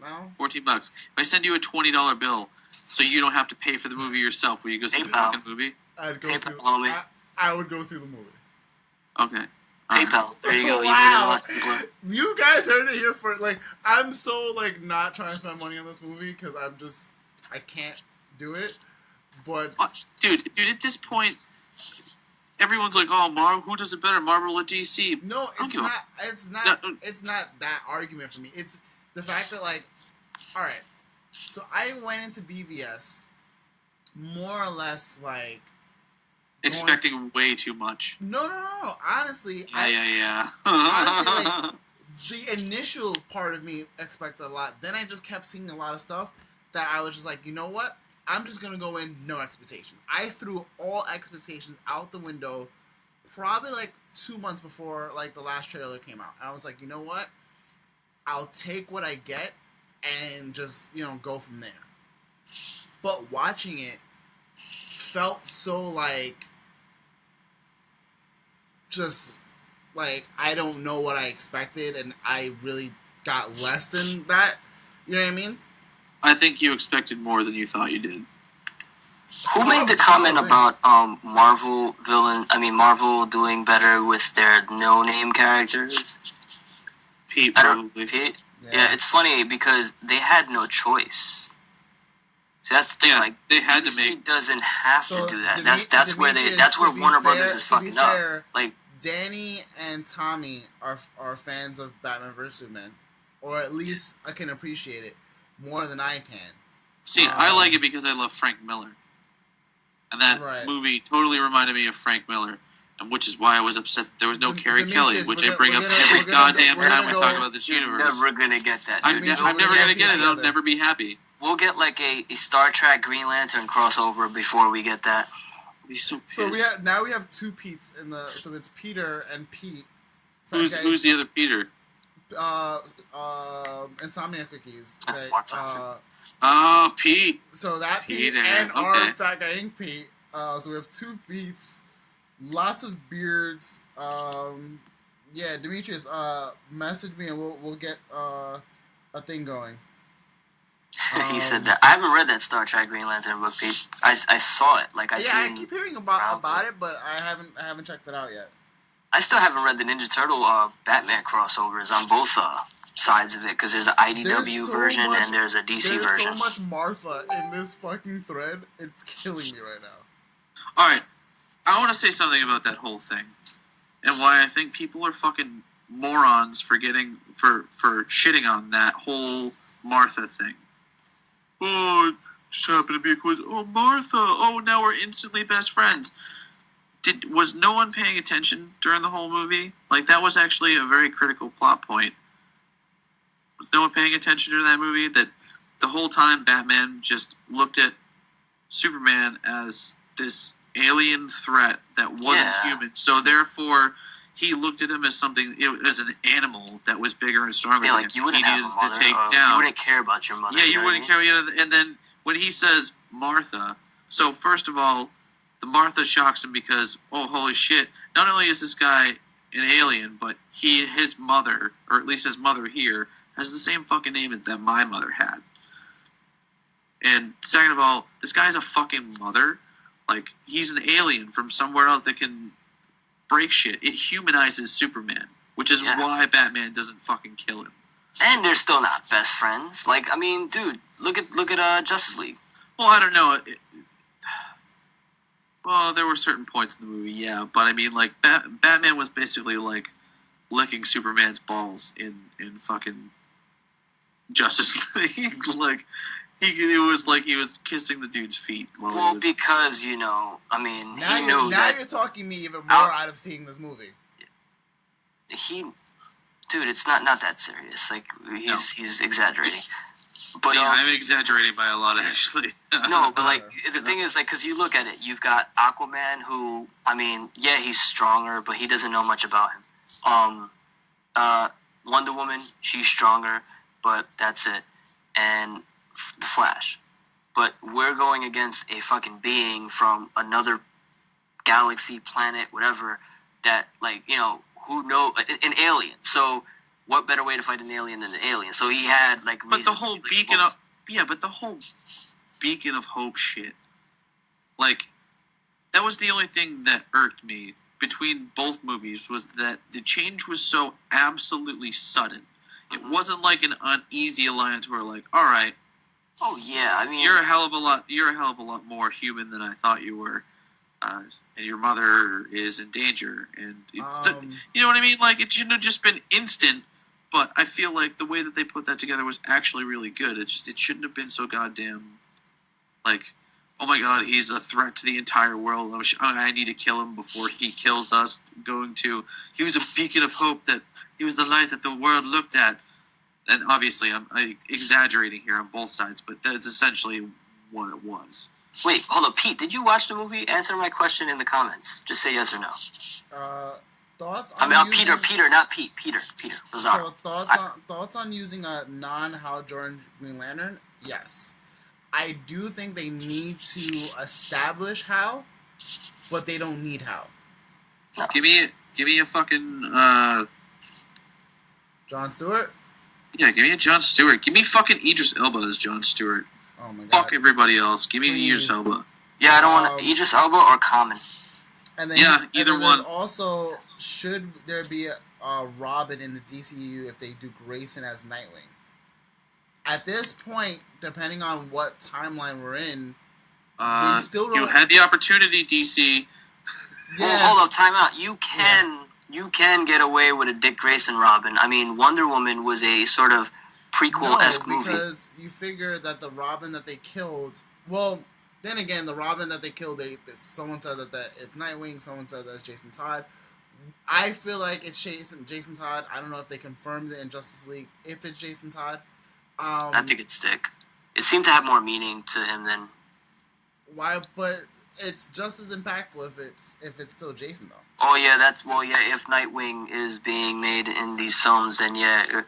now. $14. If I send you a $20 bill, so you don't have to pay for the movie yourself, will you go see the fucking movie? I would go see the movie. Okay. PayPal. There you go. Wow. You guys heard it here for I'm so not trying to spend money on this movie because I can't do it. But dude, at this point, everyone's like, "Oh, Marvel, who does it better, Marvel or DC?" No, it's not that argument for me. It's the fact that all right. So I went into BVS more or less expecting way too much. No. Honestly, yeah. Honestly, the initial part of me expected a lot. Then I just kept seeing a lot of stuff that I was just like, you know what? I'm just gonna go in no expectations. I threw all expectations out the window, probably 2 months before the last trailer came out. And I was like, you know what? I'll take what I get and just go from there. But watching it felt so I don't know what I expected, and I really got less than that. You know what I mean? I think you expected more than you thought you did. Who made the comment about Marvel doing better with their no-name characters? Pete, probably. Pete? Yeah, it's funny because they had no choice. See, that's the thing. They had DC to make. Doesn't have to do that. That's where Warner Brothers is fucking up. Danny and Tommy are fans of Batman vs Superman, or at least I can appreciate it more than I can. See, I like it because I love Frank Miller. and that Right. movie totally reminded me of Frank Miller, and which is why I was upset that there was no Carrie Kelly, which I bring up every goddamn time we talk about this universe. Never gonna get that. I'm never gonna get it. I'll never be happy. We'll get like a Star Trek Green Lantern crossover before we get that. I'll be so pissed. So we have two Petes in the. So it's Peter and Pete. Who's the other Peter? Insomnia Cookies. Pete. So that Pete Peter, and our okay. Fat Guy Inc. Pete. So we have two Petes, lots of beards. Yeah, Demetrius, message me and we'll get a thing going. He said that. I haven't read that Star Trek Green Lantern book, Pete. I saw it. Like I keep hearing about it, but I haven't checked it out yet. I still haven't read the Ninja Turtle Batman crossovers on both sides of it, because there's an IDW version and there's a DC version. There's so much Martha in this fucking thread. It's killing me right now. All right, I want to say something about that whole thing, and why I think people are fucking morons for shitting on that whole Martha thing. Oh, it just happened to be a coincidence. Oh, Martha. Oh, now we're instantly best friends. Was no one paying attention during the whole movie? Like, that was actually a very critical plot point. Was no one paying attention to that movie? That the whole time Batman just looked at Superman as this alien threat that wasn't human. So therefore, he looked at him as something, as an animal that was bigger and stronger than him. You wouldn't have a mother, to take down. You wouldn't care about your mother. Yeah, you wouldn't care. And then when he says Martha, so first of all, the Martha shocks him because, oh, holy shit, not only is this guy an alien, but his mother, or at least his mother here, has the same fucking name that my mother had. And second of all, this guy's a fucking mother. Like, he's an alien from somewhere else that can break shit. It humanizes Superman, which is why Batman doesn't fucking kill him. And they're still not best friends. Like, I mean, dude, look at Justice League. Well, I don't know. Well, there were certain points in the movie, yeah, but I mean, like, Batman was basically like licking Superman's balls in fucking Justice League. Like, it was like he was kissing the dude's feet. Because, I mean, now you're talking me even more out of seeing this movie. Dude, it's not that serious. Like, he's exaggerating. But yeah, I'm exaggerating by a lot, actually. No, but like the thing is, like, because you look at it, you've got Aquaman, who, I mean, yeah, he's stronger, but he doesn't know much about him. Wonder Woman, she's stronger, but that's it. And the Flash. But we're going against a fucking being from another galaxy, planet, whatever, that, like, who knows, an alien. So what better way to fight an alien than an alien? So he had, like, but the whole beacon of hope shit, like, that was the only thing that irked me between both movies, was that the change was so absolutely sudden. It wasn't like an uneasy alliance where, like, all right, oh yeah, I mean, you're a hell of a lot more human than I thought you were, and your mother is in danger, and you know what I mean? Like, it shouldn't have just been instant. But I feel like the way that they put that together was actually really good. It shouldn't have been so goddamn, like, oh my god, he's a threat to the entire world. I need to kill him before he kills us. He was a beacon of hope, that he was the light that the world looked at. And obviously, I'm exaggerating here on both sides, but that's essentially what it was. Wait, hold up, Pete, did you watch the movie? Answer my question in the comments. Just say yes or no. Thoughts on Peter, not Pete. Peter. So thoughts on using a non-Hal Jordan Green Lantern? Yes. I do think they need to establish Hal, but they don't need Hal. No. Give me a fucking Jon Stewart? Yeah, give me a Jon Stewart. Give me fucking Idris Elba as Jon Stewart. Oh my god. Fuck everybody else. Give me Idris Elba. Yeah, I don't want Idris Elba or Common. And then either one. Also, should there be a Robin in the DCU if they do Grayson as Nightwing? At this point, depending on what timeline we're in, we still don't. You had the opportunity, DC. Yeah. Well, hold up, time out. You can get away with a Dick Grayson Robin. I mean, Wonder Woman was a sort of prequel-esque movie. Because you figure that the Robin that they killed, well, Then again, the Robin that they killed, someone said that it's Nightwing. Someone said that it's Jason Todd. I feel like it's Jason Todd. I don't know if they confirmed it in Justice League. If it's Jason Todd, I think it'd stick. It seemed to have more meaning to him than. Why? But it's just as impactful if it's still Jason though. Oh yeah, if Nightwing is being made in these films, then yeah.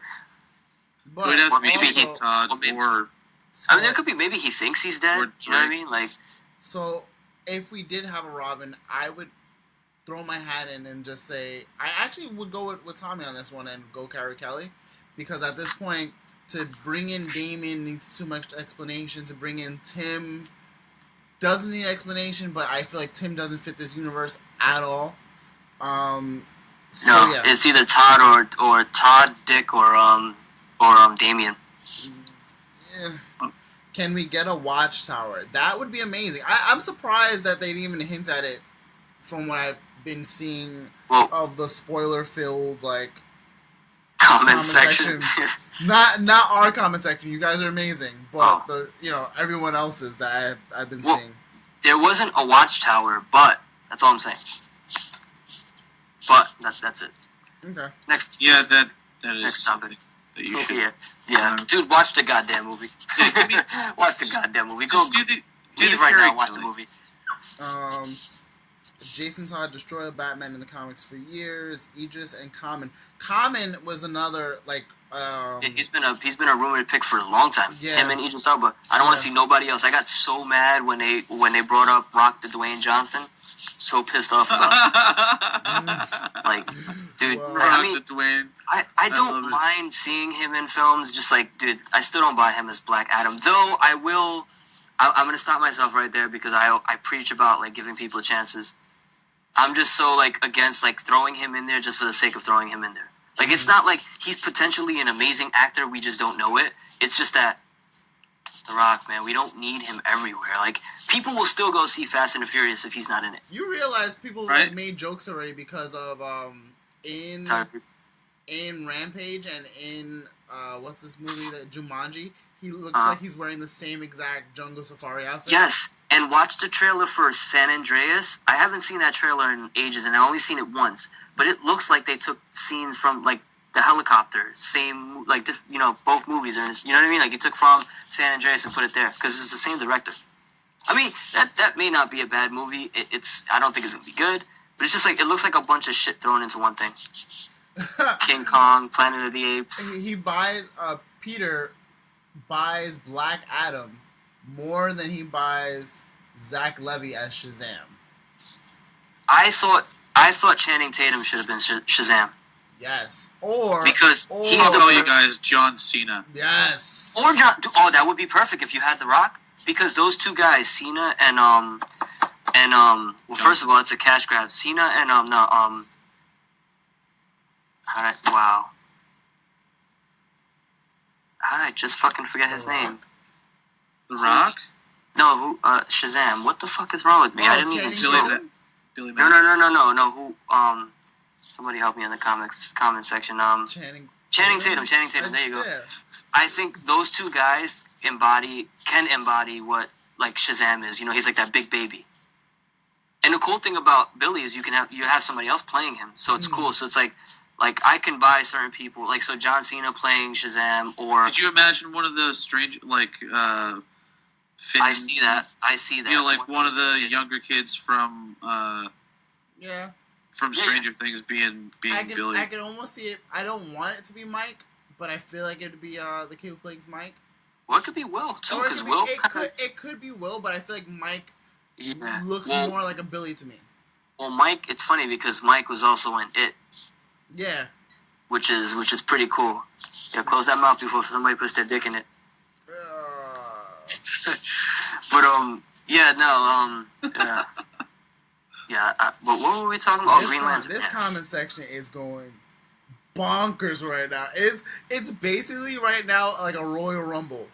But it would have to be maybe Jason Todd or. I mean, there could be maybe he thinks he's dead. You know what I mean? Like. So if we did have a Robin, I would throw my hat in and just say I actually would go with Tommy on this one and go Carrie Kelly, because at this point to bring in Damian needs too much explanation. To bring in Tim doesn't need explanation, but I feel like Tim doesn't fit this universe at all. No, it's either Todd or Todd, Dick, or Damian. Yeah. Can we get a Watchtower? That would be amazing. I'm surprised that they didn't even hint at it from what I've been seeing of the spoiler-filled comment section. Not our comment section. You guys are amazing, but everyone else's that I've been seeing. There wasn't a Watchtower, but that's all I'm saying. But that's it. Okay. Next. Yeah, that is next topic. That you should. Yeah. Dude, watch the goddamn movie. Watch the goddamn movie. Go leave right now. Watch the movie. Jason Todd destroyed Batman in the comics for years. Idris and Common. Common was another he's been a rumored pick for a long time. Yeah. Him and Idris Elba. I don't want to see nobody else. I got so mad when they brought up Rock the Dwayne Johnson. So pissed off about dude. Wow. I mean, Dwayne. I don't mind seeing him in films. Just dude, I still don't buy him as Black Adam. Though I will. I'm gonna stop myself right there because I preach about giving people chances. I'm just so against throwing him in there just for the sake of throwing him in there. It's not like he's potentially an amazing actor. We just don't know it. It's just that The Rock, man, we don't need him everywhere. People will still go see Fast and the Furious if he's not in it. You realize people made jokes already because of in Rampage and in what's this movie that Jumanji? He looks like he's wearing the same exact Jungle Safari outfit. Yes, and watch the trailer for San Andreas. I haven't seen that trailer in ages, and I've only seen it once. But it looks like they took scenes from the helicopter, same both movies. You know what I mean? He took from San Andreas and put it there because it's the same director. I mean, that may not be a bad movie. I don't think it's gonna be good, but it's just it looks like a bunch of shit thrown into one thing. King Kong, Planet of the Apes. He buys Peter buys Black Adam more than he buys Zach Levy as Shazam. I thought Channing Tatum should have been Shazam. Yes, because he's I'll tell you guys, John Cena. Yes, or John. Oh, that would be perfect if you had The Rock, because those two guys, Cena and well, first of all, it's a cash grab. Cena and How did I just fucking forget his name? The Rock? No, Shazam. What the fuck is wrong with me? I didn't even see it. Billy No. Who? Somebody help me in the comment section. Channing Tatum. There you go. Yeah. I think those two guys can embody what Shazam is. He's that big baby. And the cool thing about Billy is you have somebody else playing him, so it's cool. So it's I can buy certain people, so John Cena playing Shazam, or could you imagine one of the strange Finn, I see that. One of the younger kids from from Stranger Things being Billy. I can almost see it. I don't want it to be Mike, but I feel like it would be the kid who plays Mike. Well, it could be Will too, because Will. It could be Will, but I feel like Mike looks more like a Billy to me. Well, Mike, it's funny because Mike was also in It. Yeah. Which is pretty cool. Yeah, close that mouth before somebody puts their dick in it. But but what were we talking about? Green Lantern. This comment section is going bonkers right now. It's basically right now like a Royal Rumble.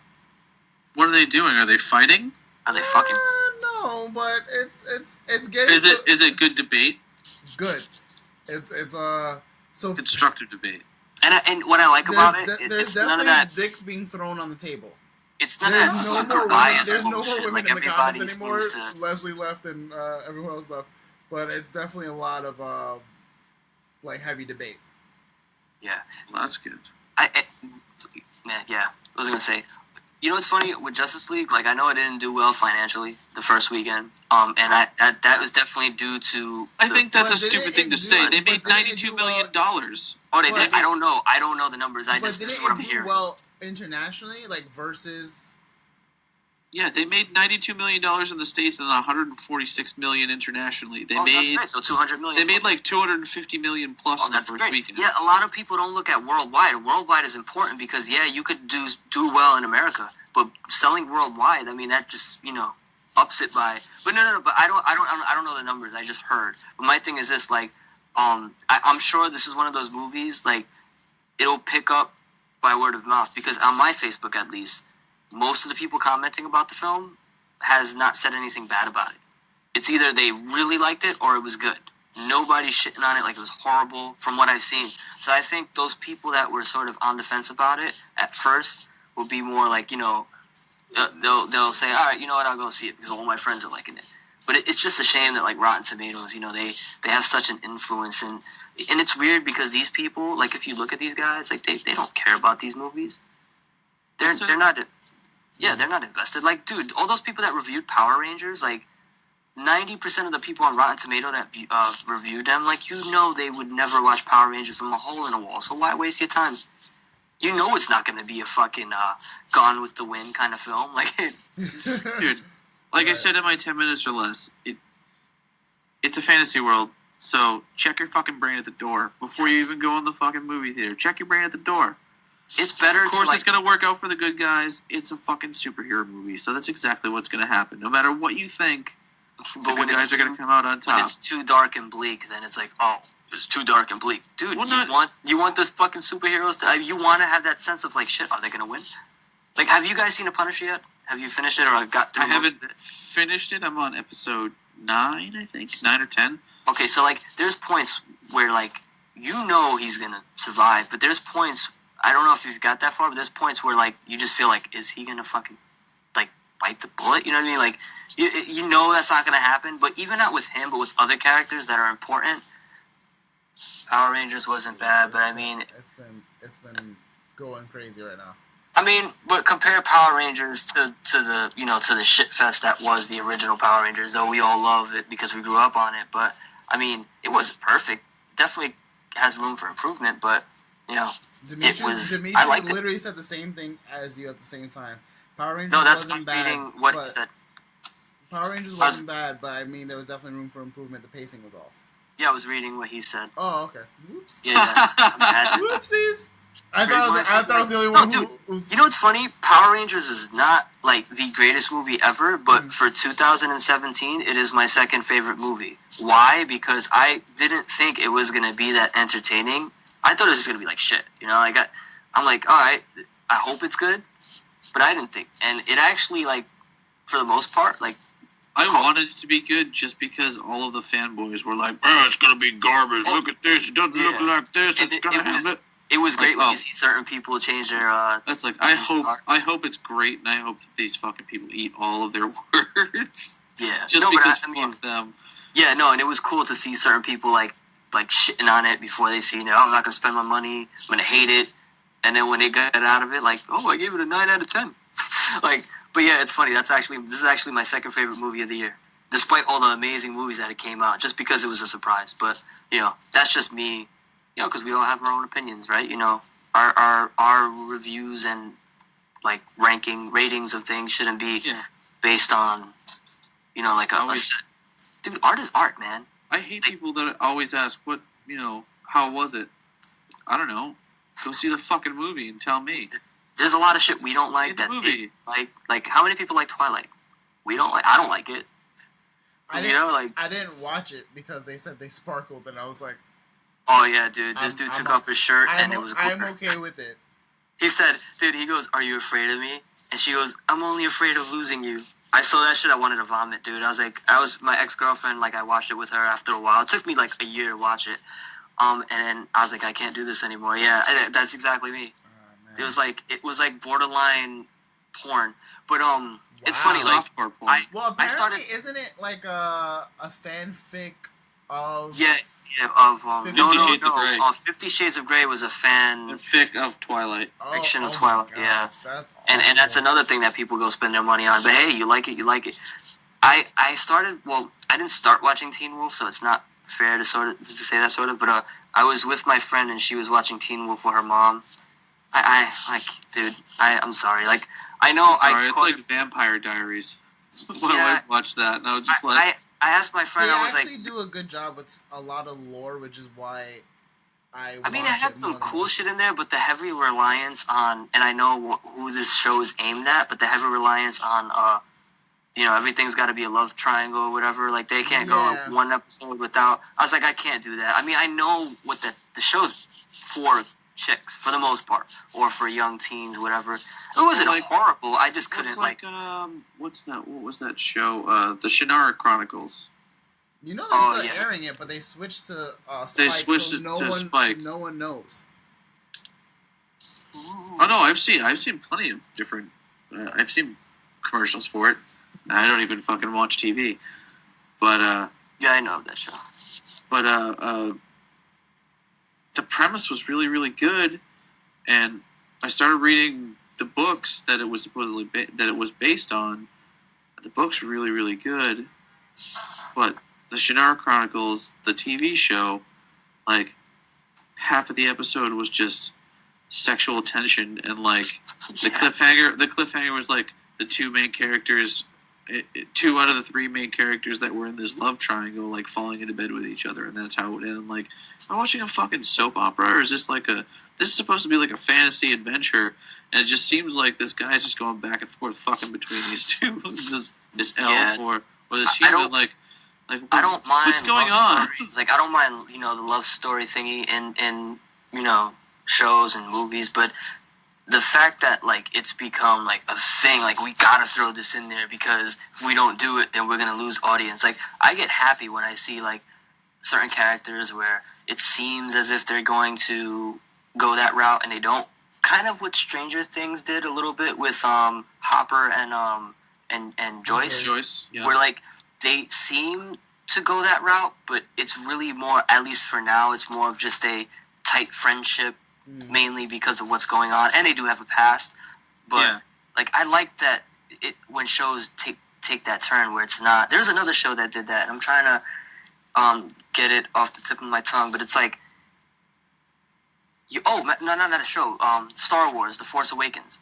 What are they doing? Are they fighting? Are they fucking? No, but it's getting. Is it good debate? Good. It's so constructive debate. And what I like about it, there's it's none definitely of that. dicks being thrown on the table. it's not There's that no super more women. biased There's no more bullshit. women Like, in the everybody comments anymore. seems to. Leslie left and everyone else left, but it's definitely a lot of like heavy debate. Yeah. Well, that's good. Man, yeah. I was gonna say, you know what's funny with Justice League? Like, I know it didn't do well financially the first weekend. And that was definitely due to. I think that's a But stupid thing to didn't it say. do- They but made didn't it $92 do million. Oh, they But did. I don't know. I don't know the numbers. But This is didn't what it I'm do hearing. well internationally, like versus? Yeah, they made $92 million in the States and $146 million internationally. So that's great. So $200 million. They made like $250 million plus in the that's first great. weekend. Yeah, a lot of people don't look at worldwide. Worldwide is important because you could do well in America, but selling worldwide, I mean, that just ups it by. But no. But I don't know the numbers. I just heard. But my thing is this: like, I'm sure this is one of those movies like it'll pick up by word of mouth because on my Facebook at least, most of the people commenting about the film has not said anything bad about it. It's either they really liked it or it was good. Nobody's shitting on it like it was horrible from what I've seen. So I think those people that were sort of on the fence about it at first will be more like, they'll say, all right, you know what, I'll go see it because all my friends are liking it. But it's just a shame that like Rotten Tomatoes, they have such an influence and it's weird because these people, like if you look at these guys, like they don't care about these movies. They're not. Yeah, they're not invested. Like, dude, all those people that reviewed Power Rangers, like 90% of the people on Rotten Tomato that reviewed them, like they would never watch Power Rangers from a hole in a wall. So why waste your time? You know it's not going to be a fucking Gone with the Wind kind of film. Like, dude, like I said in my 10 minutes or less, it's a fantasy world. So check your fucking brain at the door before you even go in the fucking movie theater. Check your brain at the door. It's better. Of course, it's going to work out for the good guys. It's a fucking superhero movie, so that's exactly what's going to happen. No matter what you think, the good guys are going to come out on top. When it's too dark and bleak, then it's like, oh, it's too dark and bleak, dude. You want those fucking superheroes to? You want to have that sense of like, shit, are they going to win? Like, have you guys seen The Punisher yet? Have you finished it or got through? I haven't finished it. I'm on episode 9, I think, 9 or 10. Okay, so like, there's points where like he's going to survive, but there's points. I don't know if you've got that far, but there's points where, like, you just feel like, is he going to fucking, like, bite the bullet? You know what I mean? Like, you know that's not going to happen. But even not with him, but with other characters that are important, Power Rangers wasn't bad. But, I mean... It's been going crazy right now. I mean, but compare Power Rangers to the shit fest that was the original Power Rangers, though we all love it because we grew up on it. But, I mean, it wasn't perfect. Definitely has room for improvement, but... Demetrius I liked literally said the same thing as you at the same time. Power Rangers wasn't bad. Reading what he said. Power Rangers wasn't bad, but I mean there was definitely room for improvement. The pacing was off. Yeah, I was reading what he said. Oh, okay. Whoops. Yeah. Whoopsies. I thought I was the only one who was... You know what's funny? Power Rangers is not like the greatest movie ever, but for 2017, it is my second favorite movie. Why? Because I didn't think it was going to be that entertaining. I thought it was just going to be like shit, like I'm like, all right, I hope it's good, but I didn't think, and it actually, like, for the most part, like, I wanted it to be good just because all of the fanboys were like, oh, it's going to be garbage, look at this, it doesn't look like this, it's going to have it. It was great when you see certain people change their, That's like, I hope it's great, and I hope that these fucking people eat all of their words. Yeah. Just because fuck them. Yeah, no, and it was cool to see certain people, like shitting on it before they see, I'm not going to spend my money, I'm going to hate it. And then when they got out of it, like, oh, I gave it a 9 out of 10. Like, but yeah, it's funny. This is actually my second favorite movie of the year, despite all the amazing movies that it came out, just because it was a surprise. But, that's just me, because we all have our own opinions, right? Our reviews and, like, ratings of things shouldn't be based on, like dude, art is art, man. I hate people that always ask, how was it? I don't know. Go see the fucking movie and tell me. There's a lot of shit we don't like. See the movie. Like how many people like Twilight? I don't like it. I didn't watch it because they said they sparkled, and I was like, oh yeah, dude, this dude took off his shirt and it was glitter. I'm okay with it. He said, dude, he goes, are you afraid of me? And she goes, I'm only afraid of losing you. I saw that shit, I wanted to vomit, dude. My ex-girlfriend, like, I watched it with her after a while. It took me, like, a year to watch it. And then I was like, I can't do this anymore. Yeah, that's exactly me. It was like borderline, porn. But it's funny. Like Softcore porn. Well, I apparently, started. isn't it like a fanfic of? Yeah, of 50 Shades of Grey. 50 Shades of Grey was a fan The fic of Twilight. fiction of my Twilight. God, Yeah, that's and that's awful. another thing that people go spend their money on. But hey, you like it. I started. Well, I didn't start watching Teen Wolf, so it's not fair to say that sort of. But I was with my friend and she was watching Teen Wolf with her mom. I'm sorry. Like, I know. It's like Vampire Diaries. When I watched that, and I was just I asked my friend. They I was like, actually do a good job with a lot of lore, which is why I mean, it watch had some more than cool most. shit in there, but the heavy reliance on, and I know who this show is aimed at, but the heavy reliance on, everything's got to be a love triangle or whatever. Like, they can't go one episode without. I was like, I can't do that. I mean, I know what the show's for chicks for the most part, or for young teens, whatever. It wasn't horrible. I just couldn't what's that? What was that show? The Shannara Chronicles. You know they're still airing it, but they switched to Spike, They switched so it no to one, Spike. No one knows. Oh no, I've seen plenty of different. I've seen commercials for it. I don't even fucking watch TV, but yeah, I know that show. But the premise was really, really good, and I started reading the books that it was supposedly that it was based on. The books were really, really good, but the Shannara Chronicles, the TV show, like half of the episode was just sexual tension, and like the cliffhanger was like the two main characters. Two out of the three main characters that were in this love triangle, like falling into bed with each other, and that's how it ended. I'm like, am I watching a fucking soap opera, or is this like this is supposed to be like a fantasy adventure? And it just seems like this guy's just going back and forth, fucking between these two, this elf or this human. Like I don't mind. What's going on? Stories. Like, I don't mind, the love story thingy in shows and movies, but the fact that, like, it's become, like, a thing, like, we gotta throw this in there because if we don't do it, then we're gonna lose audience. Like, I get happy when I see, like, certain characters where it seems as if they're going to go that route and they don't. Kind of what Stranger Things did a little bit with Hopper and Joyce. Joyce, yeah. Where, like, they seem to go that route, but it's really more, at least for now, it's more of just a tight friendship, mainly because of what's going on, and they do have a past. But like, I like that when shows take that turn where it's not. There's another show that did that. I'm trying to get it off the tip of my tongue, but it's like, not a show. Star Wars: The Force Awakens.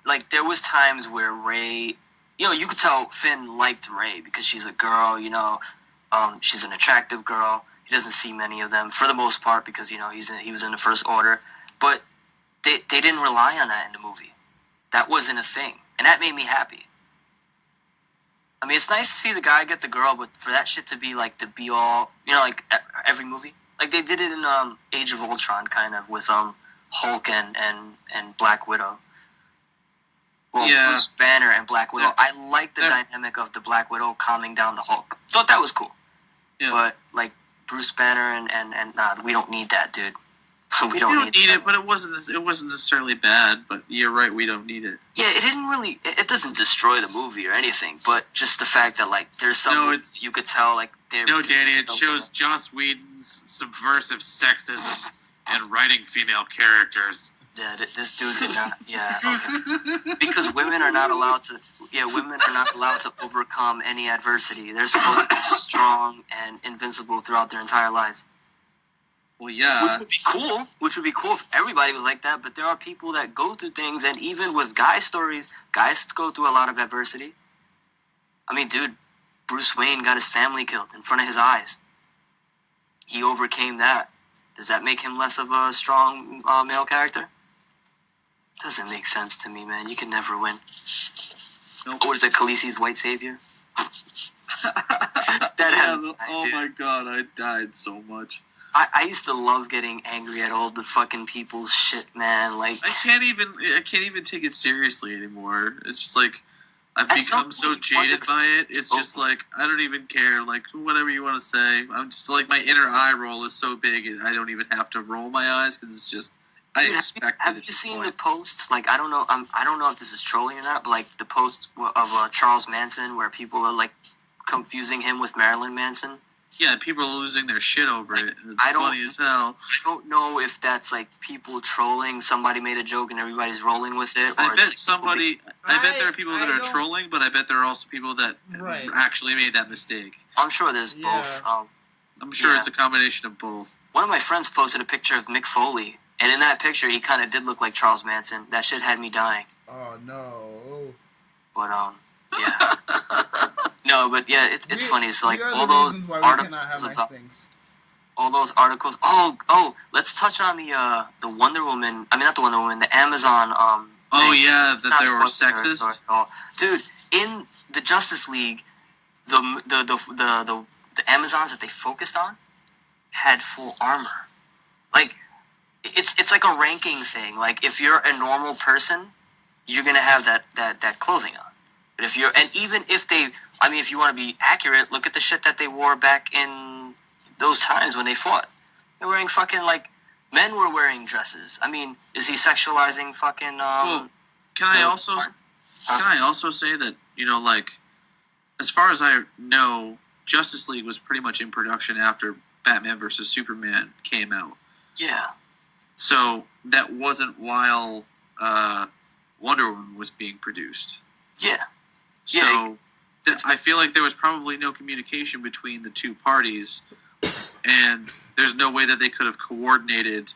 Like, there was times where Rey, you could tell Finn liked Rey because she's a girl. She's an attractive girl. He doesn't see many of them for the most part because he was in the First Order, but they didn't rely on that in the movie. That wasn't a thing, and that made me happy. I mean, it's nice to see the guy get the girl, but for that shit to be like the be all, like every movie, like they did it in Age of Ultron, kind of with Hulk and Black Widow. Well, Bruce Banner and Black Widow. I like the dynamic of the Black Widow calming down the Hulk. Thought that was cool. Yeah. But like Bruce Banner and we don't need that, dude. we don't need it, but it wasn't necessarily bad. But you're right, we don't need it. Yeah, it didn't really. It doesn't destroy the movie or anything, but just the fact that like there's some you could tell like they're. No, Danny, it shows Joss Whedon's subversive sexism and writing female characters. Yeah, this dude did not. Yeah, okay. Because women are not allowed to. Yeah, women are not allowed to overcome any adversity. They're supposed to be strong and invincible throughout their entire lives. Well, yeah. Which would be cool. Which would be cool if everybody was like that. But there are people that go through things, and even with guy stories, guys go through a lot of adversity. I mean, dude, Bruce Wayne got his family killed in front of his eyes. He overcame that. Does that make him less of a strong male character? Doesn't make sense to me, man. You can never win. Nope. Or is it Khaleesi's white savior? Oh my god, I died so much. I used to love getting angry at all the fucking people's shit, man. Like I can't even take it seriously anymore. It's just like I've become so jaded by it. It's just like I don't even care. Like whatever you want to say, I'm just like my inner eye roll is so big, and I don't even have to roll my eyes because I Dude, expected. have you seen the posts? Like, I don't know. I don't know if this is trolling or not, but like the post of Charles Manson, where people are like confusing him with Marilyn Manson. Yeah, people are losing their shit over it. It's I don't- funny as hell. I don't know if that's like people trolling. Somebody made a joke and everybody's rolling with it. Or I it's, bet like, somebody. I bet there are people that I are don't- trolling, but I bet there are also people that Right. actually made that mistake. I'm sure there's Yeah. both. I'm sure Yeah. it's a combination of both. One of my friends posted a picture of Mick Foley, and in that picture, he kind of did look like Charles Manson. That shit had me dying. Oh no. But yeah. No, but yeah, it's funny. So like We are the all those reasons why we cannot have articles nice about things. all those articles. Oh, let's touch on the Wonder Woman. I mean, not the Wonder Woman, the Amazon. Oh thing. yeah, It's that not they were spoiler territory sexist. at all. Dude. In the Justice League, the Amazons that they focused on had full armor. Like it's like a ranking thing. Like if you're a normal person, you're gonna have that clothing on. But if even if they, I mean, if you want to be accurate, look at the shit that they wore back in those times when they fought. They're wearing fucking like men were wearing dresses. I mean, is he sexualizing fucking? Well, can I also say that, you know, like, as far as I know, Justice League was pretty much in production after Batman vs Superman came out. Yeah. So that wasn't while Wonder Woman was being produced. Yeah. So I feel like there was probably no communication between the two parties, and there's no way that they could have coordinated.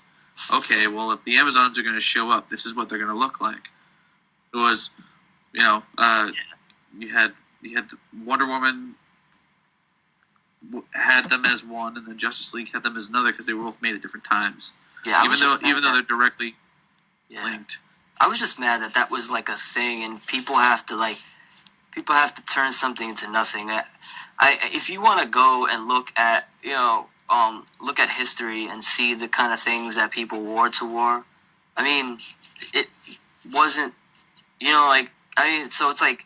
Okay, well, if the Amazons are going to show up, this is what they're going to look like. It was, you know, you had the Wonder Woman had them as one, and then Justice League had them as another because they were both made at different times. Yeah. Even though they're directly linked. I was just mad that was like a thing, and people have to turn something into nothing. If you want to go and look at history and see the kind of things that people wore to war, I mean, it wasn't, so it's like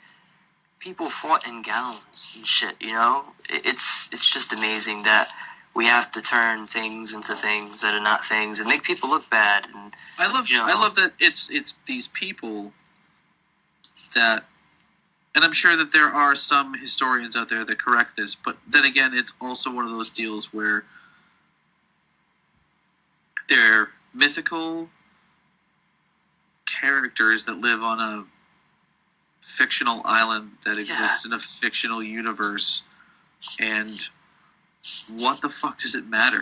people fought in gowns and shit, you know? It's just amazing that we have to turn things into things that are not things and make people look bad. And I love that it's these people that, and I'm sure that there are some historians out there that correct this, but then again, it's also one of those deals where they're mythical characters that live on a fictional island that exists in a fictional universe, and what the fuck does it matter?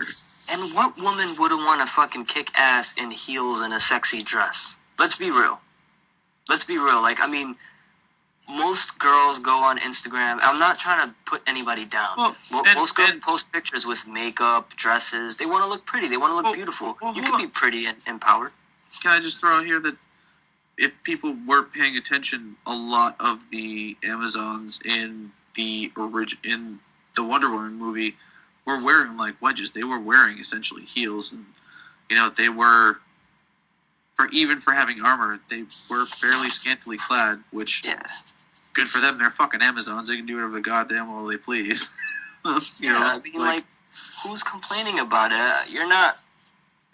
And what woman wouldn't want to fucking kick ass in heels and a sexy dress? Let's be real. Like, I mean, most girls go on Instagram. I'm not trying to put anybody down. Most girls post pictures with makeup, dresses. They want to look pretty. They want to look beautiful. You can be pretty and empowered. Can I just throw out here that if people were paying attention, a lot of the Amazons in the Wonder Woman movie were wearing like wedges. They were wearing essentially heels, and they were for having armor, they were fairly scantily clad, which good for them. They're fucking Amazons. They can do whatever the goddamn well they please. Who's complaining about it? You're not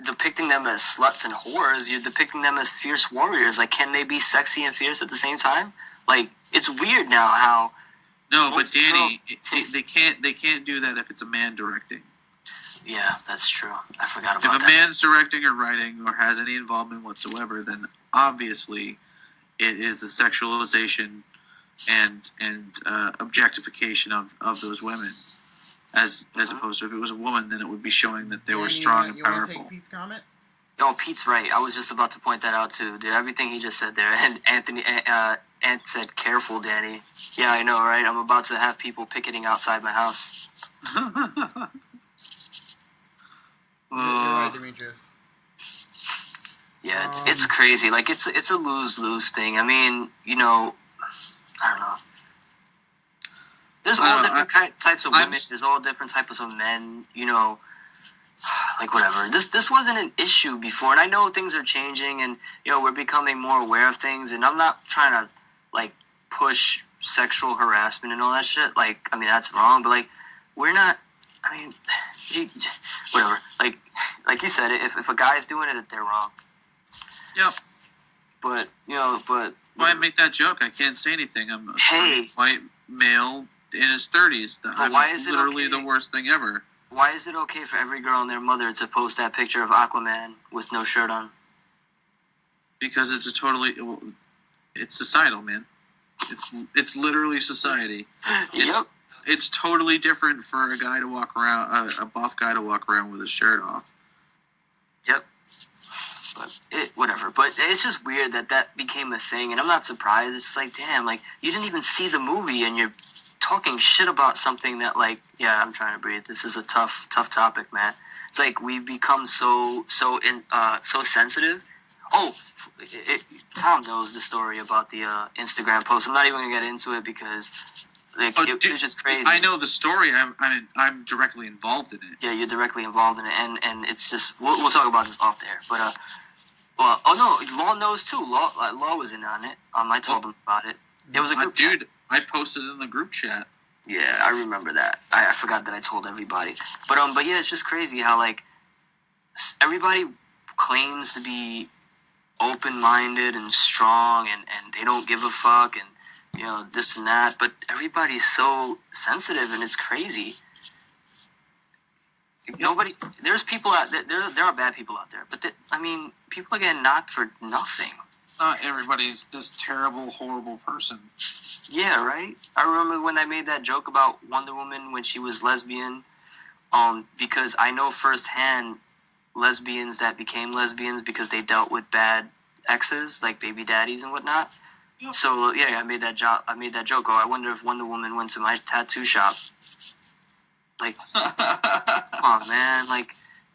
depicting them as sluts and whores. You're depicting them as fierce warriors. Like, can they be sexy and fierce at the same time? Like, it's weird now how. No, but Danny, they can't do that if it's a man directing. Yeah, that's true. I forgot about that. If a man's directing or writing or has any involvement whatsoever, then obviously it is a sexualization and objectification of those women. As opposed to if it was a woman, then it would be showing that they were strong and powerful. You want to take Pete's comment? Oh, Pete's right. I was just about to point that out too, dude. Everything he just said there. And Anthony, Ant said, "Careful, Danny." Yeah, I know, right? I'm about to have people picketing outside my house. You're right, Demetrius. Yeah, it's crazy. Like, it's a lose-lose thing. I mean, I don't know. There's all different types of women. There's all different types of men. Like, whatever. This wasn't an issue before, and I know things are changing, and we're becoming more aware of things. And I'm not trying to like push sexual harassment and all that shit. Like, I mean, that's wrong, but like, we're not. I mean, whatever. Like you said, if a guy's doing it, they're wrong. Yep. But Why make that joke? I can't say anything. I'm a Hey. white male in his 30s. Why is it literally okay? the worst thing ever. Why is it okay for every girl and their mother to post that picture of Aquaman with no shirt on? Because it's societal, man. It's literally society. It's totally different for a guy to walk around, a buff guy to walk around with his shirt off. Yep. But whatever. But it's just weird that became a thing, and I'm not surprised. It's just like, damn, like, you didn't even see the movie, and you're talking shit about something that, like, yeah, I'm trying to breathe. This is a tough topic, man. It's like we've become so sensitive. Oh, Tom knows the story about the Instagram post. I'm not even gonna get into it because it was just crazy. I know the story. I'm directly involved in it. Yeah, you're directly involved in it, and it's just we'll talk about this off there. But Law knows too. Law was in on it. I told him about it. It was a group chat. Dude, I posted it in the group chat. Yeah, I remember that. I forgot that I told everybody. But yeah, it's just crazy how, like, everybody claims to be open-minded and strong and they don't give a fuck and, this and that. But everybody's so sensitive and it's crazy. There's people out there. There are bad people out there. But, people are getting knocked for nothing. Not everybody's this terrible, horrible person. Yeah, right? I remember when I made that joke about Wonder Woman when she was lesbian, because I know firsthand lesbians that became lesbians because they dealt with bad exes, like baby daddies and whatnot. Yep. So, yeah, I made that joke. Oh, I wonder if Wonder Woman went to my tattoo shop. Like, oh, man, like...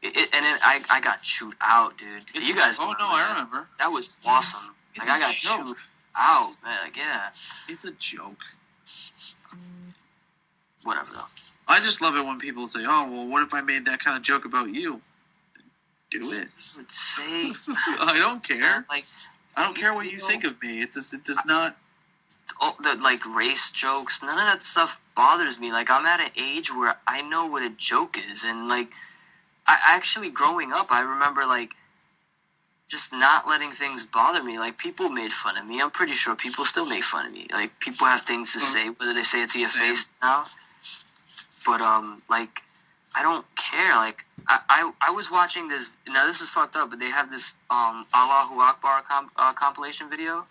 and then I got chewed out, dude. You guys remember I remember. That was awesome. I got chewed out, man. Like, yeah. It's a joke. Whatever, though. I just love it when people say, oh, well, what if I made that kind of joke about you? Do it. Say... I don't care. Man, like, I don't care what you think of me. It does not... Oh, the, like, race jokes, none of that stuff bothers me. Like, I'm at an age where I know what a joke is, and, like... Actually, growing up, I remember, like, just not letting things bother me. Like, people made fun of me. I'm pretty sure people still make fun of me. Like, people have things to say, whether they say it to your face now. But, like, I don't care. Like, I was watching this. Now, this is fucked up, but they have this Allahu Akbar compilation video.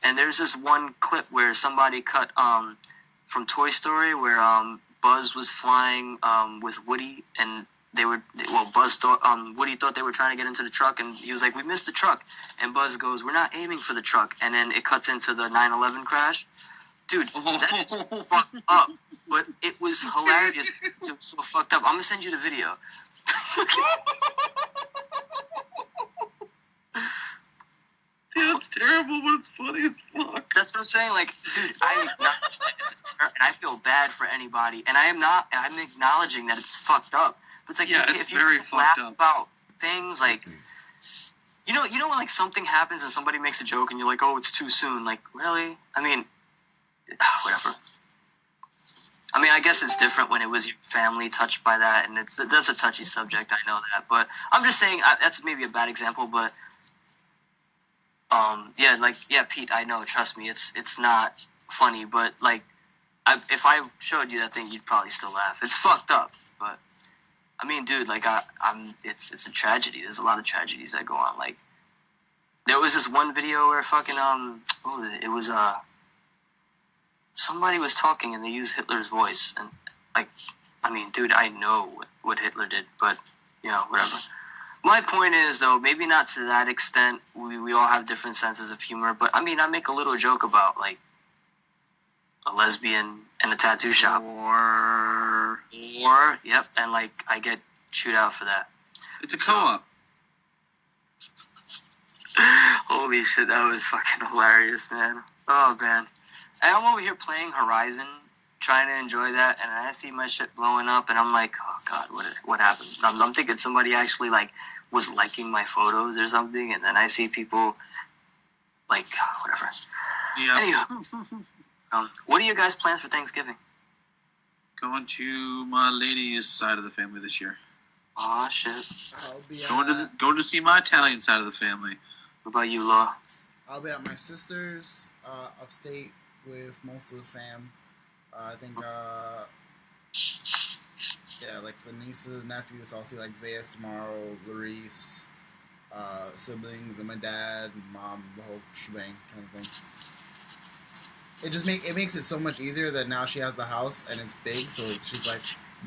And there's this one clip where somebody cut from Toy Story where Buzz was flying with Woody and... Buzz thought, Woody thought they were trying to get into the truck, and he was like, we missed the truck. And Buzz goes, we're not aiming for the truck. And then it cuts into the 9/11 crash. Dude, that is fucked up. But it was hilarious. It was so fucked up. I'm going to send you the video. Dude, it's terrible, but it's funny as fuck. That's what I'm saying. Like, dude, and I feel bad for anybody. And I'm acknowledging that it's fucked up. It's like, yeah, if you laugh about things, like, you know when, like, something happens and somebody makes a joke and you're like, oh, it's too soon. Like, really? I mean, whatever. I mean, I guess it's different when it was your family touched by that, and that's a touchy subject, I know that. But I'm just saying, that's maybe a bad example, but, yeah, Pete, I know, trust me, it's not funny, but, like, if I showed you that thing, you'd probably still laugh. It's fucked up, but... I mean, dude, like, it's a tragedy. There's a lot of tragedies that go on. Like, there was this one video where fucking, somebody was talking and they used Hitler's voice. And, like, I mean, dude, I know what Hitler did, but, whatever. My point is, though, maybe not to that extent. We all have different senses of humor, but, I mean, I make a little joke about, like, a lesbian in a tattoo shop. Or, yep, and, like, I get chewed out for that. It's a co-op. Holy shit, that was fucking hilarious, man. Oh, man. And I'm over here playing Horizon, trying to enjoy that, and I see my shit blowing up, and I'm like, oh, God, what happened? I'm thinking somebody actually, like, was liking my photos or something, and then I see people, like, whatever. Yeah. Anywho. What are your guys' plans for Thanksgiving? Going to my lady's side of the family this year. Aw, shit. Going to see my Italian side of the family. What about you, Law? I'll be at my sister's upstate with most of the fam. I think, like the nieces, nephews. I'll see like Zayas tomorrow, Larice, siblings, and my dad, mom, the whole shebang kind of thing. It makes it so much easier that now she has the house and it's big, so she's like,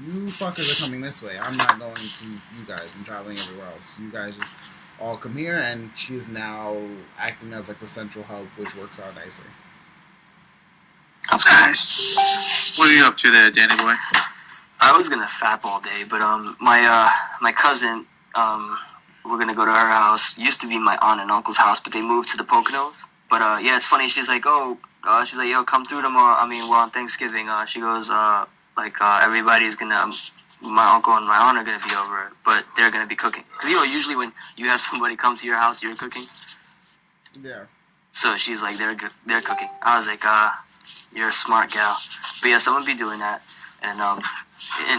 you fuckers are coming this way. I'm not going to you guys. I'm traveling everywhere else. You guys just all come here, and she's now acting as like the central hub, which works out nicely. That's Nice. What are you up to there, Danny boy? I was gonna fap all day, but my cousin, we're gonna go to her house. Used to be my aunt and uncle's house, but they moved to the Poconos. But yeah, it's funny. She's like, she's like, yo, come through tomorrow. I mean, we're on Thanksgiving. She goes, everybody's gonna, my uncle and my aunt are gonna be over, but they're gonna be cooking. Cause usually when you have somebody come to your house, you're cooking. Yeah. So she's like, they're cooking. I was like, you're a smart gal. But yes, I'm gonna be doing that and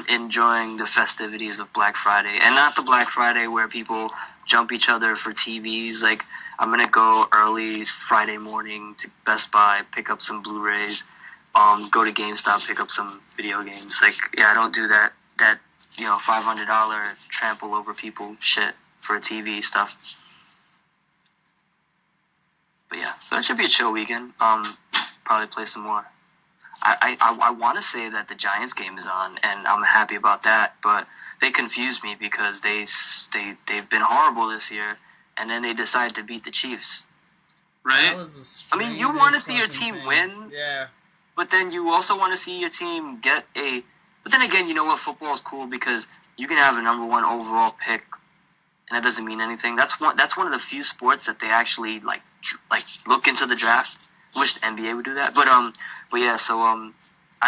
enjoying the festivities of Black Friday, and not the Black Friday where people jump each other for TVs. Like, I'm gonna go early Friday morning to Best Buy, pick up some Blu-rays, go to GameStop, pick up some video games. Like, yeah, I don't do that $500 trample over people shit for TV stuff. But yeah, so it should be a chill weekend. Probably play some more. I want to say that the Giants game is on, and I'm happy about that, but they confused me because they've been horrible this year, and then they decided to beat the Chiefs. Right? I mean, you want to see your team win, yeah, but then you also want to see your team get a. But then again, you know what? Football is cool because you can have a number 1 overall pick, and that doesn't mean anything. That's one of the few sports that they actually like look into the draft. I wish the NBA would do that, but yeah. So I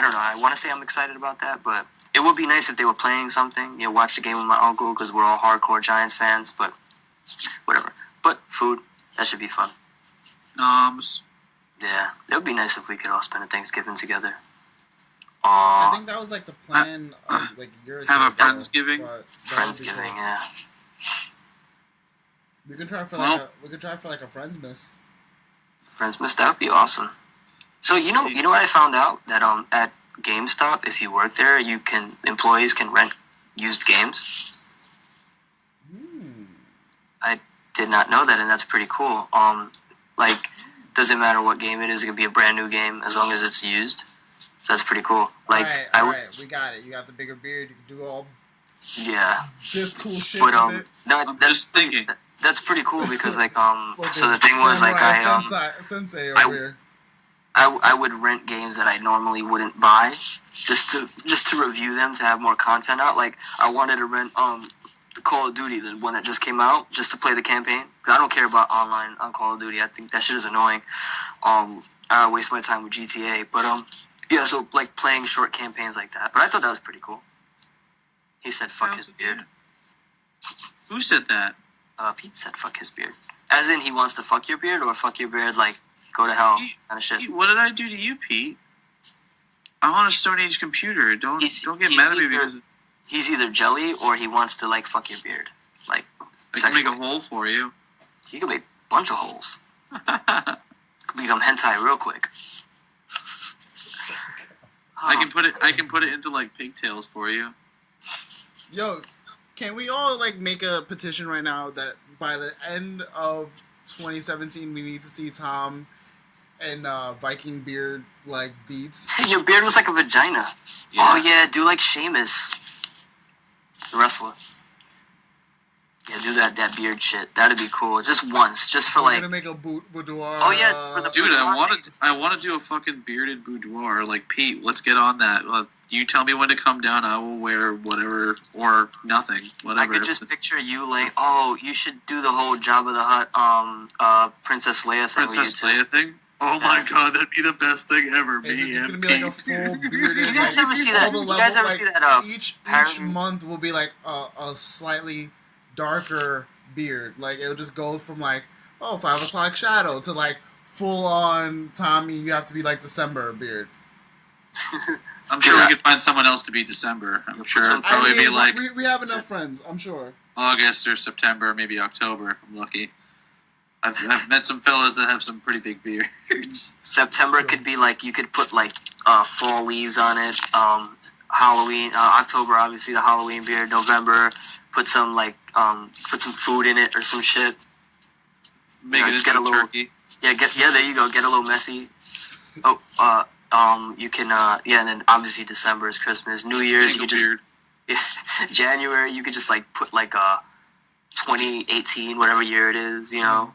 don't know. I want to say I'm excited about that, but it would be nice if they were playing something. Watch the game with my uncle because we're all hardcore Giants fans. But whatever. But food, that should be fun. Noms. Yeah, it would be nice if we could all spend a Thanksgiving together. I think that was like the plan of like a year or two Have a ago, Friendsgiving? but that would be Friendsgiving, cool. yeah. We could try for like a Friendsmas. Friendsmas, that would be awesome. So you know what I found out? That at GameStop, if you work there, employees can rent used games. I did not know that, and that's pretty cool. Doesn't matter what game it is, it could be a brand new game as long as it's used. So that's pretty cool. Like, all right, we got it. You got the bigger beard. You can do all this cool shit but with it. I'm just thinking. That's pretty cool because so the thing was like Sensei over here. I would rent games that I normally wouldn't buy just to review them, to have more content out. Like, I wanted to rent Call of Duty, the one that just came out, just to play the campaign. Because I don't care about online on Call of Duty. I think that shit is annoying. I waste my time with GTA. But yeah, so like playing short campaigns like that. But I thought that was pretty cool. He said, "Fuck his beard." Who said that? Pete said, "Fuck his beard." As in, he wants to fuck your beard, or fuck your beard like go to hell kind of shit. Pete, what did I do to you, Pete? I'm on a Stone Age computer. Don't get mad at me because he's either jelly or he wants to like fuck your beard. Like, I can make a hole for you. He can make a bunch of holes. Become hentai real quick. I can put it into like pigtails for you. Yo, can we all like make a petition right now that by the end of 2017 we need to see Tom and Viking beard like beats? Hey, your beard looks like a vagina. Yeah. Oh yeah, do like Sheamus, the wrestler. Yeah, do that beard shit. That'd be cool. Just once, just for We're like. Gonna make a boudoir. Oh yeah, for the dude, I want to do a fucking bearded boudoir. Like, Pete, let's get on that. You tell me when to come down. I will wear whatever or nothing. Whatever. I could just picture you like, oh, you should do the whole Jabba the Hutt, Princess Leia thing. Princess Leia thing. Oh my god, that'd be the best thing ever. Is it just gonna be like a full bearded? You guys ever see that? You guys ever see that? Each month will be like a slightly darker beard. Like, it'll just go from like 5 o'clock shadow to like full on Tommy. You have to be like December beard. I'm sure we could find someone else to be December. I'm sure it'll probably be like we have enough friends. I'm sure. August or September, maybe October if I'm lucky. I've met some fellas that have some pretty big beards. September could be like you could put like fall leaves on it. Halloween, October obviously the Halloween beard. November, put some put some food in it or some shit. Make it into a turkey. Yeah, there you go. Get a little messy. You can and then obviously December is Christmas. New Year's you just January you could just like put like 2018 whatever year it is, you know.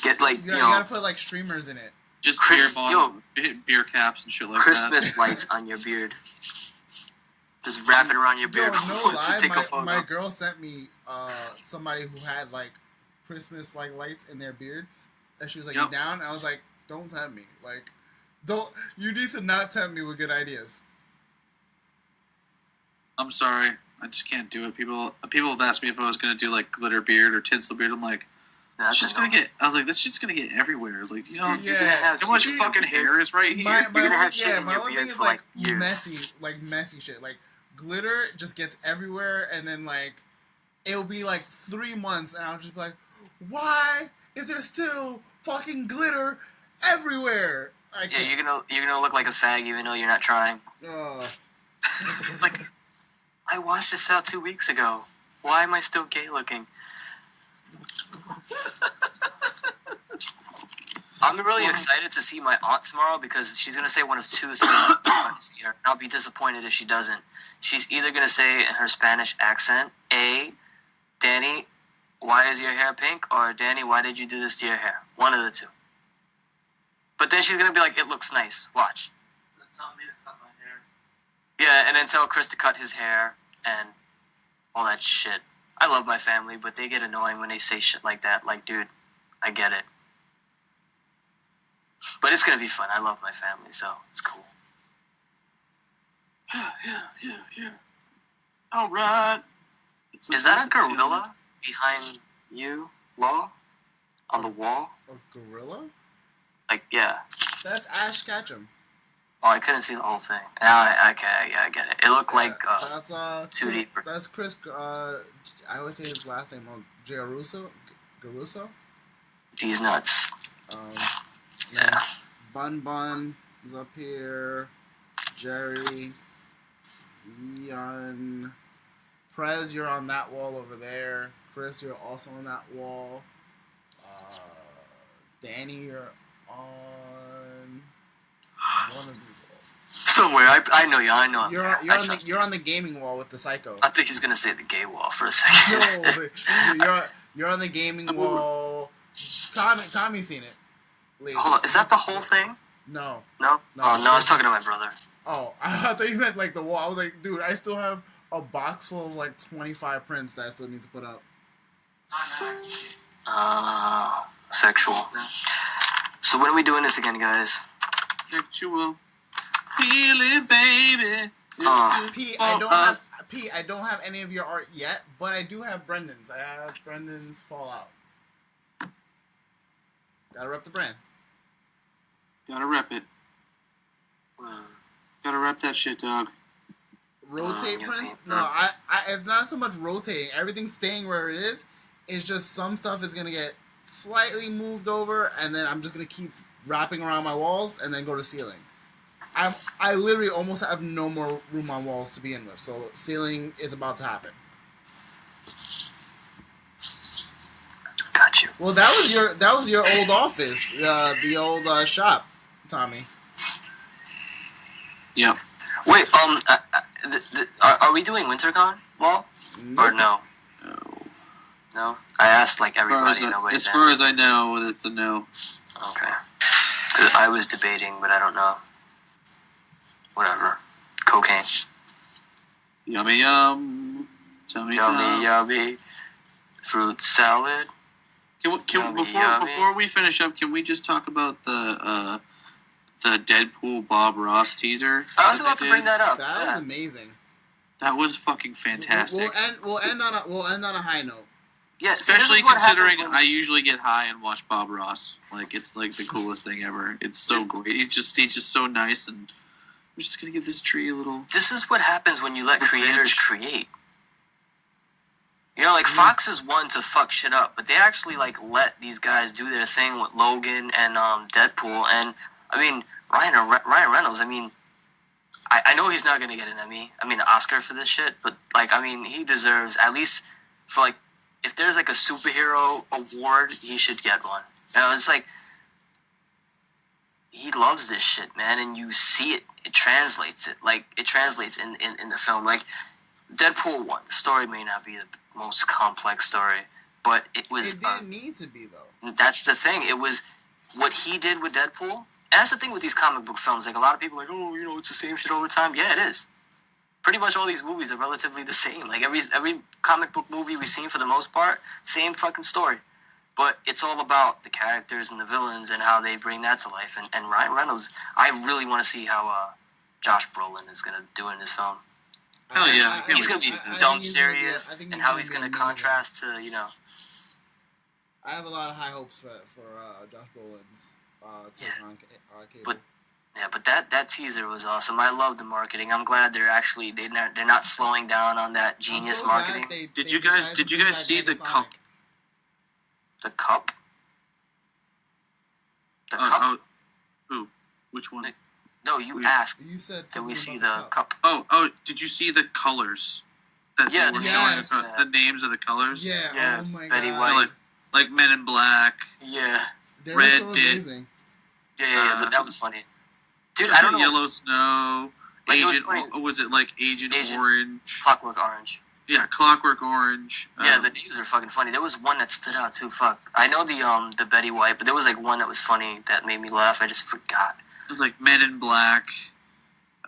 Get like you gotta put like streamers in it. Just beer caps and shit like Christmas that. Lights on your beard. Just wrap it around your beard. No lie, my girl sent me somebody who had like Christmas like lights in their beard, and she was like, "You down?" And I was like, "Don't tempt me. Like, don't. You need to not tempt me with good ideas." I'm sorry, I just can't do it. People have asked me if I was gonna do like glitter beard or tinsel beard. I'm like, it's just gonna get. I was like, this shit's gonna get everywhere. I was like, you know, how much fucking hair is right here. My only thing is like messy shit. Like glitter just gets everywhere, and then like it'll be like 3 months, and I'll just be like, why is there still fucking glitter everywhere? You're gonna look like a fag even though you're not trying. Like, I washed this out 2 weeks ago. Why am I still gay looking? I'm really excited to see my aunt tomorrow because she's gonna say one of two things. I'll be disappointed if she doesn't. She's either gonna say in her Spanish accent, A, Danny, why is your hair pink? Or Danny, why did you do this to your hair? One of the two. But then she's gonna be like, it looks nice. Watch. That's not me to cut my hair. Yeah, and then tell Chris to cut his hair and all that shit. I love my family, but they get annoying when they say shit like that. Like, dude, I get it. But it's gonna be fun. I love my family, so it's cool. Yeah. All right. Is that a gorilla behind you, Law? On the wall? A gorilla? Like, yeah. That's Ash Ketchum. Oh, I couldn't see the whole thing. Okay, yeah, I get it. It looked like that's 2D. That's Chris. I always say his last name wrong. Garuso. These nuts. Yeah. Bun is up here. Jerry. Ian. Prez, you're on that wall over there. Chris, you're also on that wall. Danny, you're on one of these walls. Somewhere, I know you. I know. You're on the gaming wall with the psycho. I think he's gonna say the gay wall for a second. No, you're on the gaming wall. Tommy's seen it. Hold on, is that the whole thing? No. Oh, no, I was talking to my brother. Oh, I thought you meant like the wall. I was like, dude, I still have a box full of like 25 prints that I still need to put up. Sexual. So when are we doing this again, guys? Sexual. Feel it, baby. P, I don't have any of your art yet, but I do have Brendan's. I have Brendan's Fallout. Gotta rep the brand. Gotta rep it. Gotta rep that shit, dog. Rotate prints? No, it's not so much rotating. Everything's staying where it is. It's just some stuff is gonna get slightly moved over, and then I'm just gonna keep wrapping around my walls, and then go to ceiling. I literally almost have no more room on walls to begin with, so ceiling is about to happen. Got you. Well, that was your old office, the old shop, Tommy. Yep. Wait, are we doing WinterCon, Law? Nope. Or no? No? I asked like everybody. As far as I know, it's a no. Okay. 'Cause I was debating, but I don't know. Whatever. Cocaine. Yummy yum. Yummy. Fruit salad. Before we finish up, can we just talk about the Deadpool Bob Ross teaser? I was about to bring that up. That was amazing. That was fucking fantastic. We'll end on a high note. Yes, especially considering I usually get high and watch Bob Ross. Like, it's like the coolest thing ever. It's so great. He's just so nice, and we're just gonna give this tree a little. This is what happens when you let creators create. You know, like Fox is one to fuck shit up, but they actually like let these guys do their thing with Logan and Deadpool, and I mean Ryan Reynolds. I mean, I know he's not gonna get an Emmy, an Oscar for this shit, but like I mean he deserves at least for like if there's like a superhero award, he should get one. You know, it's like he loves this shit, man, and you see it. It translates in the film. Like Deadpool 1, the story may not be the most complex story, but it was. It didn't need to be though. That's the thing. It was what he did with Deadpool. And that's the thing with these comic book films. Like a lot of people are like, oh, you know, it's the same shit all the time. Yeah, it is. Pretty much all these movies are relatively the same. Like every comic book movie we've seen for the most part, same fucking story. But it's all about the characters and the villains and how they bring that to life. And Ryan Reynolds, I really want to see how Josh Brolin is going to do in this film. Hell yeah. He's going to be dumb serious, and how he's going to contrast to, you know. I have a lot of high hopes for Josh Brolin's take on Cable. But that teaser was awesome. I love the marketing. I'm glad they're not slowing down on that genius marketing. Did you guys see the cup? The cup? The cup? Who? Which one? No, you asked. You said. Did we see the cup? Oh! Did you see the colors? That they were showing the names of the colors. Yeah. Oh my Betty God. White. Like Men in Black. Yeah. They Red were so did. amazing. Yeah. But that was funny. Dude, I don't know. Yellow Snow. Like, was it like Agent Orange? Clockwork Orange. Yeah, Clockwork Orange. Yeah, the names are fucking funny. There was one that stood out too. Fuck. I know the Betty White, but there was like one that was funny that made me laugh. I just forgot. It was like Men in Black.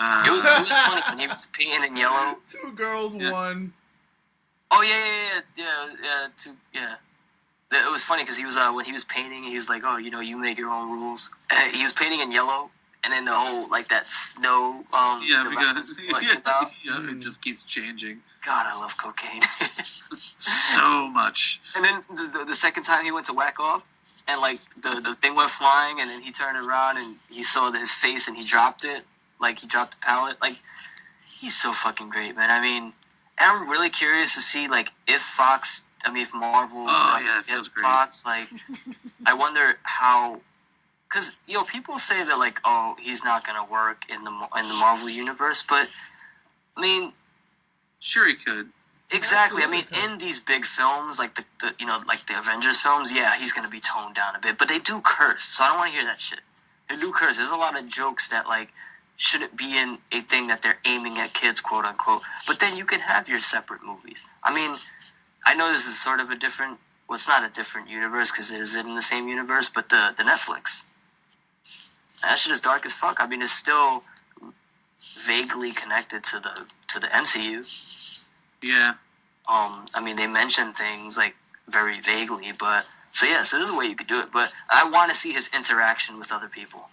It was funny when he was painting in yellow. 2 girls, 1. Oh yeah. It was funny because he was when he was painting, he was like, "Oh, you know, you make your own rules." He was painting in yellow, and then the whole like that snow. Because it just keeps changing. God, I love cocaine so much. And then the second time he went to whack off, and like the thing went flying, and then he turned around and he saw his face and he dropped it, like he dropped the pallet. Like he's so fucking great, man. I mean, I'm really curious to see like if Marvel feels great. Fox, like I wonder how, because people say that like, oh, he's not gonna work in the Marvel universe, but I mean, sure he could. Exactly. I mean, in these big films, like the Avengers films, yeah, he's gonna be toned down a bit, but they do curse, so I don't want to hear that shit. They do curse. There's a lot of jokes that like shouldn't be in a thing that they're aiming at kids, quote unquote. But then you can have your separate movies. I mean, I know this is sort of a different. Well, it's not a different universe because it is in the same universe, but the Netflix. That shit is dark as fuck. I mean, it's still vaguely connected to the MCU. Yeah. I mean, they mention things like very vaguely, but so there's a way you could do it. But I want to see his interaction with other people.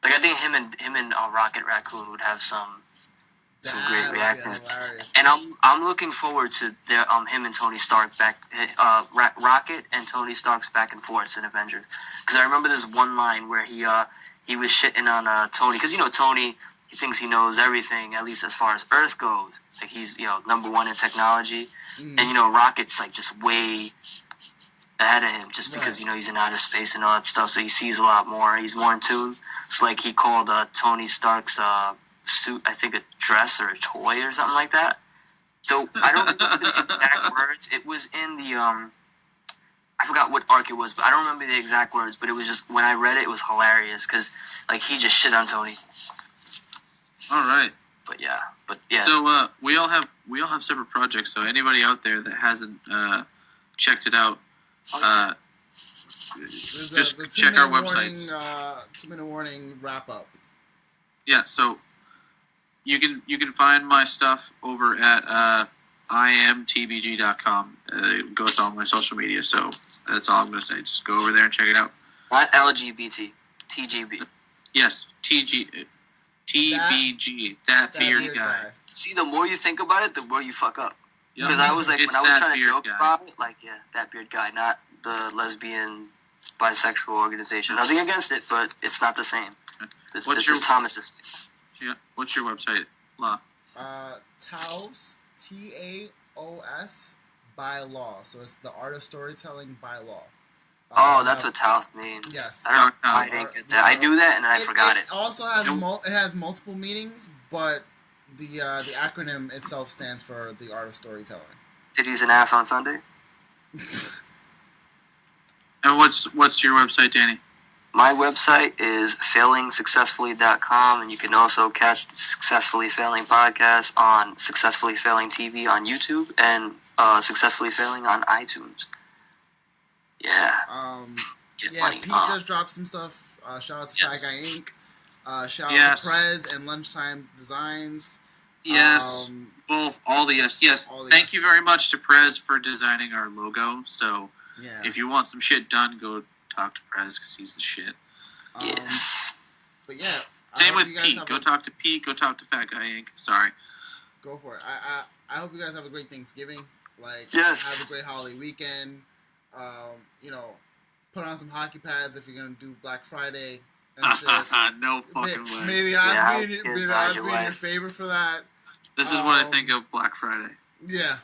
Like I think him and Rocket Raccoon would have some great reactions. And I'm looking forward to their him and Tony Stark back, Rocket and Tony Stark's back and forth in Avengers. Because I remember there's one line where he was shitting on Tony, because Tony, he thinks he knows everything, at least as far as Earth goes. Like he's number one in technology, and Rocket's like just way ahead of him, just because he's in outer space and all that stuff. So he sees a lot more. He's more in tune. It's like he called Tony Stark's suit, I think, a dress or a toy or something like that. So I don't remember the exact words. It was in the I forgot what arc it was, but I don't remember the exact words. But it was just, when I read it, it was hilarious because like he just shit on Tony. All right. But yeah. So we all have separate projects. So anybody out there that hasn't checked it out, just check our websites. 2-minute warning wrap up. Yeah. So you can find my stuff over at imtbg.com. It goes on my social media. So that's all I'm gonna say. Just go over there and check it out. Not LGBT, TGB. Yes, TBG. That beard guy. See, the more you think about it, the more you fuck up. Yep. Because I was like, when I was trying to joke guy. about it, like, yeah, that beard guy, not the lesbian bisexual organization. Nothing against it, but it's not the same. This is Thomas's. Yeah. What's your website, La? TAOS, TAOS by law. So it's the art of storytelling by law. Oh, that's what TAOS means. Yes. I don't know why I didn't get that. I knew that and then I forgot it. It also has it has multiple meanings, but the acronym itself stands for the art of storytelling. Titties and ass on Sunday. And what's your website, Danny? My website is failingsuccessfully.com, and you can also catch the Successfully Failing podcast on Successfully Failing TV on YouTube and Successfully Failing on iTunes. Yeah. Pete just dropped some stuff. Shout out to Fat Guy Inc. Shout out to Prez and Lunchtime Designs. Yes. All the yes. Thank you very much to Prez for designing our logo. So if you want some shit done, go talk to Prez because he's the shit. Yes. But yeah. Same with Pete. Go talk to Pete. Go talk to Fat Guy Inc. Sorry. Go for it. I hope you guys have a great Thanksgiving. Have a great holiday weekend. Put on some hockey pads if you're gonna do Black Friday and shit. No fucking way. Maybe odds be in your favor for that. This is what I think of Black Friday. Yeah.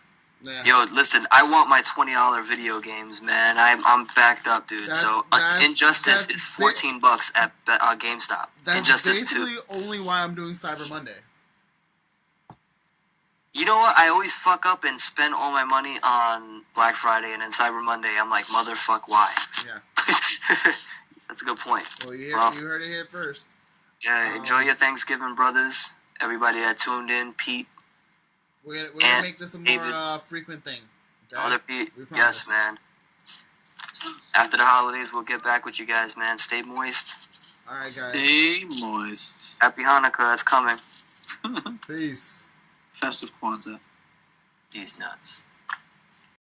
Yo, listen, I want my $20 video games, man. I'm backed up, dude. Injustice is $14 at GameStop. That's Injustice basically 2. only why I'm doing Cyber Monday. You know what? I always fuck up and spend all my money on Black Friday, and then Cyber Monday, I'm like, motherfuck, why? Yeah. That's a good point. Well, you heard it here first. Yeah, enjoy your Thanksgiving, brothers. Everybody that tuned in, Pete. We're gonna make this a more frequent thing. Okay? Other Pete, yes, man. After the holidays, we'll get back with you guys, man. Stay moist. All right, guys. Stay moist. Happy Hanukkah, it's coming. Peace. Festive Kwanzaa. These nuts.